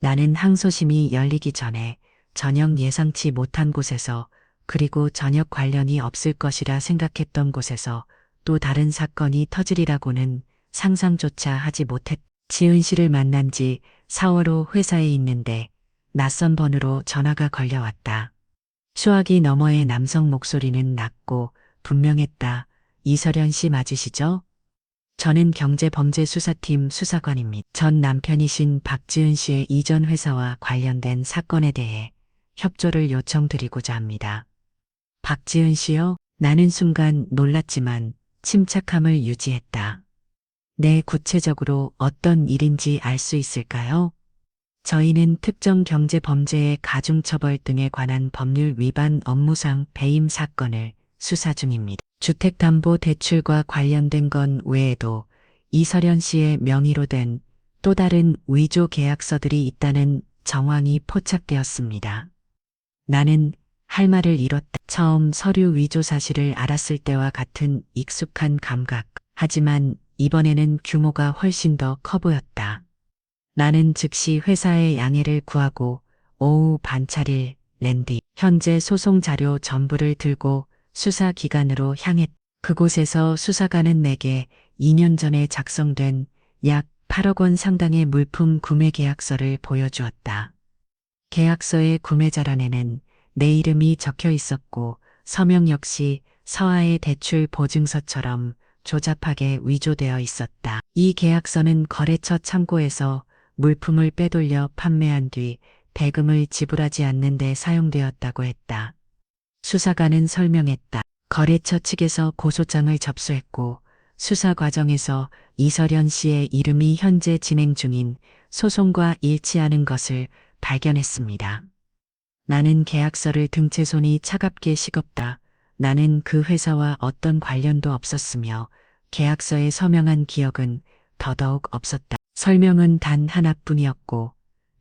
Speaker 1: 나는 항소심이 열리기 전에 전혀 예상치 못한 곳에서, 그리고 전혀 관련이 없을 것이라 생각했던 곳에서 또 다른 사건이 터지리라고는 상상조차 하지 못했다. 지은 씨를 만난 지 4월 후 회사에 있는데 낯선 번호로 전화가 걸려왔다. 수화기 너머의 남성 목소리는 낮고 분명했다. 이설연 씨 맞으시죠? 저는 경제범죄수사팀 수사관입니다. 전 남편이신 박지은 씨의 이전 회사와 관련된 사건에 대해 협조를 요청드리고자 합니다. 박지은 씨요? 나는 순간 놀랐지만 침착함을 유지했다. 네, 구체적으로 어떤 일인지 알 수 있을까요? 저희는 특정 경제범죄의 가중처벌 등에 관한 법률 위반 업무상 배임 사건을 수사 중입니다. 주택담보대출과 관련된 건 외에도 이설연 씨의 명의로 된 또 다른 위조 계약서들이 있다는 정황이 포착되었습니다. 나는 할 말을 잃었다. 처음 서류 위조 사실을 알았을 때와 같은 익숙한 감각. 하지만 이번에는 규모가 훨씬 더 커 보였다. 나는 즉시 회사에 양해를 구하고 오후 반차릴 랜디 현재 소송 자료 전부를 들고 수사기관으로 향했다. 그곳에서 수사관은 내게 2년 전에 작성된 약 8억 원 상당의 물품 구매 계약서를 보여주었다. 계약서의 구매자란에는 내 이름이 적혀 있었고 서명 역시 서하의 대출 보증서처럼 조잡하게 위조되어 있었다. 이 계약서는 거래처 창고에서 물품을 빼돌려 판매한 뒤 대금을 지불하지 않는 데 사용되었다고 했다. 수사관은 설명했다. 거래처 측에서 고소장을 접수했고 수사 과정에서 이설연 씨의 이름이 현재 진행 중인 소송과 일치하는 것을 발견했습니다. 나는 계약서를 든 채 손이 차갑게 식었다. 나는 그 회사와 어떤 관련도 없었으며 계약서에 서명한 기억은 더더욱 없었다. 설명은 단 하나뿐이었고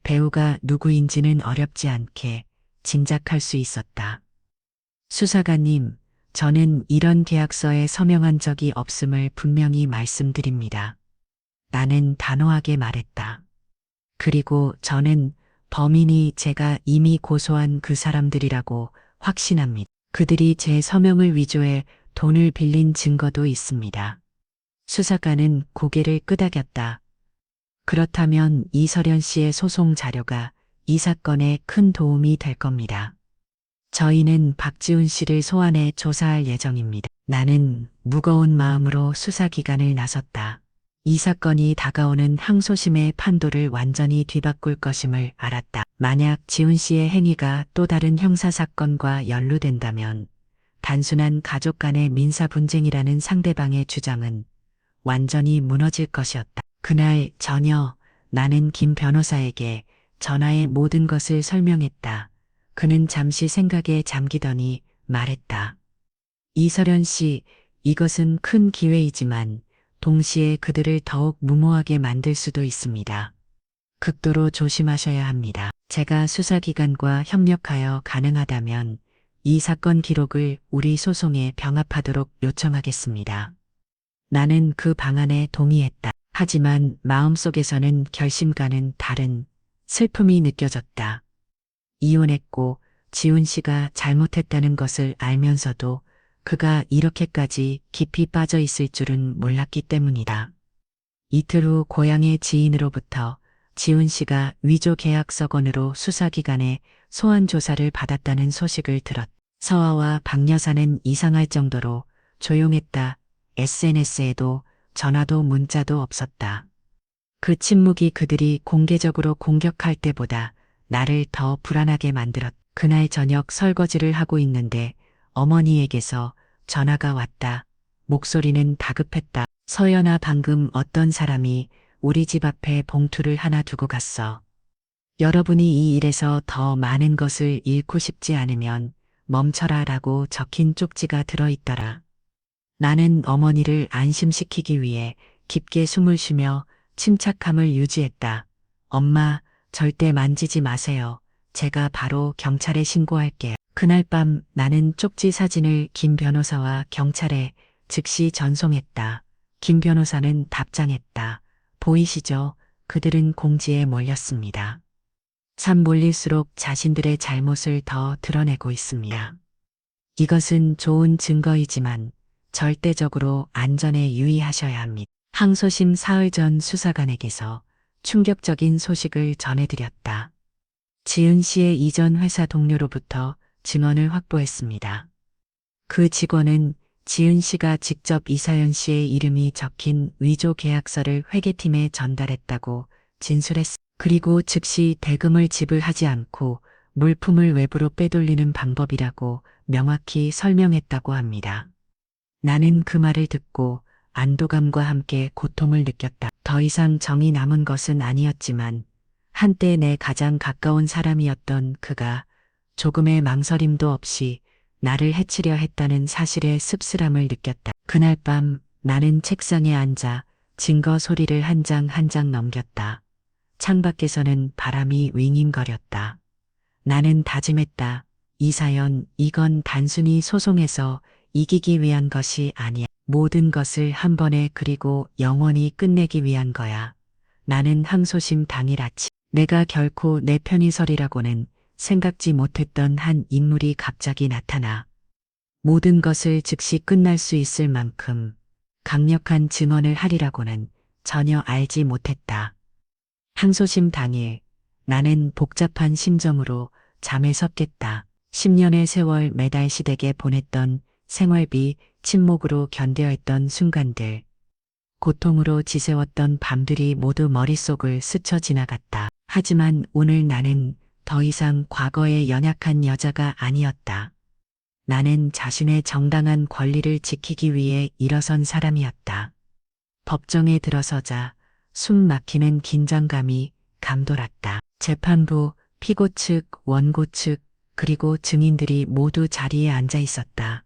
Speaker 1: 배우가 누구인지는 어렵지 않게 짐작할 수 있었다. 수사관님, 저는 이런 계약서에 서명한 적이 없음을 분명히 말씀드립니다. 나는 단호하게 말했다. 그리고 저는 범인이 제가 이미 고소한 그 사람들이라고 확신합니다. 그들이 제 서명을 위조해 돈을 빌린 증거도 있습니다. 수사관은 고개를 끄덕였다. 그렇다면 이설연 씨의 소송 자료가 이 사건에 큰 도움이 될 겁니다. 저희는 박지훈 씨를 소환해 조사할 예정입니다. 나는 무거운 마음으로 수사기관을 나섰다. 이 사건이 다가오는 항소심의 판도를 완전히 뒤바꿀 것임을 알았다. 만약 지훈 씨의 행위가 또 다른 형사사건과 연루된다면 단순한 가족 간의 민사 분쟁이라는 상대방의 주장은 완전히 무너질 것이었다. 그날 저녁 나는 김 변호사에게 전화의 모든 것을 설명했다. 그는 잠시 생각에 잠기더니 말했다. 이설연 씨, 이것은 큰 기회이지만 동시에 그들을 더욱 무모하게 만들 수도 있습니다. 극도로 조심하셔야 합니다. 제가 수사기관과 협력하여 가능하다면 이 사건 기록을 우리 소송에 병합하도록 요청하겠습니다. 나는 그 방안에 동의했다. 하지만 마음속에서는 결심과는 다른 슬픔이 느껴졌다. 이혼했고 지훈 씨가 잘못했다는 것을 알면서도 그가 이렇게까지 깊이 빠져 있을 줄은 몰랐기 때문이다. 이틀 후 고향의 지인으로부터 지훈 씨가 위조 계약서 건으로 수사기관에 소환 조사를 받았다는 소식을 들었다. 서아와 박 여사는 이상할 정도로 조용했다. SNS에도 전화도 문자도 없었다. 그 침묵이 그들이 공개적으로 공격할 때보다 나를 더 불안하게 만들었다. 그날 저녁 설거지를 하고 있는데 어머니에게서 전화가 왔다. 목소리는 다급했다. 서연아, 방금 어떤 사람이 우리 집 앞에 봉투를 하나 두고 갔어. 여러분이 이 일에서 더 많은 것을 잃고 싶지 않으면 멈춰라 라고 적힌 쪽지가 들어있더라. 나는 어머니를 안심시키기 위해 깊게 숨을 쉬며 침착함을 유지했다. 엄마, 절대 만지지 마세요. 제가 바로 경찰에 신고할게요. 그날 밤 나는 쪽지 사진을 김 변호사와 경찰에 즉시 전송했다. 김 변호사는 답장했다. 보이시죠? 그들은 공지에 몰렸습니다. 참 몰릴수록 자신들의 잘못을 더 드러내고 있습니다. 이것은 좋은 증거이지만 절대적으로 안전에 유의하셔야 합니다. 항소심 사흘 전 수사관에게서 충격적인 소식을 전해드렸다. 지은 씨의 이전 회사 동료로부터 증언을 확보했습니다. 그 직원은 지은 씨가 직접 이사연 씨의 이름이 적힌 위조 계약서를 회계팀에 전달했다고 진술했습니다. 그리고 즉시 대금을 지불하지 않고 물품을 외부로 빼돌리는 방법이라고 명확히 설명했다고 합니다. 나는 그 말을 듣고 안도감과 함께 고통을 느꼈다. 더 이상 정이 남은 것은 아니었지만 한때 내 가장 가까운 사람이었던 그가 조금의 망설임도 없이 나를 해치려 했다는 사실의 씁쓸함을 느꼈다. 그날 밤 나는 책상에 앉아 증거 소리를 한 장 한 장 넘겼다. 창밖에서는 바람이 윙윙거렸다. 나는 다짐했다. 이 사연, 이건 단순히 소송에서 이기기 위한 것이 아니야. 모든 것을 한 번에 그리고 영원히 끝내기 위한 거야. 나는 항소심 당일 아침, 내가 결코 내 편이 서리라고는 생각지 못했던 한 인물이 갑자기 나타나 모든 것을 즉시 끝날 수 있을 만큼 강력한 증언을 하리라고는 전혀 알지 못했다. 항소심 당일 나는 복잡한 심정으로 잠에 섰겠다. 10년의 세월 매달 시댁에 보냈던 생활비, 침묵으로 견뎌야 했던 순간들, 고통으로 지새웠던 밤들이 모두 머릿속을 스쳐 지나갔다. 하지만 오늘 나는 더 이상 과거의 연약한 여자가 아니었다. 나는 자신의 정당한 권리를 지키기 위해 일어선 사람이었다. 법정에 들어서자 숨 막히는 긴장감이 감돌았다. 재판부, 피고 측, 원고 측, 그리고 증인들이 모두 자리에 앉아 있었다.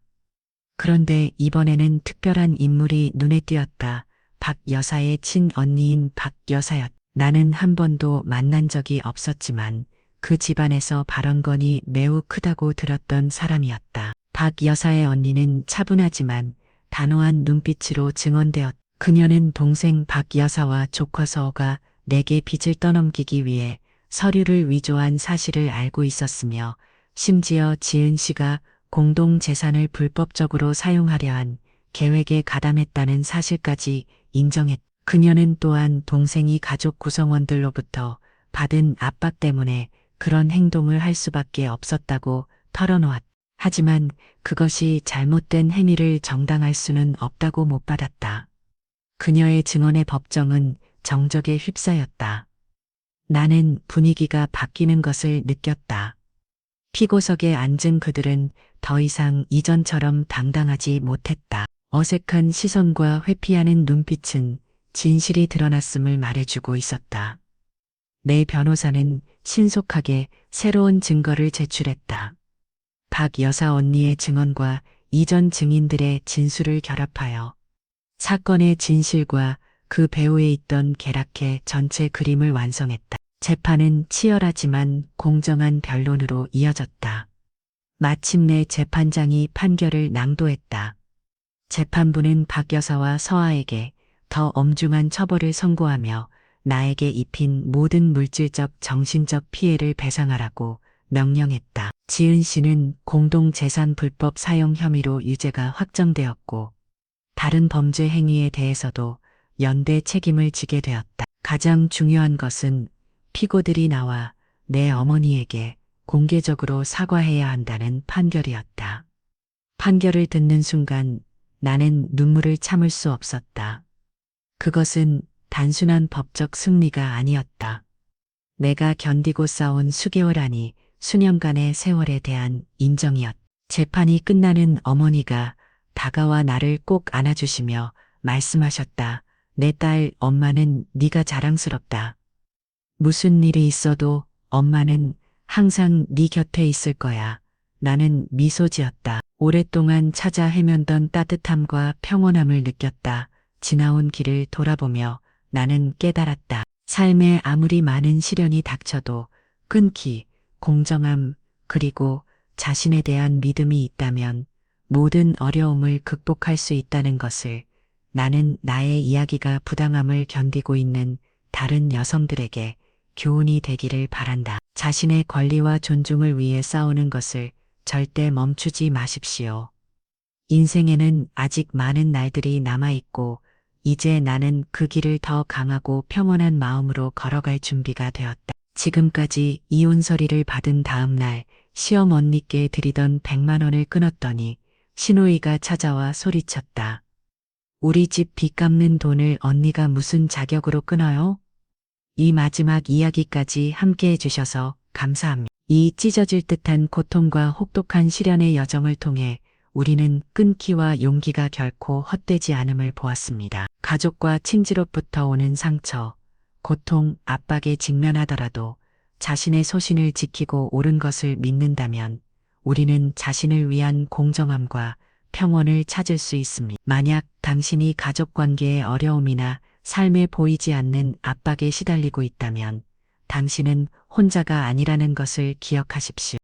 Speaker 1: 그런데 이번에는 특별한 인물이 눈에 띄었다. 박 여사의 친언니인 박 여사였다. 나는 한 번도 만난 적이 없었지만 그 집안에서 발언권이 매우 크다고 들었던 사람이었다. 박 여사의 언니는 차분하지만 단호한 눈빛으로 증언되었다. 그녀는 동생 박 여사와 조커 서호가 내게 빚을 떠넘기기 위해 서류를 위조한 사실을 알고 있었으며 심지어 지은 씨가 공동 재산을 불법적으로 사용하려 한 계획에 가담했다는 사실까지 인정했다. 그녀는 또한 동생이 가족 구성원들로부터 받은 압박 때문에 그런 행동을 할 수밖에 없었다고 털어놓았다. 하지만 그것이 잘못된 행위를 정당할 수는 없다고 못 받았다. 그녀의 증언에 법정은 정적에 휩싸였다. 나는 분위기가 바뀌는 것을 느꼈다. 피고석에 앉은 그들은 더 이상 이전처럼 당당하지 못했다. 어색한 시선과 회피하는 눈빛은 진실이 드러났음을 말해주고 있었다. 내 변호사는 신속하게 새로운 증거를 제출했다. 박 여사 언니의 증언과 이전 증인들의 진술을 결합하여 사건의 진실과 그 배후에 있던 개락의 전체 그림을 완성했다. 재판은 치열하지만 공정한 변론으로 이어졌다. 마침내 재판장이 판결을 낭독했다. 재판부는 박 여사와 서아에게 더 엄중한 처벌을 선고하며 나에게 입힌 모든 물질적, 정신적 피해를 배상하라고 명령했다. 지은 씨는 공동재산 불법 사용 혐의로 유죄가 확정되었고 다른 범죄 행위에 대해서도 연대 책임을 지게 되었다. 가장 중요한 것은 피고들이 나와 내 어머니에게 공개적으로 사과해야 한다는 판결이었다. 판결을 듣는 순간 나는 눈물을 참을 수 없었다. 그것은 단순한 법적 승리가 아니었다. 내가 견디고 싸운 수개월 아니 수년간의 세월에 대한 인정이었다. 재판이 끝나는 어머니가 다가와 나를 꼭 안아주시며 말씀하셨다. 내 딸, 엄마는 네가 자랑스럽다. 무슨 일이 있어도 엄마는 항상 네 곁에 있을 거야. 나는 미소 지었다. 오랫동안 찾아 헤맨던 따뜻함과 평온함을 느꼈다. 지나온 길을 돌아보며 나는 깨달았다. 삶에 아무리 많은 시련이 닥쳐도 끈기, 공정함, 그리고 자신에 대한 믿음이 있다면 모든 어려움을 극복할 수 있다는 것을 나는 나의 이야기가 부당함을 견디고 있는 다른 여성들에게 교훈이 되기를 바란다. 자신의 권리와 존중을 위해 싸우는 것을 절대 멈추지 마십시오. 인생에는 아직 많은 날들이 남아있고 이제 나는 그 길을 더 강하고 평온한 마음으로 걸어갈 준비가 되었다. 지금까지 이혼 서리를 받은 다음 날 시험 언니께 드리던 100만 원을 끊었더니 신호이가 찾아와 소리쳤다. 우리 집 빚 갚는 돈을 언니가 무슨 자격으로 끊어요? 이 마지막 이야기까지 함께 해주셔서 감사합니다. 이 찢어질 듯한 고통과 혹독한 시련의 여정을 통해 우리는 끈기와 용기가 결코 헛되지 않음을 보았습니다. 가족과 친지로부터 오는 상처, 고통, 압박에 직면하더라도 자신의 소신을 지키고 옳은 것을 믿는다면 우리는 자신을 위한 공정함과 평온을 찾을 수 있습니다. 만약 당신이 가족 관계의 어려움이나 삶에 보이지 않는 압박에 시달리고 있다면 당신은 혼자가 아니라는 것을 기억하십시오.